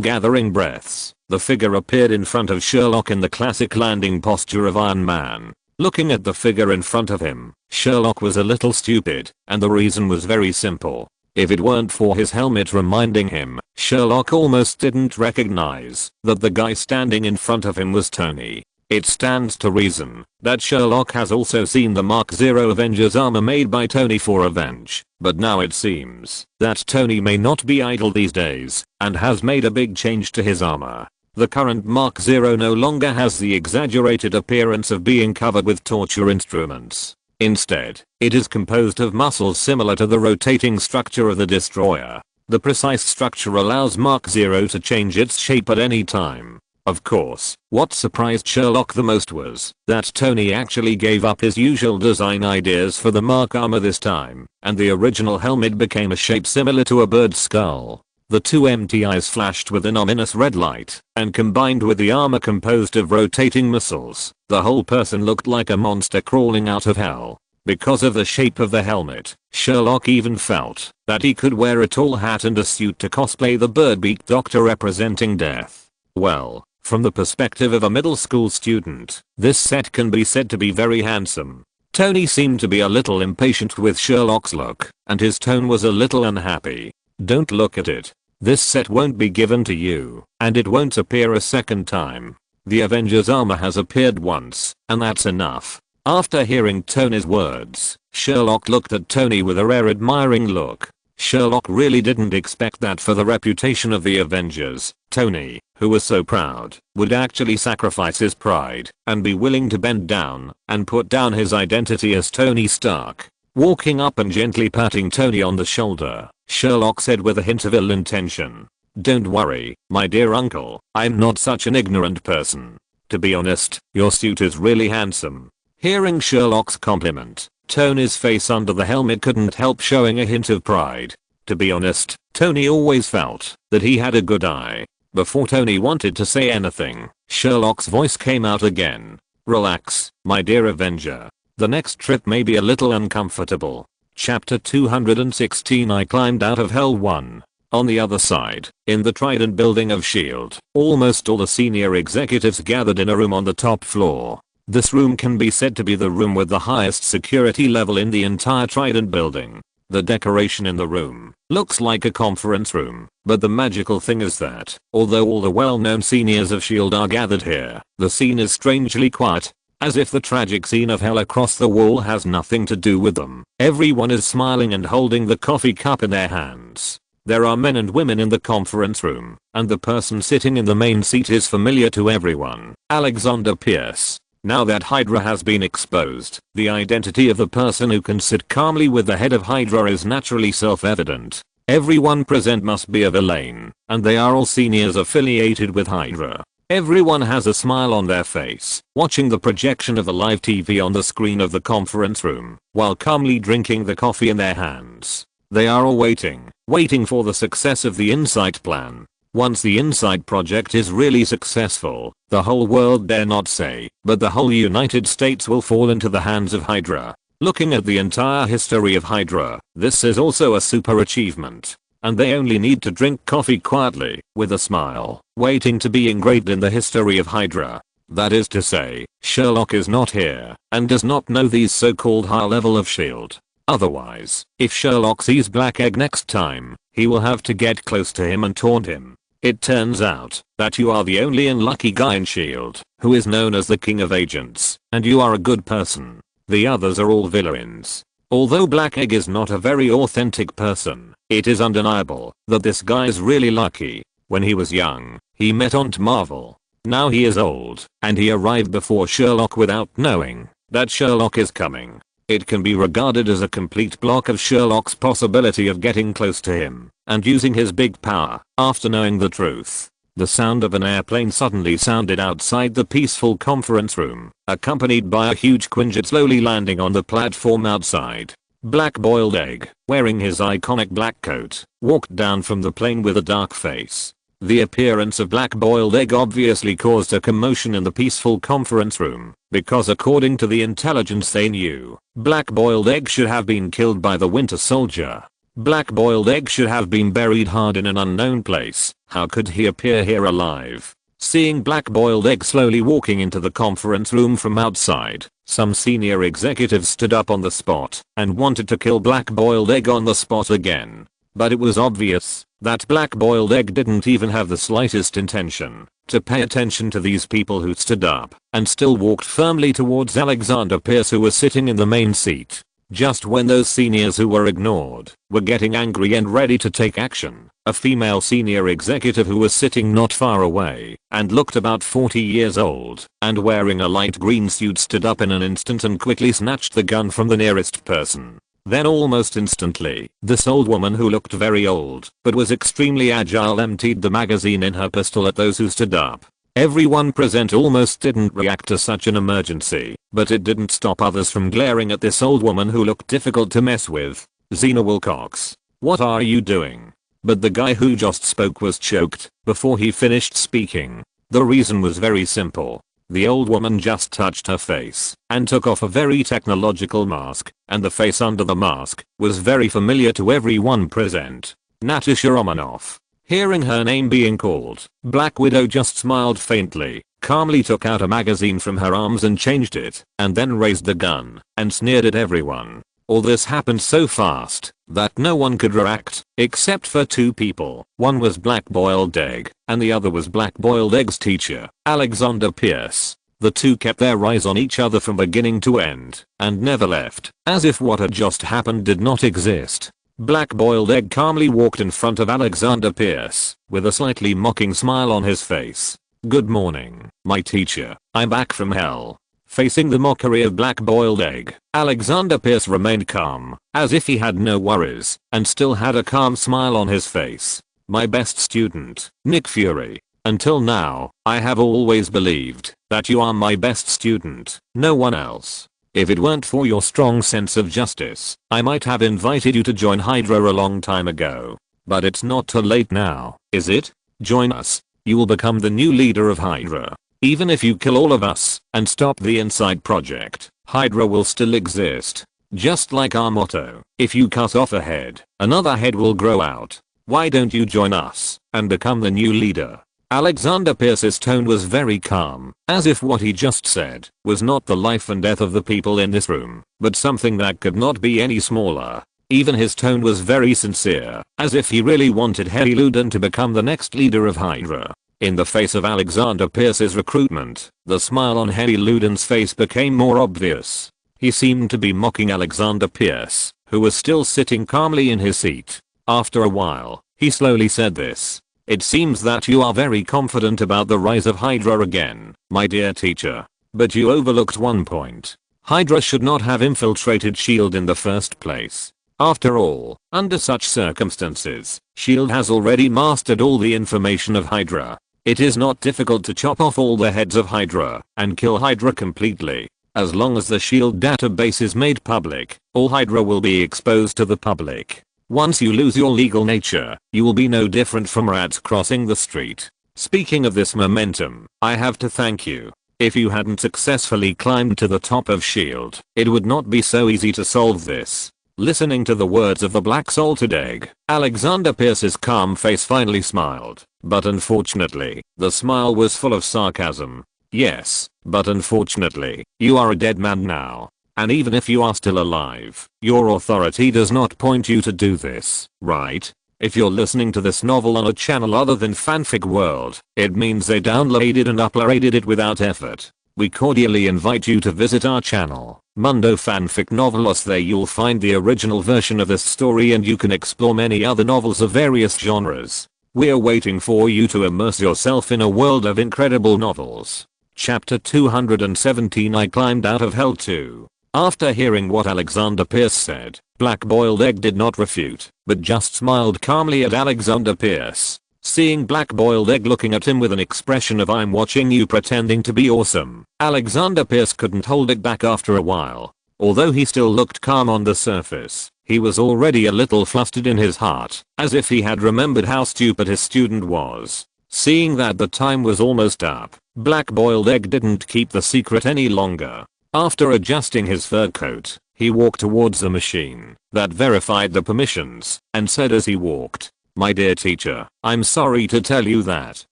gathering breaths, the figure appeared in front of Sherlock in the classic landing posture of Iron Man. Looking at the figure in front of him, Sherlock was a little stupid, and the reason was very simple. If it weren't for his helmet reminding him, Sherlock almost didn't recognize that the guy standing in front of him was Tony. It stands to reason that Sherlock has also seen the Mark Zero Avengers armor made by Tony for Avenge, but now it seems that Tony may not be idle these days and has made a big change to his armor. The current Mark Zero no longer has the exaggerated appearance of being covered with torture instruments. Instead, it is composed of muscles similar to the rotating structure of the Destroyer. The precise structure allows Mark Zero to change its shape at any time. Of course, what surprised Sherlock the most was that Tony actually gave up his usual design ideas for the Mark armor this time, and the original helmet became a shape similar to a bird's skull. The two empty eyes flashed with an ominous red light, and combined with the armor composed of rotating missiles, the whole person looked like a monster crawling out of hell. Because of the shape of the helmet, Sherlock even felt that he could wear a tall hat and a suit to cosplay the bird-beaked doctor representing death. Well, from the perspective of a middle school student, this set can be said to be very handsome. Tony seemed to be a little impatient with Sherlock's look, and his tone was a little unhappy. Don't look at it. This set won't be given to you, and it won't appear a second time. The Avengers armor has appeared once, and that's enough. After hearing Tony's words, Sherlock looked at Tony with a rare admiring look. Sherlock really didn't expect that for the reputation of the Avengers, Tony, who was so proud, would actually sacrifice his pride and be willing to bend down and put down his identity as Tony Stark. Walking up and gently patting Tony on the shoulder, Sherlock said with a hint of ill intention, "Don't worry, my dear uncle, I'm not such an ignorant person. To be honest, your suit is really handsome." Hearing Sherlock's compliment, Tony's face under the helmet couldn't help showing a hint of pride. To be honest, Tony always felt that he had a good eye. Before Tony wanted to say anything, Sherlock's voice came out again. Relax, my dear Avenger. The next trip may be a little uncomfortable. Chapter 216 I climbed out of hell 1. On the other side, in the Trident building of S.H.I.E.L.D., almost all the senior executives gathered in a room on the top floor. This room can be said to be the room with the highest security level in the entire Trident building. The decoration in the room looks like a conference room, but the magical thing is that, although all the well-known seniors of S.H.I.E.L.D. are gathered here, the scene is strangely quiet, as if the tragic scene of hell across the wall has nothing to do with them. Everyone is smiling and holding the coffee cup in their hands. There are men and women in the conference room, and the person sitting in the main seat is familiar to everyone. Alexander Pierce. Now that Hydra has been exposed, the identity of the person who can sit calmly with the head of Hydra is naturally self-evident. Everyone present must be a villain, and they are all seniors affiliated with Hydra. Everyone has a smile on their face, watching the projection of the live TV on the screen of the conference room, while calmly drinking the coffee in their hands. They are all waiting for the success of the Insight plan. Once the Insight project is really successful, the whole world dare not say, but the whole United States will fall into the hands of Hydra. Looking at the entire history of Hydra, this is also a super achievement. And they only need to drink coffee quietly, with a smile, waiting to be engraved in the history of Hydra. That is to say, Sherlock is not here, and does not know these so-called high level of S.H.I.E.L.D. Otherwise, if Sherlock sees Black Egg next time, he will have to get close to him and taunt him. It turns out that you are the only unlucky guy in S.H.I.E.L.D. who is known as the King of Agents, and you are a good person. The others are all villains. Although Black Egg is not a very authentic person, it is undeniable that this guy is really lucky. When he was young, he met Aunt Marvel. Now he is old, and he arrived before Sherlock without knowing that Sherlock is coming. It can be regarded as a complete block of Sherlock's possibility of getting close to him and using his big power. After knowing the truth, the sound of an airplane suddenly sounded outside the peaceful conference room, accompanied by a huge Quinjet slowly landing on the platform outside. Black Boiled Egg, wearing his iconic black coat, walked down from the plane with a dark face. The appearance of Black Boiled Egg obviously caused a commotion in the peaceful conference room, because according to the intelligence they knew, Black Boiled Egg should have been killed by the Winter Soldier. Black Boiled Egg should have been buried hard in an unknown place. How could he appear here alive? Seeing Black Boiled Egg slowly walking into the conference room from outside, some senior executives stood up on the spot and wanted to kill Black Boiled Egg on the spot again. But it was obvious that Black Boiled Egg didn't even have the slightest intention to pay attention to these people who stood up and still walked firmly towards Alexander Pierce, who was sitting in the main seat. Just when those seniors who were ignored were getting angry and ready to take action, a female senior executive who was sitting not far away and looked about 40 years old and wearing a light green suit stood up in an instant and quickly snatched the gun from the nearest person. Then almost instantly, this old woman who looked very old but was extremely agile emptied the magazine in her pistol at those who stood up. Everyone present almost didn't react to such an emergency, but it didn't stop others from glaring at this old woman who looked difficult to mess with. Xena Wilcox, what are you doing? But the guy who just spoke was choked before he finished speaking. The reason was very simple. The old woman just touched her face and took off a very technological mask, and the face under the mask was very familiar to everyone present. Natasha Romanoff. Hearing her name being called, Black Widow just smiled faintly, calmly took out a magazine from her arms and changed it, and then raised the gun and sneered at everyone. All this happened so fast that no one could react except for two people. One was Black Boiled Egg and the other was Black Boiled Egg's teacher, Alexander Pierce. The two kept their eyes on each other from beginning to end and never left, as if what had just happened did not exist. Black Boiled Egg calmly walked in front of Alexander Pierce with a slightly mocking smile on his face. Good morning, my teacher. I'm back from hell. Facing the mockery of Black Boiled Egg, Alexander Pierce remained calm, as if he had no worries, and still had a calm smile on his face. My best student, Nick Fury. Until now, I have always believed that you are my best student, no one else. If it weren't for your strong sense of justice, I might have invited you to join Hydra a long time ago. But it's not too late now, is it? Join us. you will become the new leader of Hydra. Even if you kill all of us and stop the Inside Project, Hydra will still exist. Just like our motto, if you cut off a head, another head will grow out. Why don't you join us and become the new leader? Alexander Pierce's tone was very calm, as if what he just said was not the life and death of the people in this room, but something that could not be any smaller. Even his tone was very sincere, as if he really wanted Harry Luden to become the next leader of Hydra. In the face of Alexander Pierce's recruitment, the smile on Harry Luden's face became more obvious. He seemed to be mocking Alexander Pierce, who was still sitting calmly in his seat. After a while, he slowly said this. It seems that you are very confident about the rise of Hydra again, my dear teacher. But you overlooked one point. Hydra should not have infiltrated S.H.I.E.L.D. in the first place. After all, under such circumstances, S.H.I.E.L.D. has already mastered all the information of Hydra. It is not difficult to chop off all the heads of Hydra and kill Hydra completely. As long as the S.H.I.E.L.D. database is made public, all Hydra will be exposed to the public. Once you lose your legal nature, you will be no different from rats crossing the street. Speaking of this momentum, I have to thank you. If you hadn't successfully climbed to the top of S.H.I.E.L.D., it would not be so easy to solve this. Listening to the words of the Black Salted Egg, Alexander Pierce's calm face finally smiled. But unfortunately, the smile was full of sarcasm. Yes, but unfortunately, you are a dead man now. And even if you are still alive, your authority does not point you to do this, right? If you're listening to this novel on a channel other than Fanfic World, it means they downloaded and uploaded it without effort. We cordially invite you to visit our channel, Mundo Fanfic Novelos. There you'll find the original version of this story and you can explore many other novels of various genres. We're waiting for you to immerse yourself in a world of incredible novels. Chapter 217 I Climbed Out of Hell 2. After hearing what Alexander Pierce said, Black Boiled Egg did not refute, but just smiled calmly at Alexander Pierce. Seeing Black Boiled Egg looking at him with an expression of I'm watching you pretending to be awesome, Alexander Pierce couldn't hold it back after a while. Although he still looked calm on the surface, he was already a little flustered in his heart, as if he had remembered how stupid his student was. Seeing that the time was almost up, Black Boiled Egg didn't keep the secret any longer. After adjusting his fur coat, he walked towards the machine that verified the permissions and said as he walked, my dear teacher, I'm sorry to tell you that,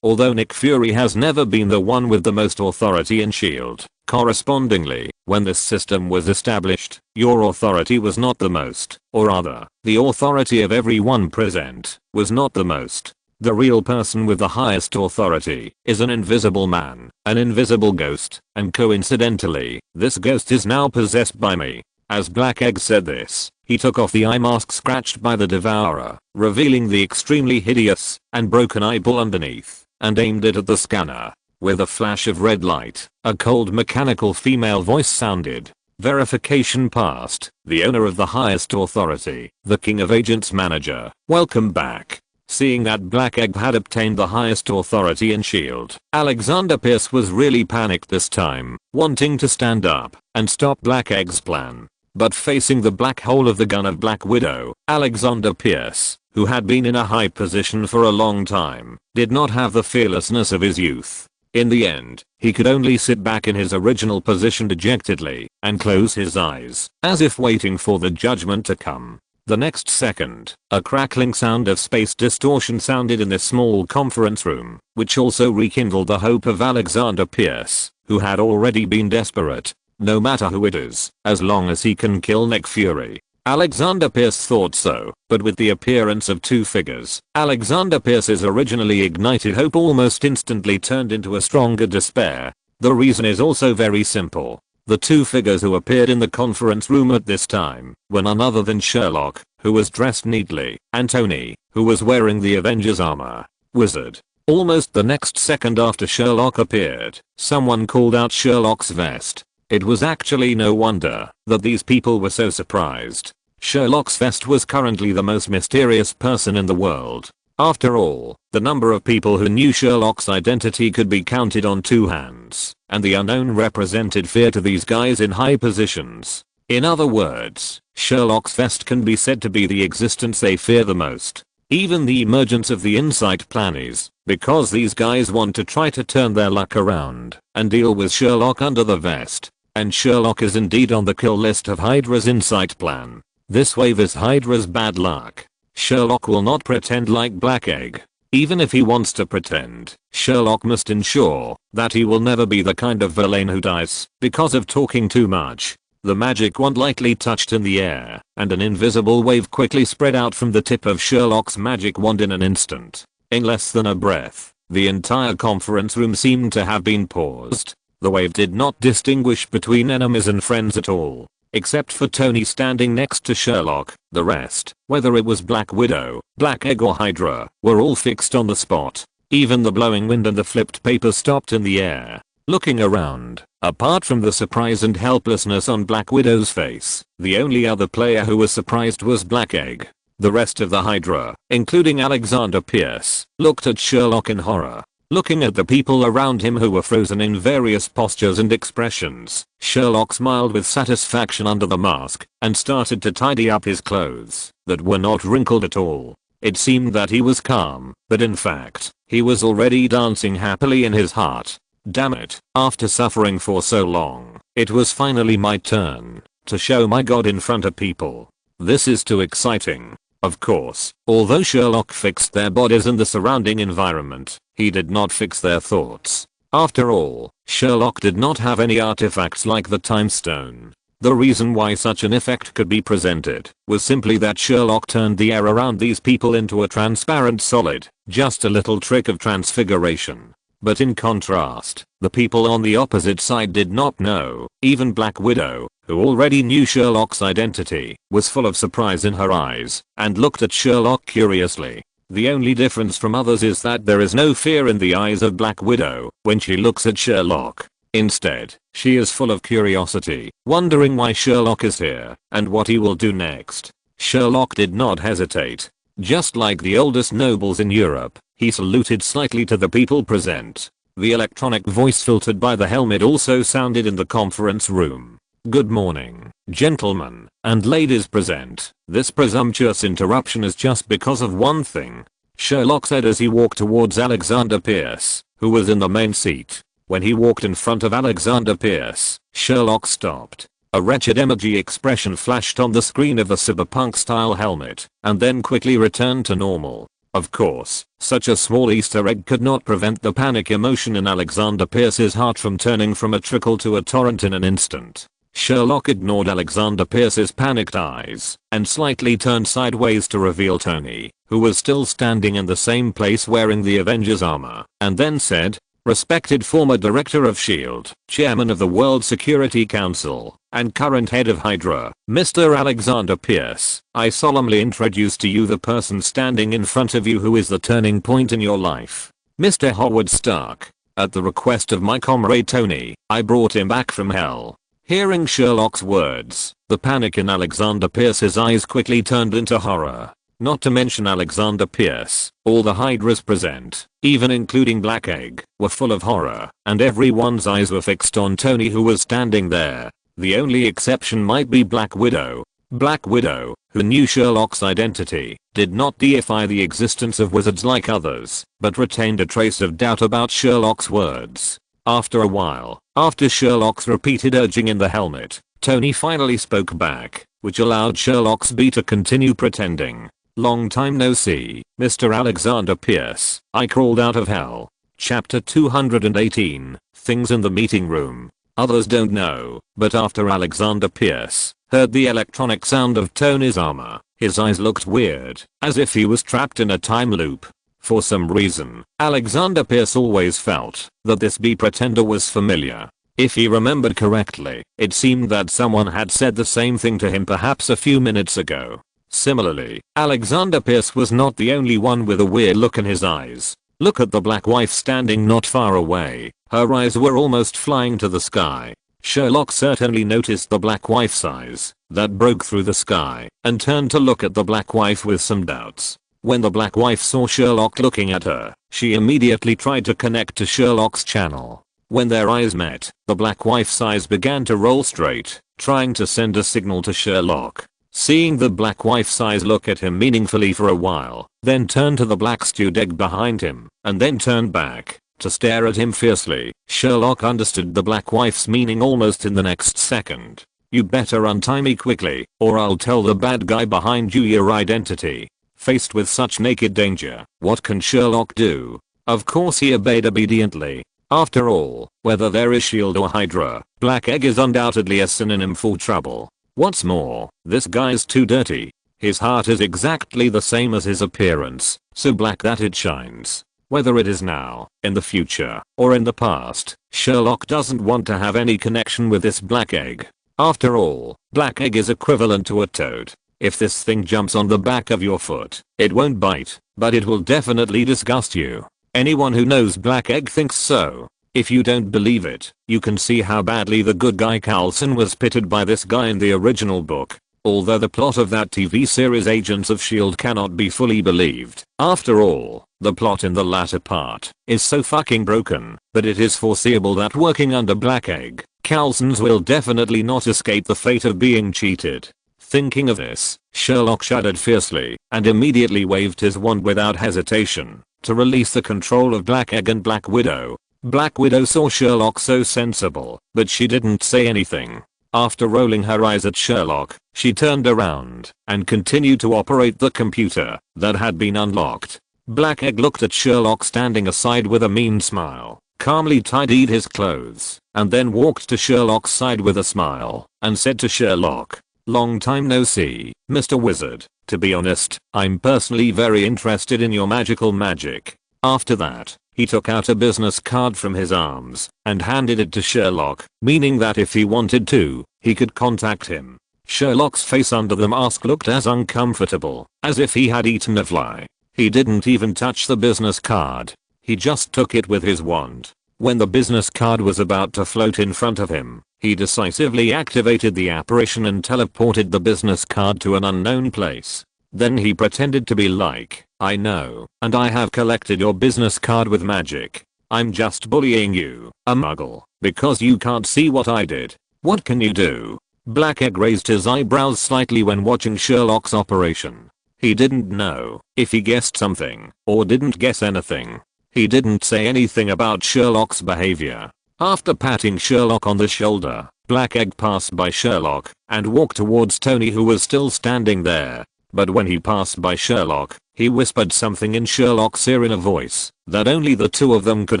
although Nick Fury has never been the one with the most authority in S.H.I.E.L.D., correspondingly, when this system was established, your authority was not the most, or rather, the authority of everyone present was not the most. The real person with the highest authority is an invisible man, an invisible ghost, and coincidentally, this ghost is now possessed by me. As Black Egg said this, he took off the eye mask scratched by the Devourer, revealing the extremely hideous and broken eyeball underneath, and aimed it at the scanner. With a flash of red light, a cold mechanical female voice sounded. Verification passed. The owner of the highest authority, the King of Agents manager, welcome back. Seeing that Black Egg had obtained the highest authority in S.H.I.E.L.D., Alexander Pierce was really panicked this time, wanting to stand up and stop Black Egg's plan. But facing the black hole of the gun of Black Widow, Alexander Pierce, who had been in a high position for a long time, did not have the fearlessness of his youth. In the end, he could only sit back in his original position dejectedly and close his eyes, as if waiting for the judgment to come. The next second, a crackling sound of space distortion sounded in this small conference room, which also rekindled the hope of Alexander Pierce, who had already been desperate. No matter who it is, as long as he can kill Nick Fury. Alexander Pierce thought so, but with the appearance of two figures, Alexander Pierce's originally ignited hope almost instantly turned into a stronger despair. The reason is also very simple. The two figures who appeared in the conference room at this time were none other than Sherlock, who was dressed neatly, and Tony, who was wearing the Avengers armor. Wizard. Almost the next second after Sherlock appeared, someone called out Sherlock's vest. It was actually no wonder that these people were so surprised. Sherlock's vest was currently the most mysterious person in the world. After all, the number of people who knew Sherlock's identity could be counted on two hands, and the unknown represented fear to these guys in high positions. In other words, Sherlock's vest can be said to be the existence they fear the most. Even the emergence of the insight plan is because these guys want to try to turn their luck around and deal with Sherlock under the vest. And Sherlock is indeed on the kill list of Hydra's insight plan. This wave is Hydra's bad luck. Sherlock will not pretend like Black Egg. Even if he wants to pretend, Sherlock must ensure that he will never be the kind of villain who dies because of talking too much. The magic wand lightly touched in the air, and an invisible wave quickly spread out from the tip of Sherlock's magic wand in an instant. In less than a breath, the entire conference room seemed to have been paused. The wave did not distinguish between enemies and friends at all. Except for Tony standing next to Sherlock, the rest, whether it was Black Widow, Black Egg or Hydra, were all fixed on the spot. Even the blowing wind and the flipped paper stopped in the air. Looking around, apart from the surprise and helplessness on Black Widow's face, the only other player who was surprised was Black Egg. The rest of the Hydra, including Alexander Pierce, looked at Sherlock in horror. Looking at the people around him who were frozen in various postures and expressions, Sherlock smiled with satisfaction under the mask and started to tidy up his clothes that were not wrinkled at all. It seemed that he was calm, but in fact, he was already dancing happily in his heart. Damn it, after suffering for so long, it was finally my turn to show my god in front of people. This is too exciting. Of course, although Sherlock fixed their bodies and the surrounding environment, he did not fix their thoughts. After all, Sherlock did not have any artifacts like the Time Stone. The reason why such an effect could be presented was simply that Sherlock turned the air around these people into a transparent solid, just a little trick of transfiguration. But in contrast, the people on the opposite side did not know. Even Black Widow, who already knew Sherlock's identity, was full of surprise in her eyes and looked at Sherlock curiously. The only difference from others is that there is no fear in the eyes of Black Widow when she looks at Sherlock. Instead, she is full of curiosity, wondering why Sherlock is here and what he will do next. Sherlock did not hesitate. Just like the oldest nobles in Europe, he saluted slightly to the people present. The electronic voice filtered by the helmet also sounded in the conference room. Good morning, gentlemen and ladies present. This presumptuous interruption is just because of one thing, Sherlock said as he walked towards Alexander Pierce, who was in the main seat. When he walked in front of Alexander Pierce, Sherlock stopped. A wretched emoji expression flashed on the screen of the cyberpunk-style helmet, and then quickly returned to normal. Of course, such a small Easter egg could not prevent the panic emotion in Alexander Pierce's heart from turning from a trickle to a torrent in an instant. Sherlock ignored Alexander Pierce's panicked eyes, and slightly turned sideways to reveal Tony, who was still standing in the same place wearing the Avengers armor, and then said, "Respected former director of S.H.I.E.L.D., chairman of the World Security Council, and current head of Hydra, Mr. Alexander Pierce, I solemnly introduce to you the person standing in front of you who is the turning point in your life. Mr. Howard Stark. At the request of my comrade Tony, I brought him back from hell." Hearing Sherlock's words, the panic in Alexander Pierce's eyes quickly turned into horror. Not to mention Alexander Pierce, all the Hydras present, even including Black Egg, were full of horror, and everyone's eyes were fixed on Tony who was standing there. The only exception might be Black Widow. Black Widow, who knew Sherlock's identity, did not deify the existence of wizards like others, but retained a trace of doubt about Sherlock's words. After a while, after Sherlock's repeated urging in the helmet, Tony finally spoke back, which allowed Sherlock's B to continue pretending. "Long time no see, Mr. Alexander Pierce. I crawled out of hell." Chapter 218, Things in the Meeting Room. Others don't know, but after Alexander Pierce heard the electronic sound of Tony's armor, his eyes looked weird, as if he was trapped in a time loop. For some reason, Alexander Pierce always felt that this B pretender was familiar. If he remembered correctly, it seemed that someone had said the same thing to him perhaps a few minutes ago. Similarly, Alexander Pierce was not the only one with a weird look in his eyes. Look at the black wife standing not far away. Her eyes were almost flying to the sky. Sherlock certainly noticed the black wife's eyes that broke through the sky and turned to look at the black wife with some doubts. When the black wife saw Sherlock looking at her, she immediately tried to connect to Sherlock's channel. When their eyes met, the black wife's eyes began to roll straight, trying to send a signal to Sherlock. seeing the black wife's eyes look at him meaningfully for a while, then turned to the black stewed egg behind him, and then turned back to stare at him fiercely. Sherlock understood the black wife's meaning almost in the next second. You better untie me quickly, or I'll tell the bad guy behind you your identity. Faced with such naked danger, what can Sherlock do? Of course he obeyed obediently. After all, whether there is Shield or Hydra, black egg is undoubtedly a synonym for trouble. What's more, this guy's too dirty. His heart is exactly the same as his appearance, so black that it shines. Whether it is now, in the future, or in the past, Sherlock doesn't want to have any connection with this black egg. After all, black egg is equivalent to a toad. If this thing jumps on the back of your foot, it won't bite, but it will definitely disgust you. Anyone who knows black egg thinks so. If you don't believe it, you can see how badly the good guy Coulson was pitted by this guy in the original book. Although the plot of that TV series Agents of S.H.I.E.L.D. cannot be fully believed. After all, the plot in the latter part is so fucking broken that it is foreseeable that working under black egg, Coulsons will definitely not escape the fate of being cheated. Thinking of this, Sherlock shuddered fiercely and immediately waved his wand without hesitation to release the control of Black Egg and Black Widow. Black Widow saw Sherlock so sensible, but she didn't say anything. After rolling her eyes at Sherlock, she turned around and continued to operate the computer that had been unlocked. Black Egg looked at Sherlock standing aside with a mean smile, calmly tidied his clothes, and then walked to Sherlock's side with a smile and said to Sherlock, "Long time no see, Mr. Wizard. To be honest, I'm personally very interested in your magical magic." After that, he took out a business card from his arms and handed it to Sherlock, meaning that if he wanted to, he could contact him. Sherlock's face under the mask looked as uncomfortable as if he had eaten a fly. He didn't even touch the business card. He just took it with his wand. When the business card was about to float in front of him, he decisively activated the apparition and teleported the business card to an unknown place. Then he pretended to be like, "I know, and I have collected your business card with magic. I'm just bullying you, a muggle, because you can't see what I did. What can you do?" Black Egg raised his eyebrows slightly when watching Sherlock's operation. He didn't know if he guessed something or didn't guess anything. He didn't say anything about Sherlock's behavior. After patting Sherlock on the shoulder, Black Egg passed by Sherlock and walked towards Tony, who was still standing there. But when he passed by Sherlock, he whispered something in Sherlock's ear in a voice that only the two of them could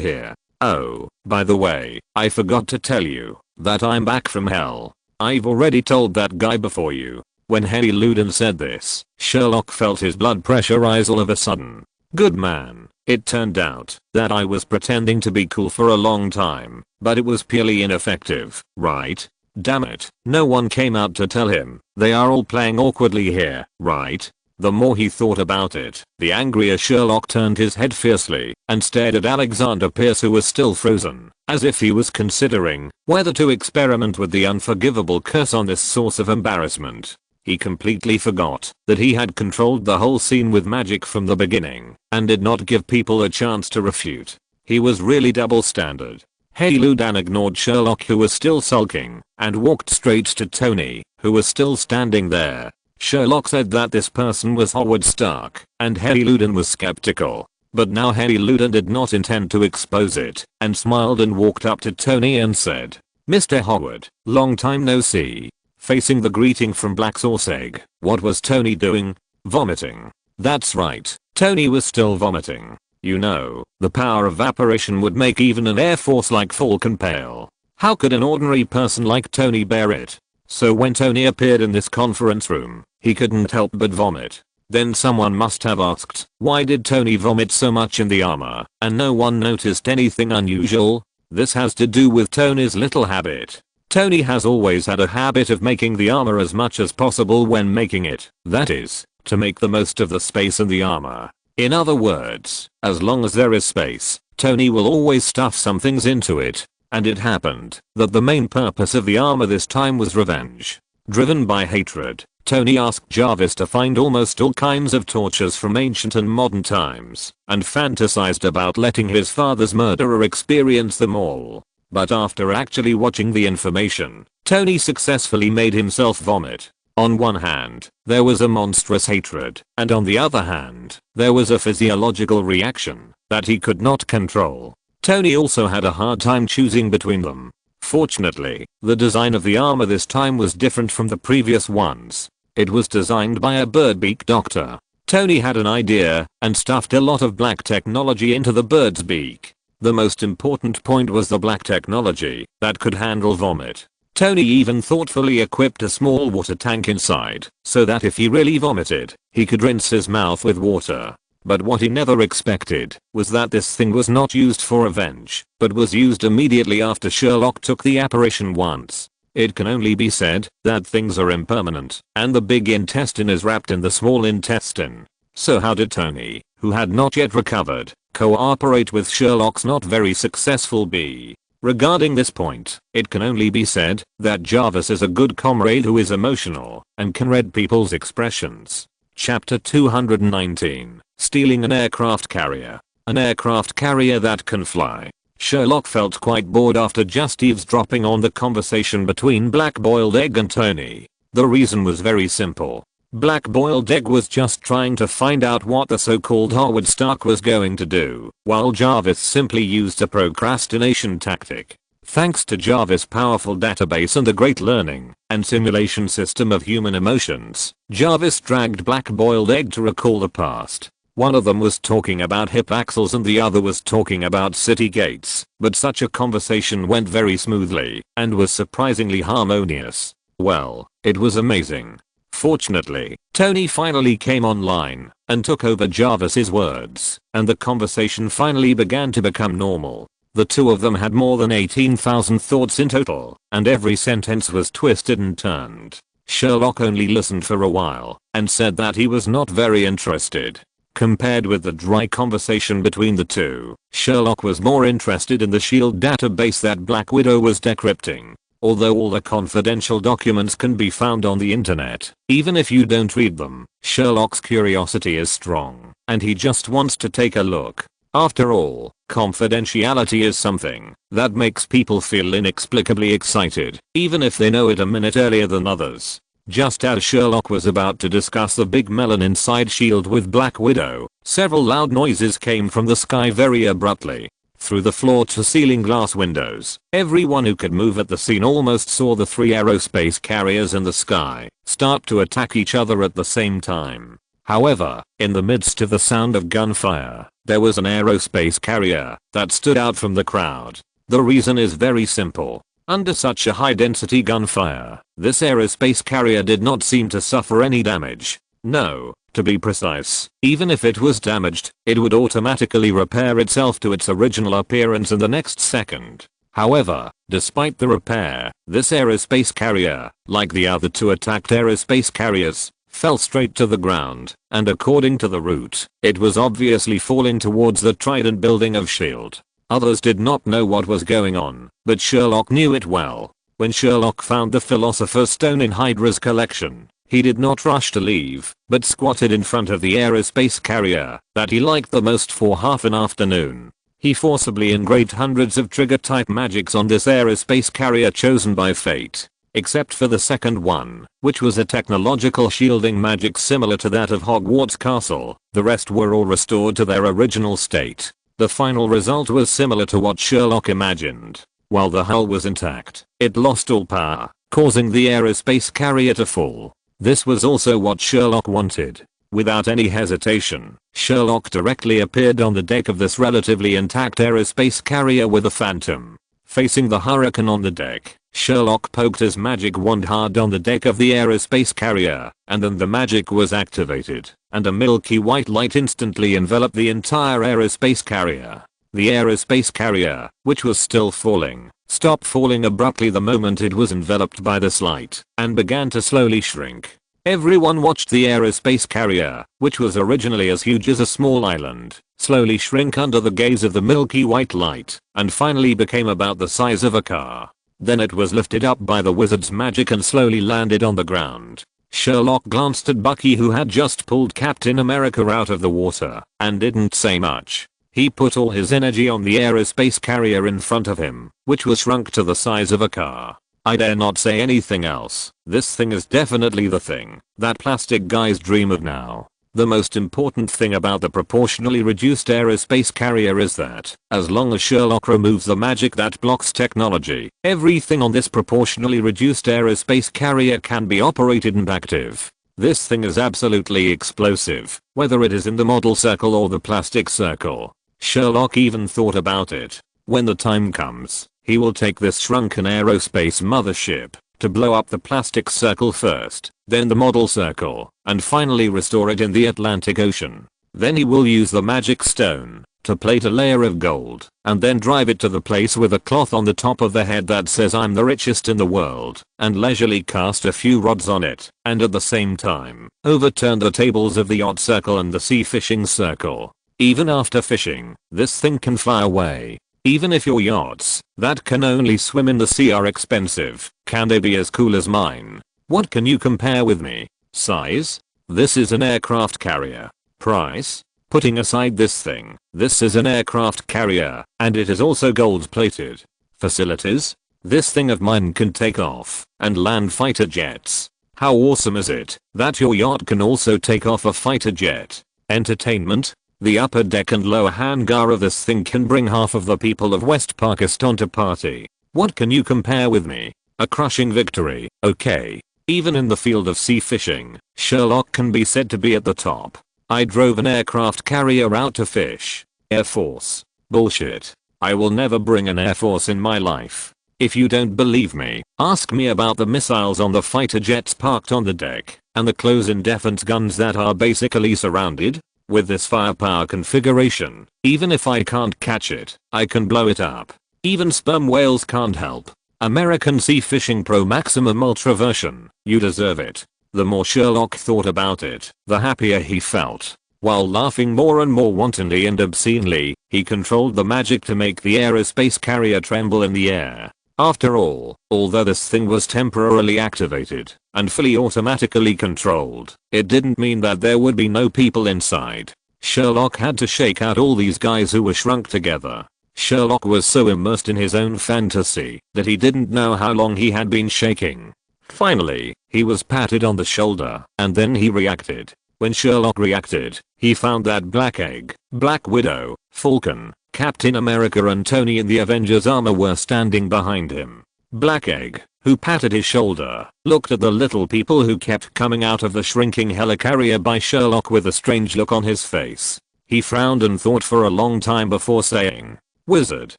hear. "Oh, by the way, I forgot to tell you that I'm back from hell. I've already told that guy before you." When Harry Luden said this, Sherlock felt his blood pressure rise all of a sudden. Good man. It turned out that I was pretending to be cool for a long time, but it was purely ineffective, right? Damn it, no one came out to tell him. They are all playing awkwardly here, right? The more he thought about it, the angrier Sherlock turned his head fiercely and stared at Alexander Pierce, who was still frozen, as if he was considering whether to experiment with the unforgivable curse on this source of embarrassment. He completely forgot that he had controlled the whole scene with magic from the beginning and did not give people a chance to refute. He was really double standard. Hey Ludan ignored Sherlock, who was still sulking, and walked straight to Tony, who was still standing there. Sherlock said that this person was Howard Stark, and Harry Luden was skeptical. But now Harry Luden did not intend to expose it, and smiled and walked up to Tony and said, "Mr. Howard, long time no see." Facing the greeting from Black Sauce Egg, what was Tony doing? Vomiting. That's right, Tony was still vomiting. You know, the power of apparition would make even an air force like Falcon pale. How could an ordinary person like Tony bear it? So when Tony appeared in this conference room, he couldn't help but vomit. Then someone must have asked, why did Tony vomit so much in the armor, and no one noticed anything unusual? This has to do with Tony's little habit. Tony has always had a habit of making the armor as much as possible when making it, that is, to make the most of the space in the armor. In other words, as long as there is space, Tony will always stuff some things into it. And it happened that the main purpose of the armor this time was revenge. Driven by hatred, Tony asked Jarvis to find almost all kinds of tortures from ancient and modern times, and fantasized about letting his father's murderer experience them all. But after actually watching the information, Tony successfully made himself vomit. On one hand, there was a monstrous hatred, and on the other hand, there was a physiological reaction that he could not control. Tony also had a hard time choosing between them. Fortunately, the design of the armor this time was different from the previous ones. It was designed by a birdbeak doctor. Tony had an idea and stuffed a lot of black technology into the bird's beak. The most important point was the black technology that could handle vomit. Tony even thoughtfully equipped a small water tank inside so that if he really vomited, he could rinse his mouth with water. But what he never expected was that this thing was not used for revenge, but was used immediately after Sherlock took the apparition once. It can only be said that things are impermanent, and the big intestine is wrapped in the small intestine. So how did Tony, who had not yet recovered, cooperate with Sherlock's not very successful bee? Regarding this point, it can only be said that Jarvis is a good comrade who is emotional and can read people's expressions. Chapter 219, Stealing an Aircraft Carrier. An aircraft carrier that can fly. Sherlock felt quite bored after just eavesdropping on the conversation between Black Boiled Egg and Tony. The reason was very simple. Black Boiled Egg was just trying to find out what the so-called Howard Stark was going to do, while Jarvis simply used a procrastination tactic. Thanks to Jarvis' powerful database and a great learning and simulation system of human emotions, Jarvis dragged Black Boiled Egg to recall the past. One of them was talking about hip axles and the other was talking about city gates, but such a conversation went very smoothly and was surprisingly harmonious. Well, it was amazing. Fortunately, Tony finally came online and took over Jarvis's words, and the conversation finally began to become normal. The two of them had more than 18,000 thoughts in total, and every sentence was twisted and turned. Sherlock only listened for a while and said that he was not very interested. Compared with the dry conversation between the two, Sherlock was more interested in the SHIELD database that Black Widow was decrypting. Although all the confidential documents can be found on the internet, even if you don't read them, Sherlock's curiosity is strong, and he just wants to take a look. After all, confidentiality is something that makes people feel inexplicably excited, even if they know it a minute earlier than others. Just as Sherlock was about to discuss the big melon inside SHIELD with Black Widow, several loud noises came from the sky very abruptly. Through the floor-to-ceiling glass windows, everyone who could move at the scene almost saw the three aerospace carriers in the sky start to attack each other at the same time. However, in the midst of the sound of gunfire, there was an aerospace carrier that stood out from the crowd. The reason is very simple. Under such a high-density gunfire, this aerospace carrier did not seem to suffer any damage. No, to be precise, even if it was damaged, it would automatically repair itself to its original appearance in the next second. However, despite the repair, this aerospace carrier, like the other two attacked aerospace carriers, fell straight to the ground, and according to the route, it was obviously falling towards the Trident building of SHIELD. Others did not know what was going on, but Sherlock knew it well. When Sherlock found the Philosopher's Stone in Hydra's collection, he did not rush to leave, but squatted in front of the aerospace carrier that he liked the most for half an afternoon. He forcibly engraved hundreds of trigger-type magics on this aerospace carrier chosen by fate. Except for the second one, which was a technological shielding magic similar to that of Hogwarts Castle, the rest were all restored to their original state. The final result was similar to what Sherlock imagined. While the hull was intact, it lost all power, causing the aerospace carrier to fall. This was also what Sherlock wanted. Without any hesitation, Sherlock directly appeared on the deck of this relatively intact aerospace carrier with a phantom. Facing the hurricane on the deck, Sherlock poked his magic wand hard on the deck of the aerospace carrier, and then the magic was activated, and a milky white light instantly enveloped the entire aerospace carrier. The aerospace carrier, which was still falling, stopped falling abruptly the moment it was enveloped by this light, and began to slowly shrink. Everyone watched the aerospace carrier, which was originally as huge as a small island, slowly shrink under the gaze of the milky white light, and finally became about the size of a car. Then it was lifted up by the wizard's magic and slowly landed on the ground. Sherlock glanced at Bucky, who had just pulled Captain America out of the water, and didn't say much. He put all his energy on the aerospace carrier in front of him, which was shrunk to the size of a car. I dare not say anything else. This thing is definitely the thing that plastic guys dream of now. The most important thing about the proportionally reduced aerospace carrier is that, as long as Sherlock removes the magic that blocks technology, everything on this proportionally reduced aerospace carrier can be operated and active. This thing is absolutely explosive, whether it is in the model circle or the plastic circle. Sherlock even thought about it. When the time comes, he will take this shrunken aerospace mothership to blow up the plastic circle first, then the model circle, and finally restore it in the Atlantic Ocean. Then he will use the magic stone to plate a layer of gold, and then drive it to the place with a cloth on the top of the head that says I'm the richest in the world, and leisurely cast a few rods on it, and at the same time, overturn the tables of the yacht circle and the sea fishing circle. Even after fishing, this thing can fly away. Even if your yachts that can only swim in the sea are expensive, can they be as cool as mine? What can you compare with me? Size? This is an aircraft carrier. Price? Putting aside this thing, this is an aircraft carrier, and it is also gold plated. Facilities? This thing of mine can take off and land fighter jets. How awesome is it that your yacht can also take off a fighter jet? Entertainment? The upper deck and lower hangar of this thing can bring half of the people of West Pakistan to party. What can you compare with me? A crushing victory, okay. Even in the field of sea fishing, Sherlock can be said to be at the top. I drove an aircraft carrier out to fish. Air Force. Bullshit. I will never bring an Air Force in my life. If you don't believe me, ask me about the missiles on the fighter jets parked on the deck, and the close-in defense guns that are basically surrounded. With this firepower configuration, even if I can't catch it, I can blow it up. Even sperm whales can't help. American Sea Fishing Pro Maximum Ultra version, you deserve it. The more Sherlock thought about it, the happier he felt. While laughing more and more wantonly and obscenely, he controlled the magic to make the aerospace carrier tremble in the air. After all, although this thing was temporarily activated and fully automatically controlled, it didn't mean that there would be no people inside. Sherlock had to shake out all these guys who were shrunk together. Sherlock was so immersed in his own fantasy that he didn't know how long he had been shaking. Finally, he was patted on the shoulder, and then he reacted. When Sherlock reacted, he found that Black Egg, Black Widow, Falcon, Captain America and Tony in the Avengers armor were standing behind him. Black Egg, who patted his shoulder, looked at the little people who kept coming out of the shrinking helicarrier by Sherlock with a strange look on his face. He frowned and thought for a long time before saying, "Wizard,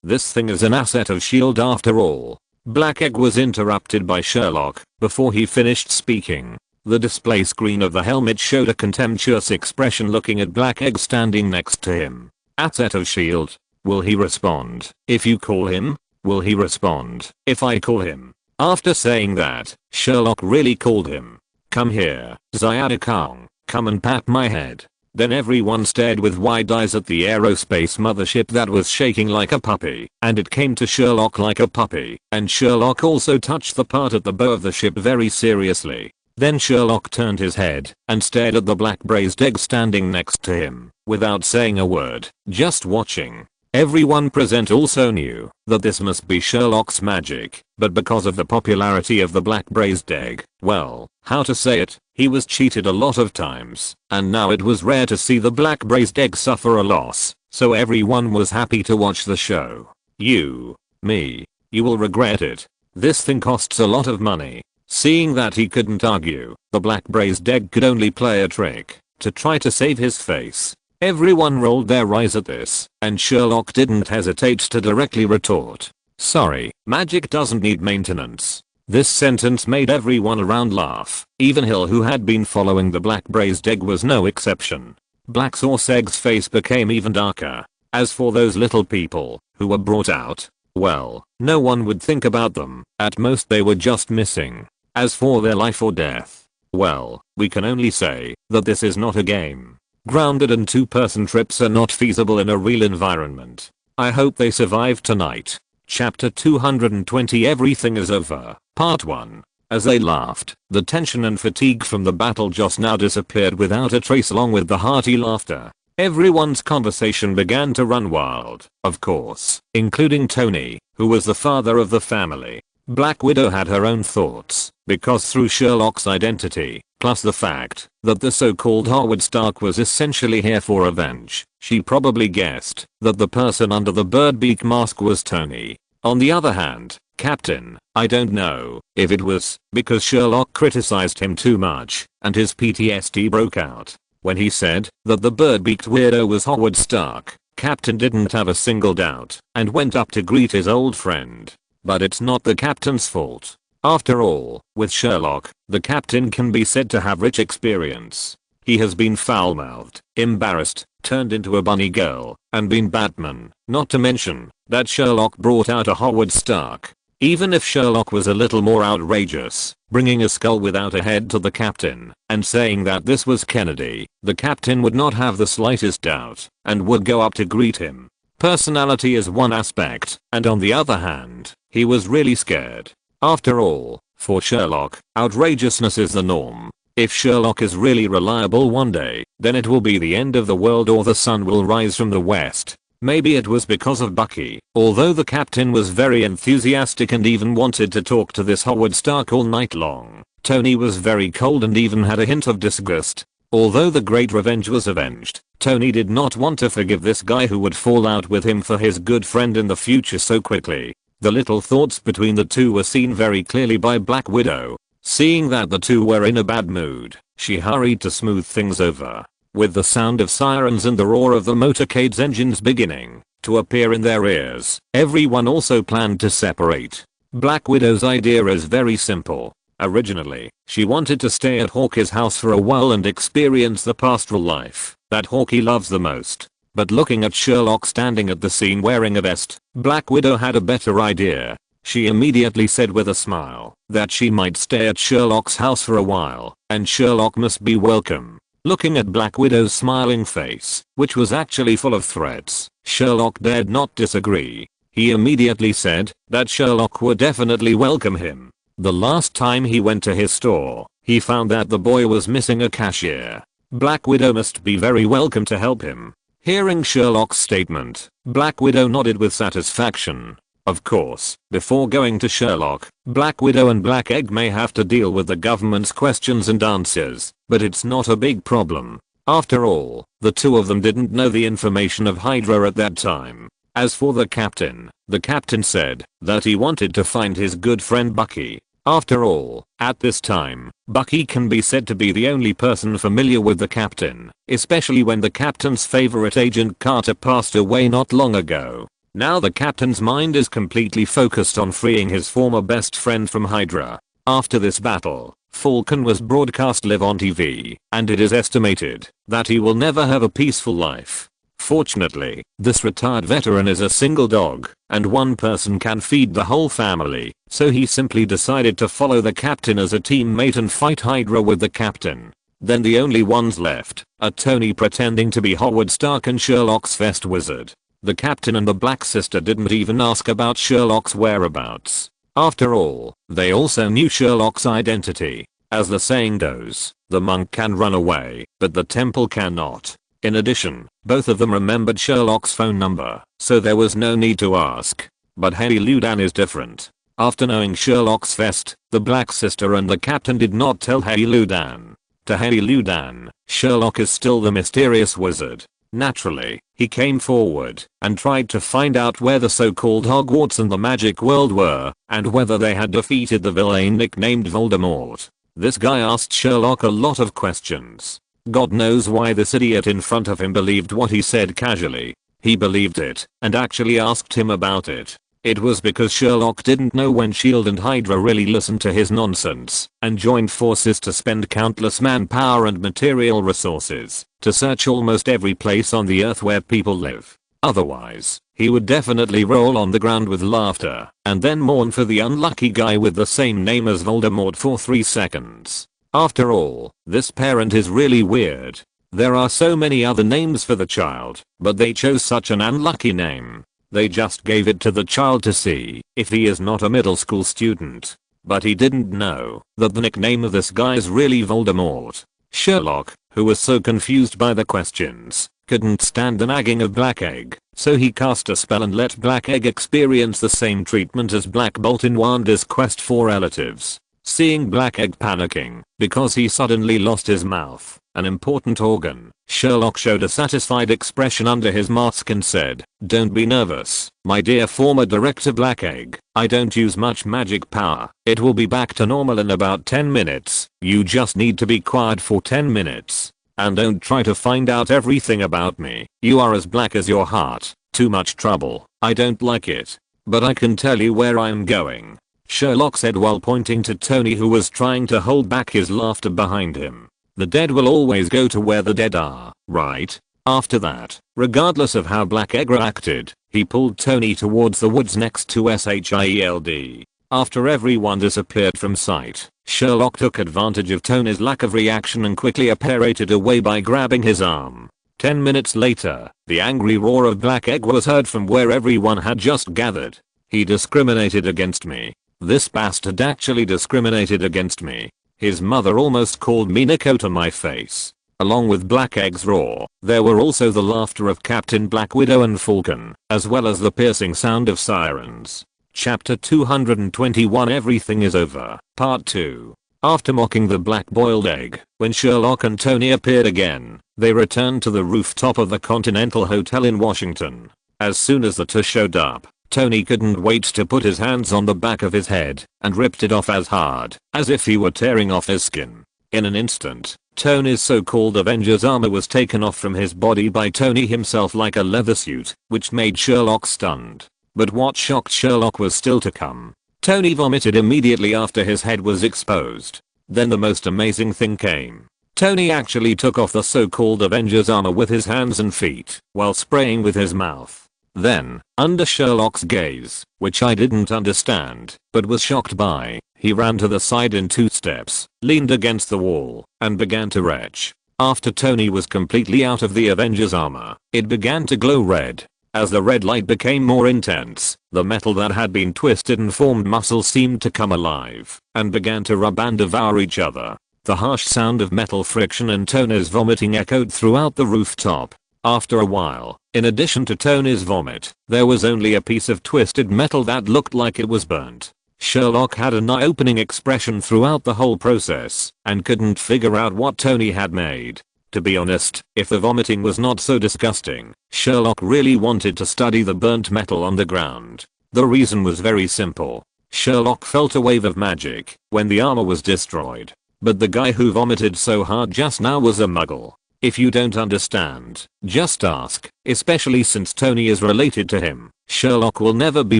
this thing is an asset of S.H.I.E.L.D. after all." Black Egg was interrupted by Sherlock before he finished speaking. The display screen of the helmet showed a contemptuous expression looking at Black Egg standing next to him. Asset of S.H.I.E.L.D. Will he respond if you call him? Will he respond if I call him? After saying that, Sherlock really called him. "Come here, Ziada Kong, come and pat my head." Then everyone stared with wide eyes at the aerospace mothership that was shaking like a puppy, and it came to Sherlock like a puppy, and Sherlock also touched the part at the bow of the ship very seriously. Then Sherlock turned his head and stared at the black braised egg standing next to him, without saying a word, just watching. Everyone present also knew that this must be Sherlock's magic, but because of the popularity of the black braised egg, well, how to say it, he was cheated a lot of times, and now it was rare to see the black braised egg suffer a loss, so everyone was happy to watch the show. You will regret it. This thing costs a lot of money. Seeing that he couldn't argue, the black braised egg could only play a trick to try to save his face. Everyone rolled their eyes at this, and Sherlock didn't hesitate to directly retort. "Sorry, magic doesn't need maintenance." This sentence made everyone around laugh. Even Hill, who had been following the black braised egg, was no exception. Black Sauce Egg's face became even darker. As for those little people who were brought out, well, no one would think about them. At most they were just missing. As for their life or death, well, we can only say that this is not a game. Grounded and two-person trips are not feasible in a real environment. I hope they survive tonight. Chapter 220 Everything is Over, Part 1. As they laughed, the tension and fatigue from the battle just now disappeared without a trace, along with the hearty laughter. Everyone's conversation began to run wild, of course, including Tony, who was the father of the family. Black Widow had her own thoughts, because through Sherlock's identity, plus the fact that the so-called Howard Stark was essentially here for revenge, she probably guessed that the person under the birdbeak mask was Tony. On the other hand, Captain, I don't know if it was because Sherlock criticized him too much and his PTSD broke out when he said that the bird-beaked weirdo was Howard Stark. Captain didn't have a single doubt and went up to greet his old friend. But it's not the Captain's fault. After all, with Sherlock, the Captain can be said to have rich experience. He has been foul-mouthed, embarrassed, turned into a bunny girl, and been Batman, not to mention that Sherlock brought out a Howard Stark. Even if Sherlock was a little more outrageous, bringing a skull without a head to the Captain and saying that this was Kennedy, the Captain would not have the slightest doubt and would go up to greet him. Personality is one aspect, and on the other hand, he was really scared. After all, for Sherlock, outrageousness is the norm. If Sherlock is really reliable one day, then it will be the end of the world or the sun will rise from the west. Maybe it was because of Bucky, although the Captain was very enthusiastic and even wanted to talk to this Howard Stark all night long. Tony was very cold and even had a hint of disgust. Although the great revenge was avenged, Tony did not want to forgive this guy who would fall out with him for his good friend in the future so quickly. The little thoughts between the two were seen very clearly by Black Widow. Seeing that the two were in a bad mood, she hurried to smooth things over. With the sound of sirens and the roar of the motorcade's engines beginning to appear in their ears, everyone also planned to separate. Black Widow's idea is very simple. Originally, she wanted to stay at Hawkeye's house for a while and experience the pastoral life that Hawkeye loves the most. But looking at Sherlock standing at the scene wearing a vest, Black Widow had a better idea. She immediately said with a smile that she might stay at Sherlock's house for a while, and Sherlock must be welcome. Looking at Black Widow's smiling face, which was actually full of threats, Sherlock dared not disagree. He immediately said that Sherlock would definitely welcome him. The last time he went to his store, he found that the boy was missing a cashier. Black Widow must be very welcome to help him. Hearing Sherlock's statement, Black Widow nodded with satisfaction. Of course, before going to Sherlock, Black Widow and Black Egg may have to deal with the government's questions and answers, but it's not a big problem. After all, the two of them didn't know the information of Hydra at that time. As for the Captain said that he wanted to find his good friend Bucky. After all, at this time, Bucky can be said to be the only person familiar with the Captain, especially when the Captain's favorite Agent Carter passed away not long ago. Now the Captain's mind is completely focused on freeing his former best friend from Hydra. After this battle, Falcon was broadcast live on TV, and it is estimated that he will never have a peaceful life. Fortunately, this retired veteran is a single dog, and one person can feed the whole family, so he simply decided to follow the Captain as a teammate and fight Hydra with the Captain. Then the only ones left are Tony pretending to be Howard Stark and Sherlock's vest wizard. The Captain and the Black Sister didn't even ask about Sherlock's whereabouts. After all, they also knew Sherlock's identity. As the saying goes, the monk can run away, but the temple cannot. In addition, both of them remembered Sherlock's phone number, so there was no need to ask. But Haley Ludan is different. After knowing Sherlock's vest, the Black Sister and the Captain did not tell Haley Ludan. To Haley Ludan, Sherlock is still the mysterious wizard. Naturally, he came forward and tried to find out where the so-called Hogwarts and the magic world were, and whether they had defeated the villain nicknamed Voldemort. This guy asked Sherlock a lot of questions. God knows why this idiot in front of him believed what he said casually. He believed it and actually asked him about it. It was because Sherlock didn't know when S.H.I.E.L.D. and Hydra really listened to his nonsense and joined forces to spend countless manpower and material resources to search almost every place on the earth where people live. Otherwise, he would definitely roll on the ground with laughter and then mourn for the unlucky guy with the same name as Voldemort for 3 seconds. After all, this parent is really weird. There are so many other names for the child, but they chose such an unlucky name. They just gave it to the child to see if he is not a middle school student. But he didn't know that the nickname of this guy is really Voldemort. Sherlock, who was so confused by the questions, couldn't stand the nagging of Black Egg, So he cast a spell and let Black Egg experience the same treatment as Black Bolt in Wanda's quest for relatives. Seeing Black Egg panicking because he suddenly lost his mouth, an important organ, Sherlock showed a satisfied expression under his mask and said, "Don't be nervous, my dear former director Black Egg. I don't use much magic power. It will be back to normal in about 10 minutes. You just need to be quiet for 10 minutes. And don't try to find out everything about me. You are as black as your heart. Too much trouble. I don't like it. But I can tell you where I'm going," Sherlock said while pointing to Tony, who was trying to hold back his laughter behind him. "The dead will always go to where the dead are, right?" After that, regardless of how Black Egg reacted, he pulled Tony towards the woods next to SHIELD. After everyone disappeared from sight, Sherlock took advantage of Tony's lack of reaction and quickly apparated away by grabbing his arm. 10 minutes later, the angry roar of Black Egg was heard from where everyone had just gathered. "He discriminated against me. This bastard actually discriminated against me. His mother almost called me Nico to my face." Along with Black Egg's roar, there were also the laughter of Captain Black Widow and Falcon, as well as the piercing sound of sirens. Chapter 221 Everything is Over, Part 2. After mocking the black-boiled egg, when Sherlock and Tony appeared again, they returned to the rooftop of the Continental Hotel in Washington. As soon as the two showed up, Tony couldn't wait to put his hands on the back of his head and ripped it off as hard as if he were tearing off his skin. In an instant, Tony's so-called Avengers armor was taken off from his body by Tony himself like a leather suit, which made Sherlock stunned. But what shocked Sherlock was still to come. Tony vomited immediately after his head was exposed. Then the most amazing thing came. Tony actually took off the so-called Avengers armor with his hands and feet while spraying with his mouth. Then, under Sherlock's gaze, which I didn't understand, but was shocked by, he ran to the side in 2 steps, leaned against the wall, and began to retch. After Tony was completely out of the Avengers armor, it began to glow red. As the red light became more intense, the metal that had been twisted and formed muscles seemed to come alive, and began to rub and devour each other. The harsh sound of metal friction and Tony's vomiting echoed throughout the rooftop. After a while, in addition to Tony's vomit, there was only a piece of twisted metal that looked like it was burnt. Sherlock had an eye-opening expression throughout the whole process, and couldn't figure out what Tony had made. To be honest, if the vomiting was not so disgusting, Sherlock really wanted to study the burnt metal on the ground. The reason was very simple. Sherlock felt a wave of magic when the armor was destroyed. But the guy who vomited so hard just now was a muggle. If you don't understand, just ask, especially since Tony is related to him. Sherlock will never be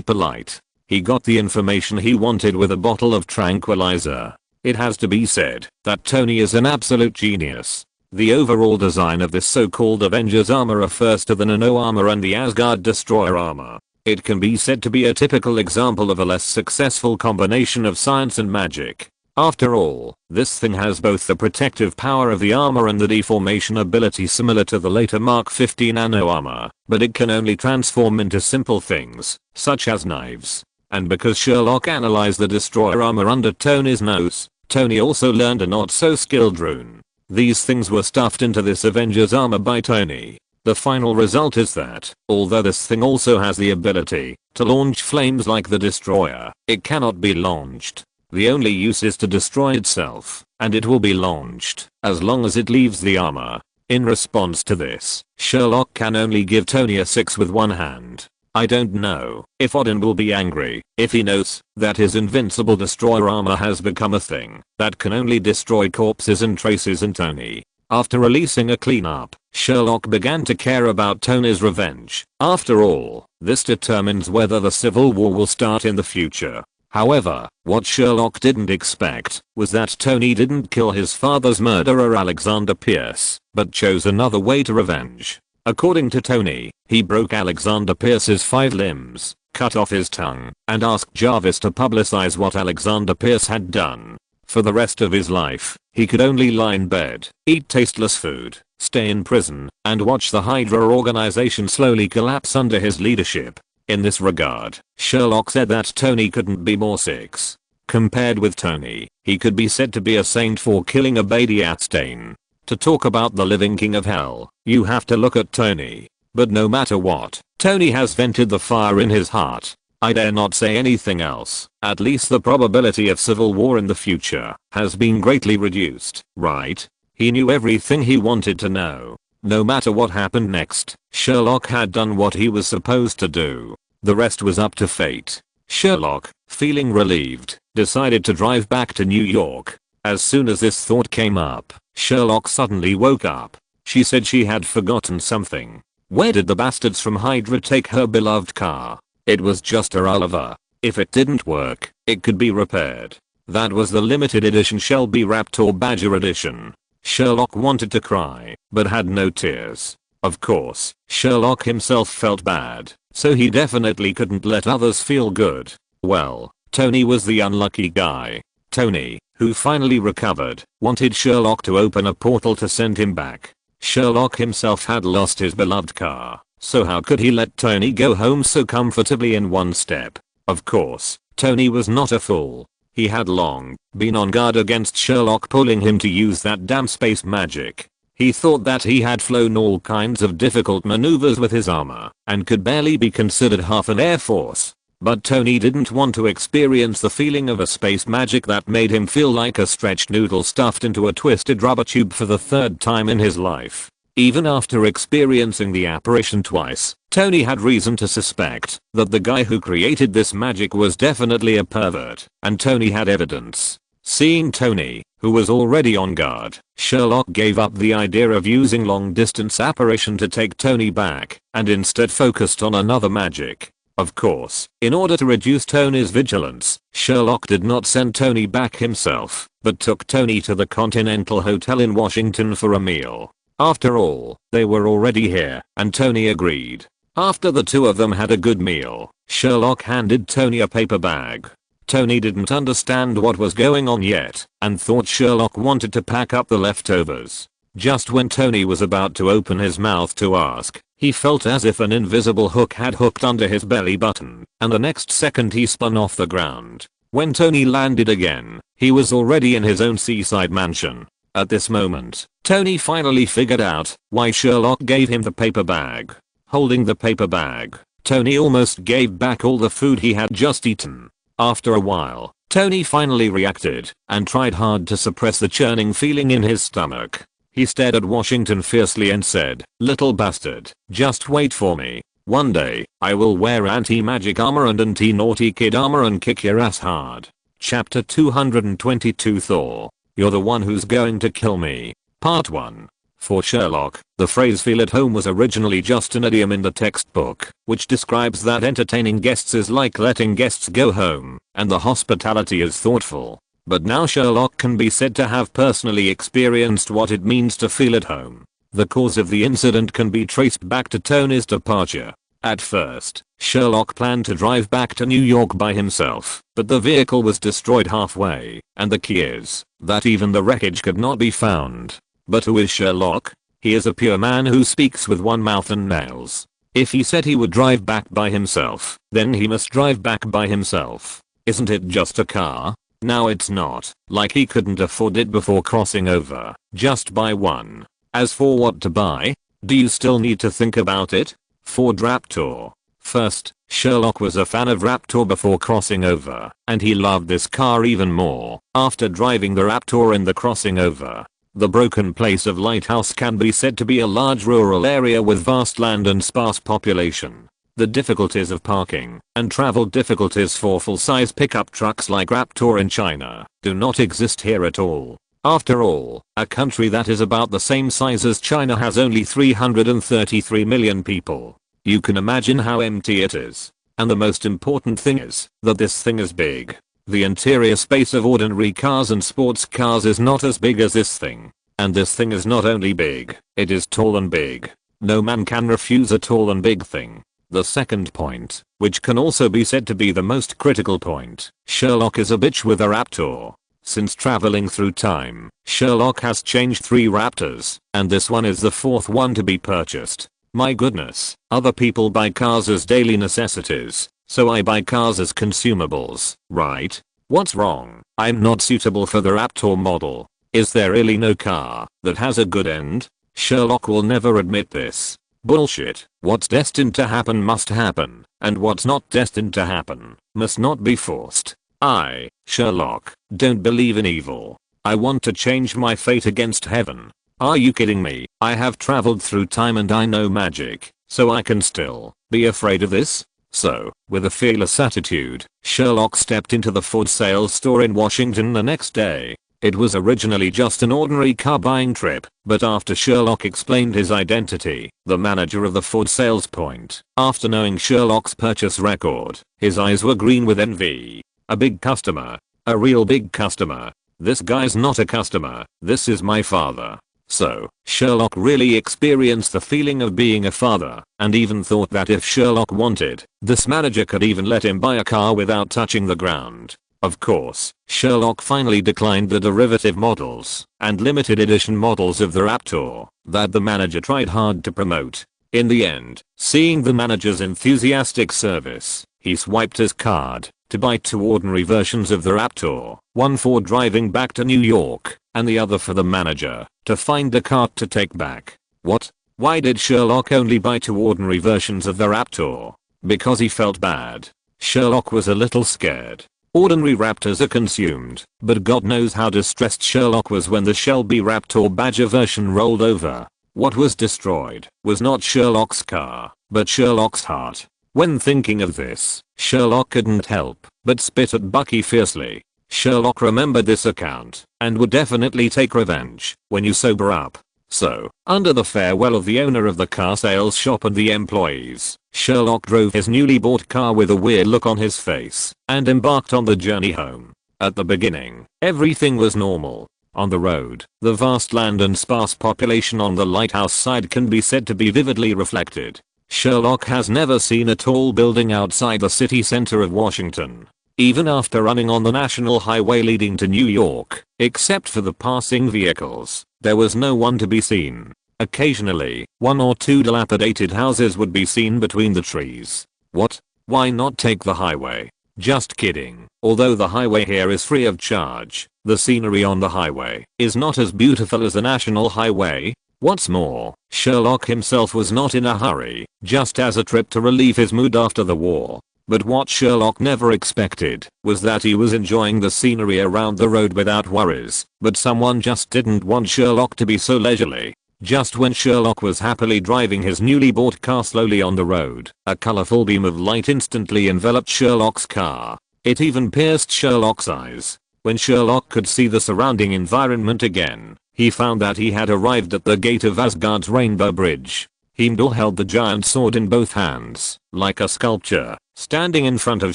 polite. He got the information he wanted with a bottle of tranquilizer. It has to be said that Tony is an absolute genius. The overall design of this so-called Avengers armor refers to the Nano armor and the Asgard Destroyer armor. It can be said to be a typical example of a less successful combination of science and magic. After all, this thing has both the protective power of the armor and the deformation ability similar to the later Mark 50 Nano armor, but it can only transform into simple things, such as knives. And because Sherlock analyzed the Destroyer armor under Tony's nose, Tony also learned a not so skilled rune. These things were stuffed into this Avengers armor by Tony. The final result is that, although this thing also has the ability to launch flames like the Destroyer, it cannot be launched. The only use is to destroy itself, and it will be launched as long as it leaves the armor. In response to this, Sherlock can only give Tony a 6 with one hand. I don't know if Odin will be angry if he knows that his invincible destroyer armor has become a thing that can only destroy corpses and traces in Tony. After releasing a cleanup, Sherlock began to care about Tony's revenge. After all, this determines whether the Civil War will start in the future. However, what Sherlock didn't expect was that Tony didn't kill his father's murderer Alexander Pierce, but chose another way to revenge. According to Tony, he broke Alexander Pierce's 5 limbs, cut off his tongue, and asked Jarvis to publicize what Alexander Pierce had done. For the rest of his life, he could only lie in bed, eat tasteless food, stay in prison, and watch the Hydra organization slowly collapse under his leadership. In this regard, Sherlock said that Tony couldn't be more 6. Compared with Tony, he could be said to be a saint for killing Obadiah Stane. To talk about the living king of hell, you have to look at Tony. But no matter what, Tony has vented the fire in his heart. I dare not say anything else. At least the probability of civil war in the future has been greatly reduced, right? He knew everything he wanted to know. No matter what happened next, Sherlock had done what he was supposed to do. The rest was up to fate. Sherlock, feeling relieved, decided to drive back to New York. As soon as this thought came up, Sherlock suddenly woke up. She said she had forgotten something. Where did the bastards from Hydra take her beloved car? It was just a Oliver. If it didn't work, it could be repaired. That was the limited edition Shelby Raptor Badger edition. Sherlock wanted to cry, but had no tears. Of course, Sherlock himself felt bad, so he definitely couldn't let others feel good. Well, Tony was the unlucky guy. Tony, who finally recovered, wanted Sherlock to open a portal to send him back. Sherlock himself had lost his beloved car, so how could he let Tony go home so comfortably in one step? Of course, Tony was not a fool. He had long been on guard against Sherlock pulling him to use that damn space magic. He thought that he had flown all kinds of difficult maneuvers with his armor and could barely be considered half an air force. But Tony didn't want to experience the feeling of a space magic that made him feel like a stretched noodle stuffed into a twisted rubber tube for the third time in his life. Even after experiencing the apparition twice, Tony had reason to suspect that the guy who created this magic was definitely a pervert, and Tony had evidence. Seeing Tony, who was already on guard, Sherlock gave up the idea of using long-distance apparition to take Tony back, and instead focused on another magic. Of course, in order to reduce Tony's vigilance, Sherlock did not send Tony back himself, but took Tony to the Continental Hotel in Washington for a meal. After all, they were already here, and Tony agreed. After the two of them had a good meal, Sherlock handed Tony a paper bag. Tony didn't understand what was going on yet, and thought Sherlock wanted to pack up the leftovers. Just when Tony was about to open his mouth to ask, he felt as if an invisible hook had hooked under his belly button, and the next second he spun off the ground. When Tony landed again, he was already in his own seaside mansion. At this moment, Tony finally figured out why Sherlock gave him the paper bag. Holding the paper bag, Tony almost gave back all the food he had just eaten. After a while, Tony finally reacted and tried hard to suppress the churning feeling in his stomach. He stared at Washington fiercely and said, "Little bastard, just wait for me. One day, I will wear anti-magic armor and anti-naughty kid armor and kick your ass hard." Chapter 222 Thor. You're the one who's going to kill me. Part 1. For Sherlock, the phrase "feel at home" was originally just an idiom in the textbook, which describes that entertaining guests is like letting guests go home, and the hospitality is thoughtful. But now Sherlock can be said to have personally experienced what it means to feel at home. The cause of the incident can be traced back to Tony's departure. At first, Sherlock planned to drive back to New York by himself, but the vehicle was destroyed halfway, and the key is that even the wreckage could not be found. But who is Sherlock? He is a pure man who speaks with one mouth and nails. If he said he would drive back by himself, then he must drive back by himself. Isn't it just a car? Now it's not, like he couldn't afford it before crossing over. Just buy one. As for what to buy, do you still need to think about it? Ford Raptor. First, Sherlock was a fan of Raptor before crossing over, and he loved this car even more after driving the Raptor in the crossing over. The broken place of Lighthouse can be said to be a large rural area with vast land and sparse population. The difficulties of parking and travel difficulties for full-size pickup trucks like Raptor in China do not exist here at all. After all, a country that is about the same size as China has only 333 million people. You can imagine how empty it is. And the most important thing is that this thing is big. The interior space of ordinary cars and sports cars is not as big as this thing. And this thing is not only big, it is tall and big. No man can refuse a tall and big thing. The second point, which can also be said to be the most critical point, Sherlock is a bitch with a Raptor. Since traveling through time, Sherlock has changed 3 Raptors, and this one is the 4th one to be purchased. My goodness, other people buy cars as daily necessities, so I buy cars as consumables, right? What's wrong? I'm not suitable for the Raptor model. Is there really no car that has a good end? Sherlock will never admit this. Bullshit. What's destined to happen must happen, and what's not destined to happen must not be forced. I, Sherlock, don't believe in evil. I want to change my fate against heaven. Are you kidding me? I have traveled through time and I know magic, so I can still be afraid of this? So, with a fearless attitude, Sherlock stepped into the Ford sales store in Washington the next day. It was originally just an ordinary car buying trip, but after Sherlock explained his identity, the manager of the Ford sales point, after knowing Sherlock's purchase record, his eyes were green with envy. A big customer. A real big customer. This guy's not a customer, this is my father. So, Sherlock really experienced the feeling of being a father, and even thought that if Sherlock wanted, this manager could even let him buy a car without touching the ground. Of course, Sherlock finally declined the derivative models and limited edition models of the Raptor that the manager tried hard to promote. In the end, seeing the manager's enthusiastic service, he swiped his card to buy 2 ordinary versions of the Raptor, one for driving back to New York, and the other for the manager to find a cart to take back. What? Why did Sherlock only buy 2 ordinary versions of the Raptor? Because he felt bad. Sherlock was a little scared. Ordinary Raptors are consumed, but God knows how distressed Sherlock was when the Shelby Raptor Badger version rolled over. What was destroyed was not Sherlock's car, but Sherlock's heart. When thinking of this, Sherlock couldn't help but spit at Bucky fiercely. Sherlock remembered this account and would definitely take revenge when you sober up. So, under the farewell of the owner of the car sales shop and the employees, Sherlock drove his newly bought car with a weird look on his face and embarked on the journey home. At the beginning, everything was normal. On the road, the vast land and sparse population on the lighthouse side can be said to be vividly reflected. Sherlock has never seen a tall building outside the city center of Washington, even after running on the national highway leading to New York, except for the passing vehicles. There was no one to be seen. Occasionally, 1 or 2 dilapidated houses would be seen between the trees. What? Why not take the highway? Just kidding. Although the highway here is free of charge, the scenery on the highway is not as beautiful as a national highway. What's more, Sherlock himself was not in a hurry, just as a trip to relieve his mood after the war. But what Sherlock never expected was that he was enjoying the scenery around the road without worries, but someone just didn't want Sherlock to be so leisurely. Just when Sherlock was happily driving his newly bought car slowly on the road, a colorful beam of light instantly enveloped Sherlock's car. It even pierced Sherlock's eyes. When Sherlock could see the surrounding environment again, he found that he had arrived at the gate of Asgard's Rainbow Bridge. Heimdall held the giant sword in both hands, like a sculpture, standing in front of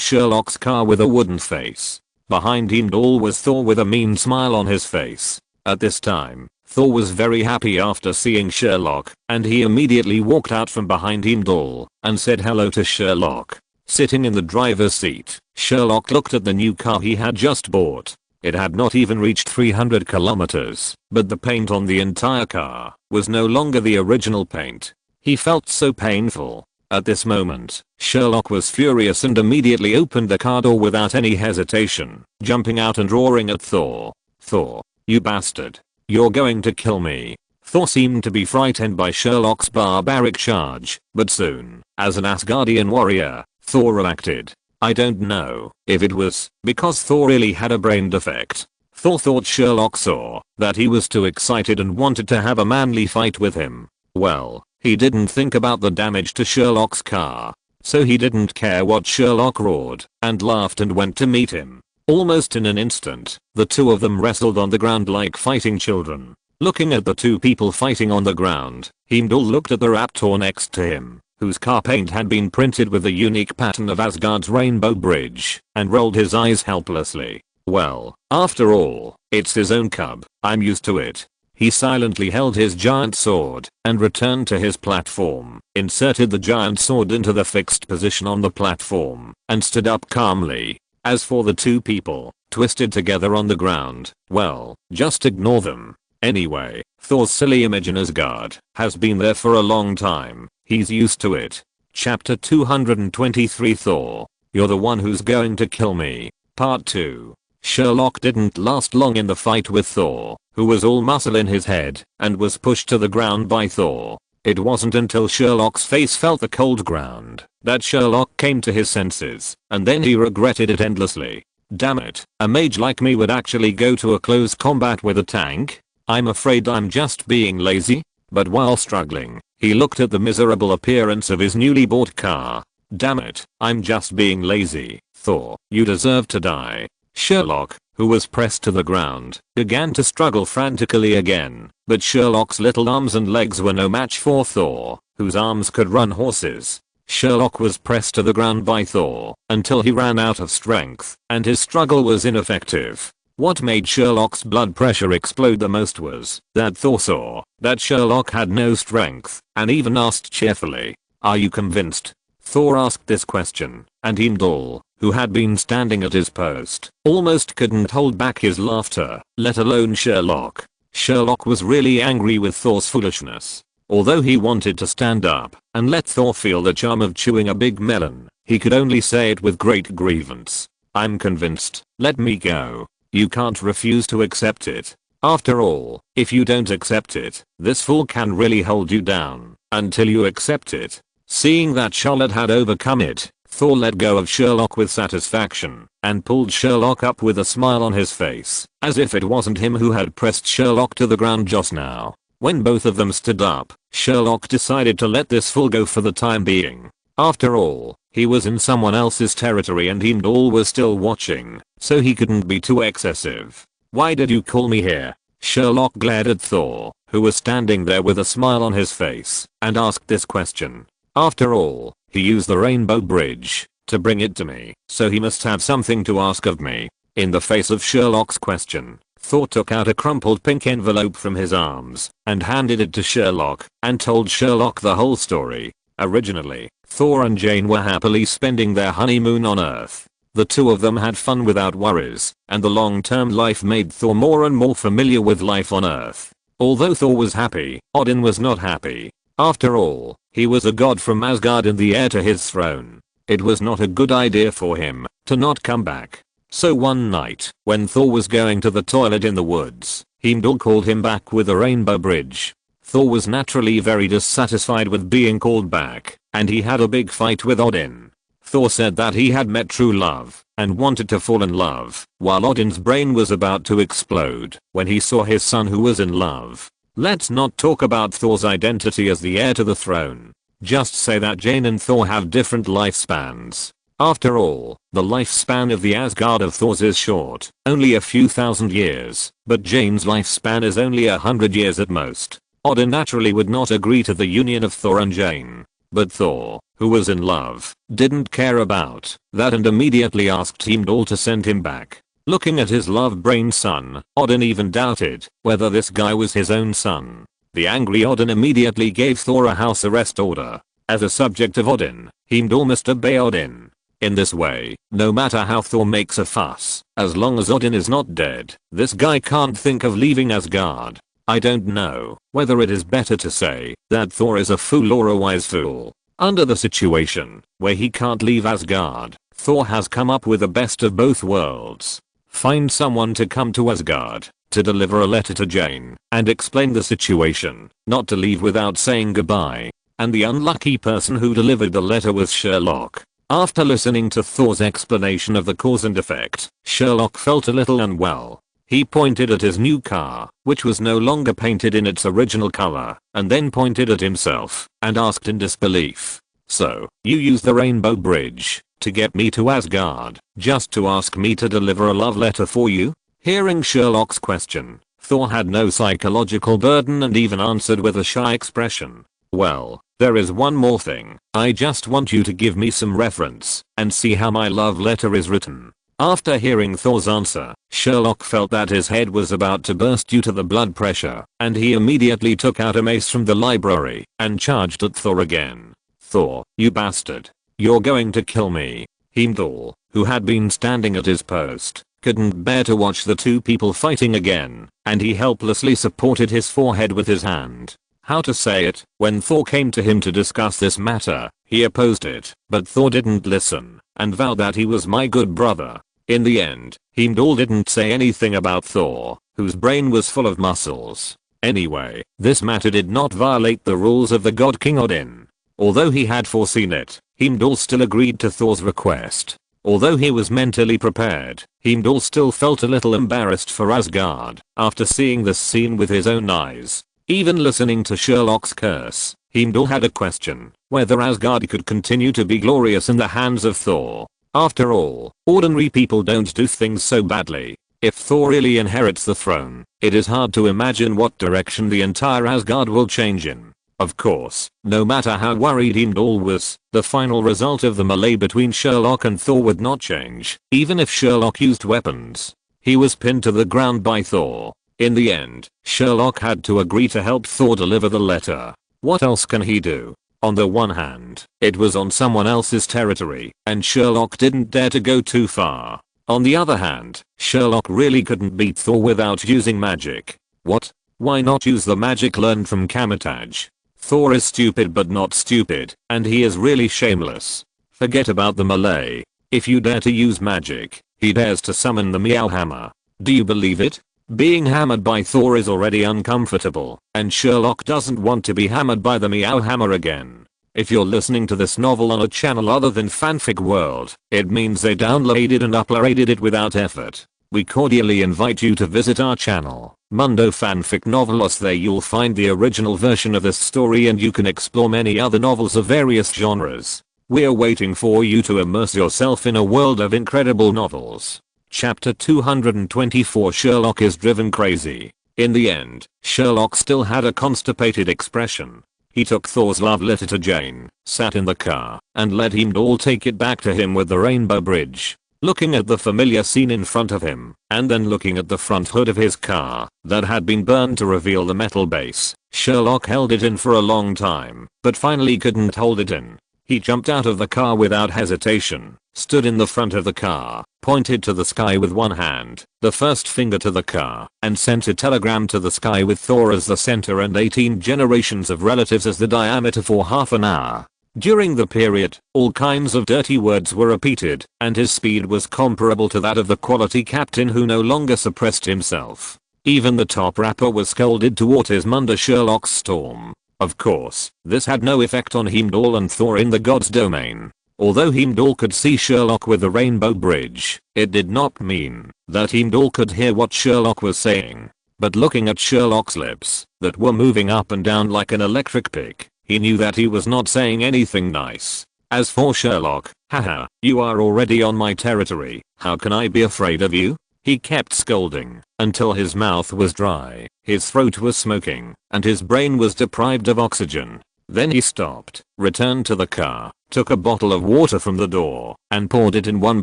Sherlock's car with a wooden face. Behind Heimdall was Thor with a mean smile on his face. At this time, Thor was very happy after seeing Sherlock, and he immediately walked out from behind Heimdall and said hello to Sherlock. Sitting in the driver's seat, Sherlock looked at the new car he had just bought. It had not even reached 300 kilometers, but the paint on the entire car was no longer the original paint. He felt so painful. At this moment, Sherlock was furious and immediately opened the car door without any hesitation, jumping out and roaring at Thor. "Thor, you bastard. You're going to kill me." Thor seemed to be frightened by Sherlock's barbaric charge, but soon, as an Asgardian warrior, Thor reacted. I don't know if it was because Thor really had a brain defect. Thor thought Sherlock saw that he was too excited and wanted to have a manly fight with him. Well, he didn't think about the damage to Sherlock's car, so he didn't care what Sherlock roared and laughed and went to meet him. Almost in an instant, the two of them wrestled on the ground like fighting children. Looking at the two people fighting on the ground, Heimdall looked at the raptor next to him, whose car paint had been printed with the unique pattern of Asgard's Rainbow Bridge, and rolled his eyes helplessly. Well, after all, it's his own cub. I'm used to it. He silently held his giant sword and returned to his platform, inserted the giant sword into the fixed position on the platform, and stood up calmly. As for the two people, twisted together on the ground, well, just ignore them. Anyway, Thor's silly image in Asgard has been there for a long time. He's used to it. Chapter 223 Thor, you're the one who's going to kill me. Part 2. Sherlock didn't last long in the fight with Thor, who was all muscle in his head and was pushed to the ground by Thor. It wasn't until Sherlock's face felt the cold ground that Sherlock came to his senses, and then he regretted it endlessly. Damn it, a mage like me would actually go to a close combat with a tank? I'm afraid I'm just being lazy. But while struggling, he looked at the miserable appearance of his newly bought car. Damn it, I'm just being lazy. Thor, you deserve to die. Sherlock, who was pressed to the ground, began to struggle frantically again, but Sherlock's little arms and legs were no match for Thor, whose arms could run horses. Sherlock was pressed to the ground by Thor until he ran out of strength, and his struggle was ineffective. What made Sherlock's blood pressure explode the most was that Thor saw that Sherlock had no strength, and even asked cheerfully, "Are you convinced?" Thor asked this question, and Heimdall, who had been standing at his post, almost couldn't hold back his laughter, let alone Sherlock. Sherlock was really angry with Thor's foolishness. Although he wanted to stand up and let Thor feel the charm of chewing a big melon, he could only say it with great grievance. "I'm convinced, let me go. You can't refuse to accept it. After all, if you don't accept it, this fool can really hold you down until you accept it." Seeing that Charlotte had overcome it, Thor let go of Sherlock with satisfaction and pulled Sherlock up with a smile on his face, as if it wasn't him who had pressed Sherlock to the ground just now. When both of them stood up, Sherlock decided to let this fool go for the time being. After all, he was in someone else's territory and Heimdall was still watching, so he couldn't be too excessive. "Why did you call me here?" Sherlock glared at Thor, who was standing there with a smile on his face, and asked this question. After all, he used the Rainbow Bridge to bring it to me, so he must have something to ask of me. In the face of Sherlock's question, Thor took out a crumpled pink envelope from his arms and handed it to Sherlock and told Sherlock the whole story. Originally, Thor and Jane were happily spending their honeymoon on Earth. The two of them had fun without worries, and the long-term life made Thor more and more familiar with life on Earth. Although Thor was happy, Odin was not happy. After all, he was a god from Asgard and the heir to his throne. It was not a good idea for him to not come back. So one night, when Thor was going to the toilet in the woods, Heimdall called him back with a rainbow bridge. Thor was naturally very dissatisfied with being called back, and he had a big fight with Odin. Thor said that he had met true love and wanted to fall in love, while Odin's brain was about to explode when he saw his son who was in love. Let's not talk about Thor's identity as the heir to the throne. Just say that Jane and Thor have different lifespans. After all, the lifespan of the Asgard of Thor's is short, only a few thousand years, but Jane's lifespan is only 100 years at most. Odin naturally would not agree to the union of Thor and Jane. But Thor, who was in love, didn't care about that and immediately asked Heimdall to send him back. Looking at his love-brained son, Odin even doubted whether this guy was his own son. The angry Odin immediately gave Thor a house arrest order. As a subject of Odin, Heimdall must obey Odin. In this way, no matter how Thor makes a fuss, as long as Odin is not dead, this guy can't think of leaving Asgard. I don't know whether it is better to say that Thor is a fool or a wise fool. Under the situation where he can't leave Asgard, Thor has come up with the best of both worlds. Find someone to come to Asgard to deliver a letter to Jane and explain the situation, not to leave without saying goodbye. And the unlucky person who delivered the letter was Sherlock. After listening to Thor's explanation of the cause and effect, Sherlock felt a little unwell. He pointed at his new car, which was no longer painted in its original color, and then pointed at himself and asked in disbelief, "So, you used the Rainbow Bridge to get me to Asgard, just to ask me to deliver a love letter for you?" Hearing Sherlock's question, Thor had no psychological burden and even answered with a shy expression. "Well, there is one more thing. I just want you to give me some reference and see how my love letter is written." After hearing Thor's answer, Sherlock felt that his head was about to burst due to the blood pressure, and he immediately took out a mace from the library and charged at Thor again. "Thor, you bastard. You're going to kill me." Heimdall, who had been standing at his post, couldn't bear to watch the two people fighting again, and he helplessly supported his forehead with his hand. How to say it? When Thor came to him to discuss this matter, he opposed it, but Thor didn't listen and vowed that he was my good brother. In the end, Heimdall didn't say anything about Thor, whose brain was full of muscles. Anyway, this matter did not violate the rules of the god King Odin. Although he had foreseen it, Heimdall still agreed to Thor's request. Although he was mentally prepared, Heimdall still felt a little embarrassed for Asgard after seeing this scene with his own eyes. Even listening to Sherlock's curse, Heimdall had a question whether Asgard could continue to be glorious in the hands of Thor. After all, ordinary people don't do things so badly. If Thor really inherits the throne, it is hard to imagine what direction the entire Asgard will change in. Of course, no matter how worried Heimdall was, the final result of the melee between Sherlock and Thor would not change, even if Sherlock used weapons. He was pinned to the ground by Thor. In the end, Sherlock had to agree to help Thor deliver the letter. What else can he do? On the one hand, it was on someone else's territory, and Sherlock didn't dare to go too far. On the other hand, Sherlock really couldn't beat Thor without using magic. What? Why not use the magic learned from Kamatage? Thor is stupid but not stupid, and he is really shameless. Forget about the melee. If you dare to use magic, he dares to summon the Meow Hammer. Do you believe it? Being hammered by Thor is already uncomfortable, and Sherlock doesn't want to be hammered by the Meow Hammer again. If you're listening to this novel on a channel other than Fanfic World, it means they downloaded and uploaded it without effort. We cordially invite you to visit our channel, Mundo Fanfic Novelos. There you'll find the original version of this story and you can explore many other novels of various genres. We're waiting for you to immerse yourself in a world of incredible novels. Chapter 224 Sherlock is driven crazy. In the end, Sherlock still had a constipated expression. He took Thor's love letter to Jane, sat in the car, and let Heimdall take it back to him with the rainbow bridge. Looking at the familiar scene in front of him, and then looking at the front hood of his car that had been burned to reveal the metal base, Sherlock held it in for a long time, but finally couldn't hold it in. He jumped out of the car without hesitation, stood in the front of the car, pointed to the sky with one hand, the first finger to the car, and sent a telegram to the sky with Thor as the center and 18 generations of relatives as the diameter for half an hour. During the period, all kinds of dirty words were repeated, and his speed was comparable to that of the quality captain who no longer suppressed himself. Even the top rapper was scolded to autism under Sherlock's storm. Of course, this had no effect on Heimdall and Thor in the god's domain. Although Heimdall could see Sherlock with the rainbow bridge, it did not mean that Heimdall could hear what Sherlock was saying. But looking at Sherlock's lips, that were moving up and down like an electric pick, he knew that he was not saying anything nice. As for Sherlock, haha, you are already on my territory, how can I be afraid of you? He kept scolding until his mouth was dry, his throat was smoking, and his brain was deprived of oxygen. Then he stopped, returned to the car, took a bottle of water from the door, and poured it in one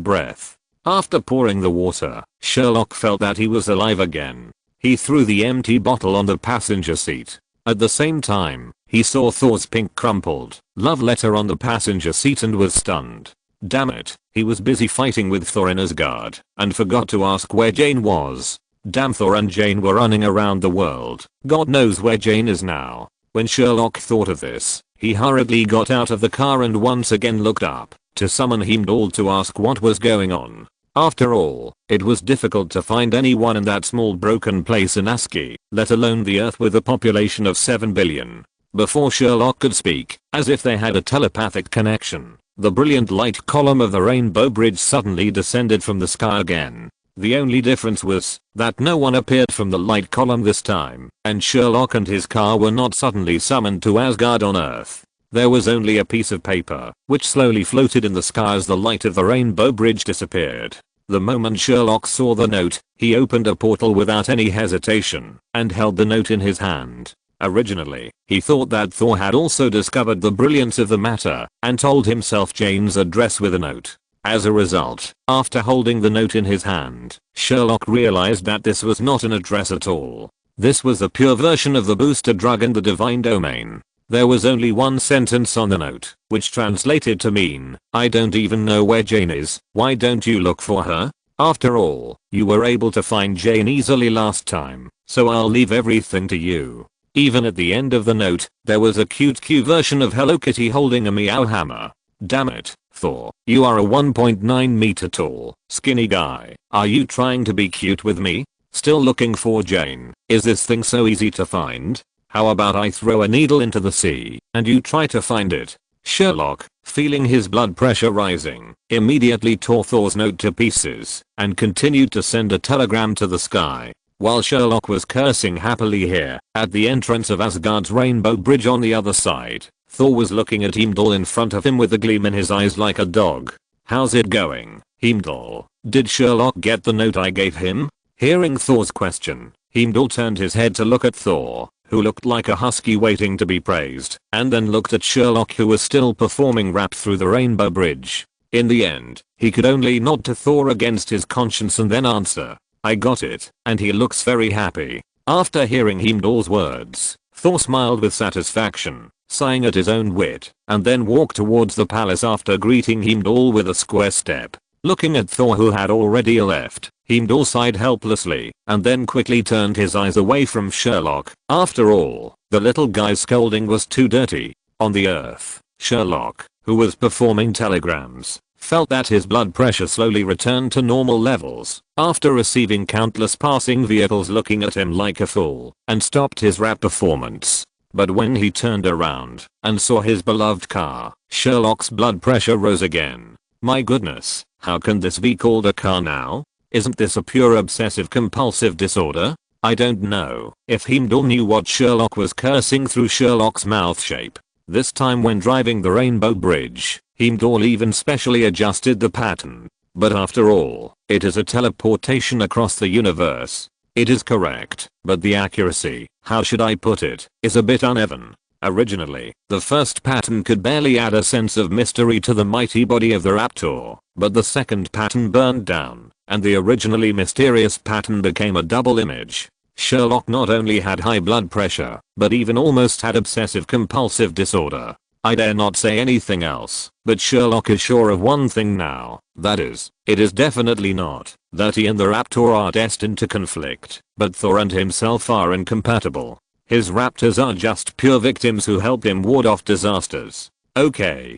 breath. After pouring the water, Sherlock felt that he was alive again. He threw the empty bottle on the passenger seat. At the same time, he saw Thor's pink crumpled love letter on the passenger seat and was stunned. Damn it, he was busy fighting with Thor in Asgard, and forgot to ask where Jane was. Damn, Thor and Jane were running around the world. God knows where Jane is now. When Sherlock thought of this, he hurriedly got out of the car and once again looked up to summon Heimdall to ask what was going on. After all, it was difficult to find anyone in that small broken place in ASCII, let alone the Earth with a population of 7 billion. Before Sherlock could speak, as if they had a telepathic connection, the brilliant light column of the rainbow bridge suddenly descended from the sky again. The only difference was that no one appeared from the light column this time, and Sherlock and his car were not suddenly summoned to Asgard on Earth. There was only a piece of paper, which slowly floated in the sky as the light of the rainbow bridge disappeared. The moment Sherlock saw the note, he opened a portal without any hesitation, and held the note in his hand. Originally, he thought that Thor had also discovered the brilliance of the matter, and told himself Jane's address with a note. As a result, after holding the note in his hand, Sherlock realized that this was not an address at all. This was a pure version of the booster drug in the divine domain. There was only one sentence on the note, which translated to mean, I don't even know where Jane is, why don't you look for her? After all, you were able to find Jane easily last time, so I'll leave everything to you. Even at the end of the note, there was a cute version of Hello Kitty holding a meow hammer. Damn it, Thor, you are a 1.9 meter tall, skinny guy. Are you trying to be cute with me? Still looking for Jane. Is this thing so easy to find? How about I throw a needle into the sea and you try to find it? Sherlock, feeling his blood pressure rising, immediately tore Thor's note to pieces and continued to send a telegram to the sky. While Sherlock was cursing happily here, at the entrance of Asgard's Rainbow Bridge on the other side, Thor was looking at Heimdall in front of him with a gleam in his eyes like a dog. "How's it going, Heimdall? Did Sherlock get the note I gave him?" Hearing Thor's question, Heimdall turned his head to look at Thor, who looked like a husky waiting to be praised, and then looked at Sherlock, who was still performing rap through the Rainbow Bridge. In the end, he could only nod to Thor against his conscience and then answer, "I got it," and he looks very happy. After hearing Heimdall's words, Thor smiled with satisfaction, sighing at his own wit, and then walked towards the palace after greeting Heimdall with a square step. Looking at Thor, who had already left, Heimdall sighed helplessly and then quickly turned his eyes away from Sherlock. After all, the little guy's scolding was too dirty. On the earth, Sherlock, who was performing telegrams, felt that his blood pressure slowly returned to normal levels after receiving countless passing vehicles looking at him like a fool and stopped his rap performance. But when he turned around and saw his beloved car, Sherlock's blood pressure rose again. My goodness, how can this be called a car now? Isn't this a pure obsessive compulsive disorder? I don't know if Heimdall knew what Sherlock was cursing through Sherlock's mouth shape. This time when driving the Rainbow Bridge, Heimdall even specially adjusted the pattern. But after all, it is a teleportation across the universe. It is correct, but the accuracy, how should I put it, is a bit uneven. Originally, the first pattern could barely add a sense of mystery to the mighty body of the raptor, but the second pattern burned down, and the originally mysterious pattern became a double image. Sherlock not only had high blood pressure, but even almost had obsessive compulsive disorder. I dare not say anything else, but Sherlock is sure of one thing now, that is, it is definitely not that he and the raptor are destined to conflict, but Thor and himself are incompatible. His raptors are just pure victims who help him ward off disasters. Okay,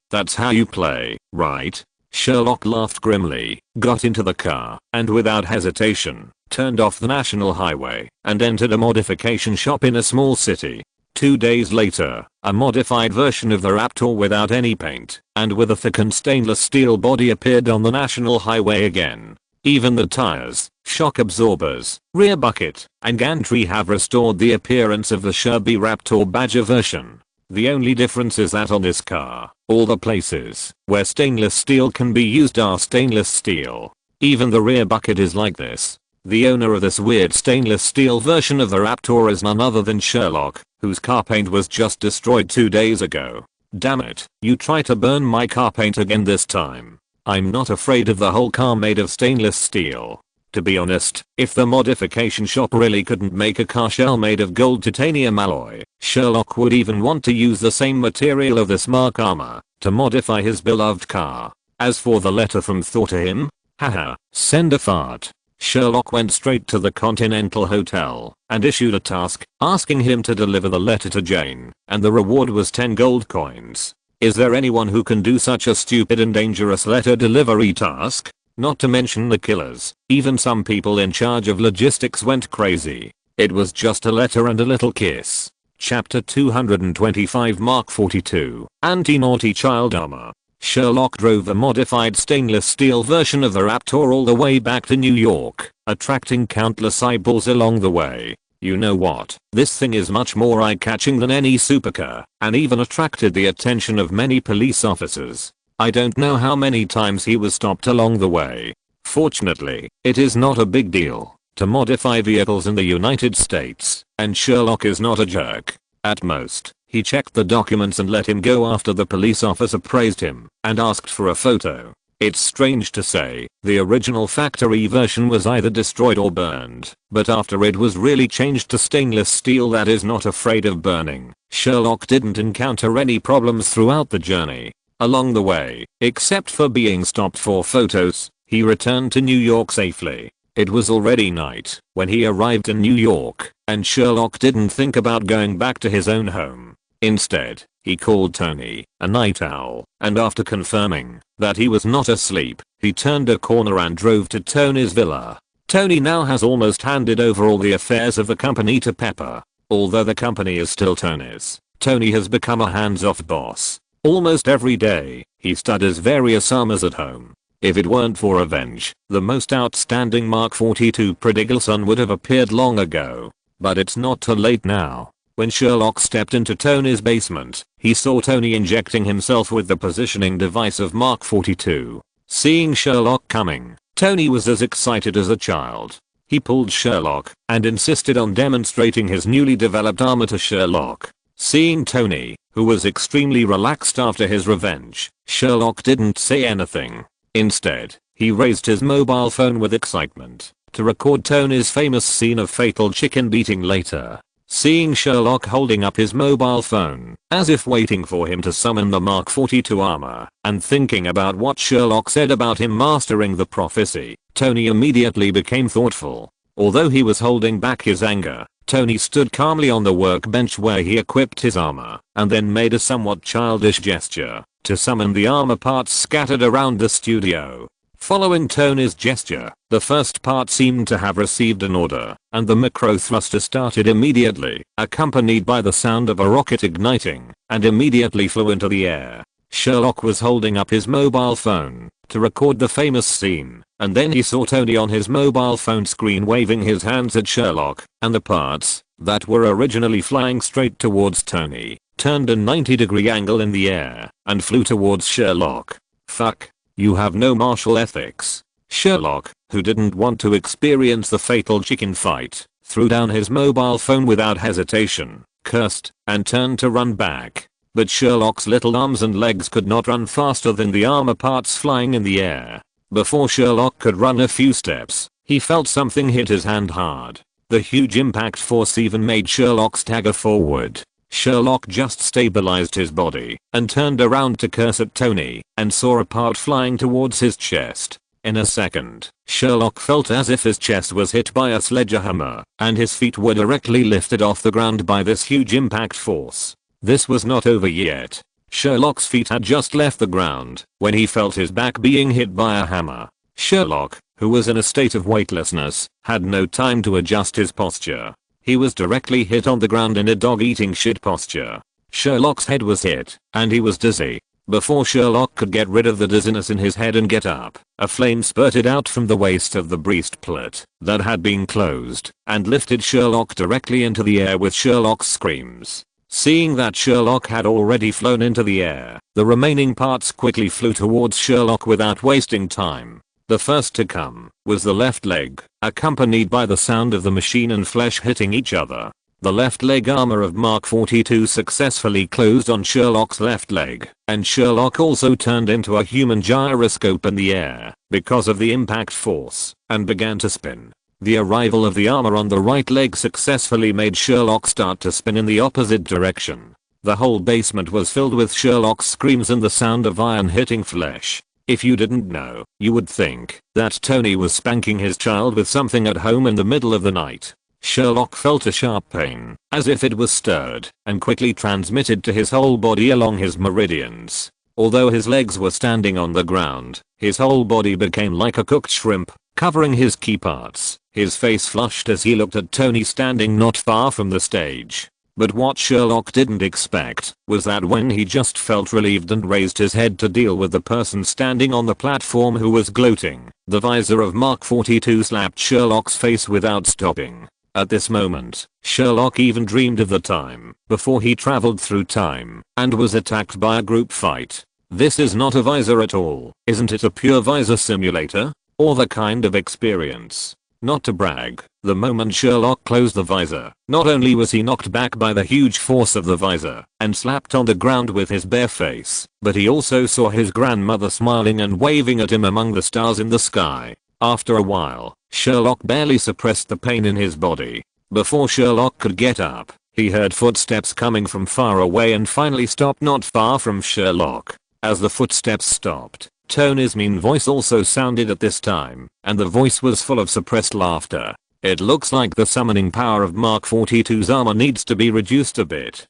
that's how you play, right? Sherlock laughed grimly, got into the car, and without hesitation, turned off the national highway and entered a modification shop in a small city. 2 days later, a modified version of the Raptor without any paint and with a thickened stainless steel body appeared on the national highway again. Even the tires, shock absorbers, rear bucket, and gantry have restored the appearance of the Sherby Raptor Badger version. The only difference is that on this car, all the places where stainless steel can be used are stainless steel. Even the rear bucket is like this. The owner of this weird stainless steel version of the Raptor is none other than Sherlock, whose car paint was just destroyed 2 days ago. Damn it, you try to burn my car paint again this time. I'm not afraid of the whole car made of stainless steel. To be honest, if the modification shop really couldn't make a car shell made of gold titanium alloy, Sherlock would even want to use the same material of this Mark armor to modify his beloved car. As for the letter from Thor to him, haha, send a fart. Sherlock went straight to the Continental Hotel and issued a task asking him to deliver the letter to Jane, and the reward was 10 gold coins. Is there anyone who can do such a stupid and dangerous letter delivery task? Not to mention the killers. Even some people in charge of logistics went crazy. It was just a letter and a little kiss. Chapter 225 Mark 42 Anti-Naughty Child Armor. Sherlock drove the modified stainless steel version of the Raptor all the way back to New York, attracting countless eyeballs along the way. You know what? This thing is much more eye-catching than any supercar, and even attracted the attention of many police officers. I don't know how many times he was stopped along the way. Fortunately, it is not a big deal to modify vehicles in the United States, and Sherlock is not a jerk. At most, he checked the documents and let him go after the police officer praised him and asked for a photo. It's strange to say, the original factory version was either destroyed or burned, but after it was really changed to stainless steel that is not afraid of burning, Sherlock didn't encounter any problems throughout the journey. Along the way, except for being stopped for photos, he returned to New York safely. It was already night when he arrived in New York, and Sherlock didn't think about going back to his own home. Instead, he called Tony, a night owl, and after confirming that he was not asleep, he turned a corner and drove to Tony's villa. Tony now has almost handed over all the affairs of the company to Pepper. Although the company is still Tony's, Tony has become a hands-off boss. Almost every day, he studies various armors at home. If it weren't for Revenge, the most outstanding Mark 42 prodigal son would have appeared long ago. But it's not too late now. When Sherlock stepped into Tony's basement, he saw Tony injecting himself with the positioning device of Mark 42. Seeing Sherlock coming, Tony was as excited as a child. He pulled Sherlock and insisted on demonstrating his newly developed armor to Sherlock. Seeing Tony, who was extremely relaxed after his revenge, Sherlock didn't say anything. Instead, he raised his mobile phone with excitement to record Tony's famous scene of fatal chicken beating later. Seeing Sherlock holding up his mobile phone, as if waiting for him to summon the Mark 42 armor, and thinking about what Sherlock said about him mastering the prophecy, Tony immediately became thoughtful. Although he was holding back his anger, Tony stood calmly on the workbench where he equipped his armor, and then made a somewhat childish gesture to summon the armor parts scattered around the studio. Following Tony's gesture, the first part seemed to have received an order, and the micro thruster started immediately, accompanied by the sound of a rocket igniting, and immediately flew into the air. Sherlock was holding up his mobile phone to record the famous scene, and then he saw Tony on his mobile phone screen waving his hands at Sherlock, and the parts that were originally flying straight towards Tony turned a 90-degree angle in the air and flew towards Sherlock. Fuck. You have no martial ethics. Sherlock, who didn't want to experience the fatal chicken fight, threw down his mobile phone without hesitation, cursed, and turned to run back. But Sherlock's little arms and legs could not run faster than the armor parts flying in the air. Before Sherlock could run a few steps, he felt something hit his hand hard. The huge impact force even made Sherlock stagger forward. Sherlock just stabilized his body and turned around to curse at Tony and saw a part flying towards his chest. In a second, Sherlock felt as if his chest was hit by a sledgehammer and his feet were directly lifted off the ground by this huge impact force. This was not over yet. Sherlock's feet had just left the ground when he felt his back being hit by a hammer. Sherlock, who was in a state of weightlessness, had no time to adjust his posture. He was directly hit on the ground in a dog-eating shit posture. Sherlock's head was hit, and he was dizzy. Before Sherlock could get rid of the dizziness in his head and get up, a flame spurted out from the waist of the breastplate that had been closed, and lifted Sherlock directly into the air with Sherlock's screams. Seeing that Sherlock had already flown into the air, the remaining parts quickly flew towards Sherlock without wasting time. The first to come was the left leg, accompanied by the sound of the machine and flesh hitting each other. The left leg armor of Mark 42 successfully closed on Sherlock's left leg, and Sherlock also turned into a human gyroscope in the air because of the impact force, and began to spin. The arrival of the armor on the right leg successfully made Sherlock start to spin in the opposite direction. The whole basement was filled with Sherlock's screams and the sound of iron hitting flesh. If you didn't know, you would think that Tony was spanking his child with something at home in the middle of the night. Sherlock felt a sharp pain, as if it was stirred, and quickly transmitted to his whole body along his meridians. Although his legs were standing on the ground, his whole body became like a cooked shrimp, covering his key parts. His face flushed as he looked at Tony standing not far from the stage. But what Sherlock didn't expect was that when he just felt relieved and raised his head to deal with the person standing on the platform who was gloating, the visor of Mark 42 slapped Sherlock's face without stopping. At this moment, Sherlock even dreamed of the time before he traveled through time and was attacked by a group fight. This is not a visor at all, isn't it a pure visor simulator? Or the kind of experience? Not to brag, the moment Sherlock closed the visor, not only was he knocked back by the huge force of the visor and slapped on the ground with his bare face, but he also saw his grandmother smiling and waving at him among the stars in the sky. After a while, Sherlock barely suppressed the pain in his body. Before Sherlock could get up, he heard footsteps coming from far away and finally stopped not far from Sherlock. As the footsteps stopped, Tony's mean voice also sounded at this time, and the voice was full of suppressed laughter. It looks like the summoning power of Mark 42's armor needs to be reduced a bit.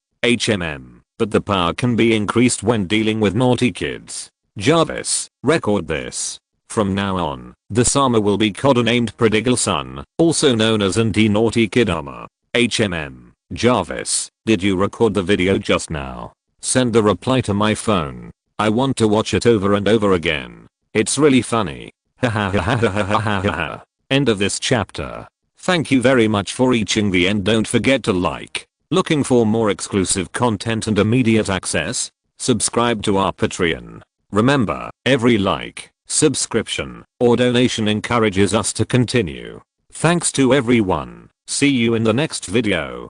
But the power can be increased when dealing with naughty kids. Jarvis, record this. From now on, this armor will be codenamed Prodigal Son, also known as Andy Naughty Kid Armor. HMM. Jarvis, did you record the video just now? Send the reply to my phone. I want to watch it over and over again. It's really funny. Ha ha ha ha ha ha ha ha. End of this chapter. Thank you very much for reaching the end. Don't forget to like. Looking for more exclusive content and immediate access? Subscribe to our Patreon. Remember, every like, subscription, or donation encourages us to continue. Thanks to everyone. See you in the next video.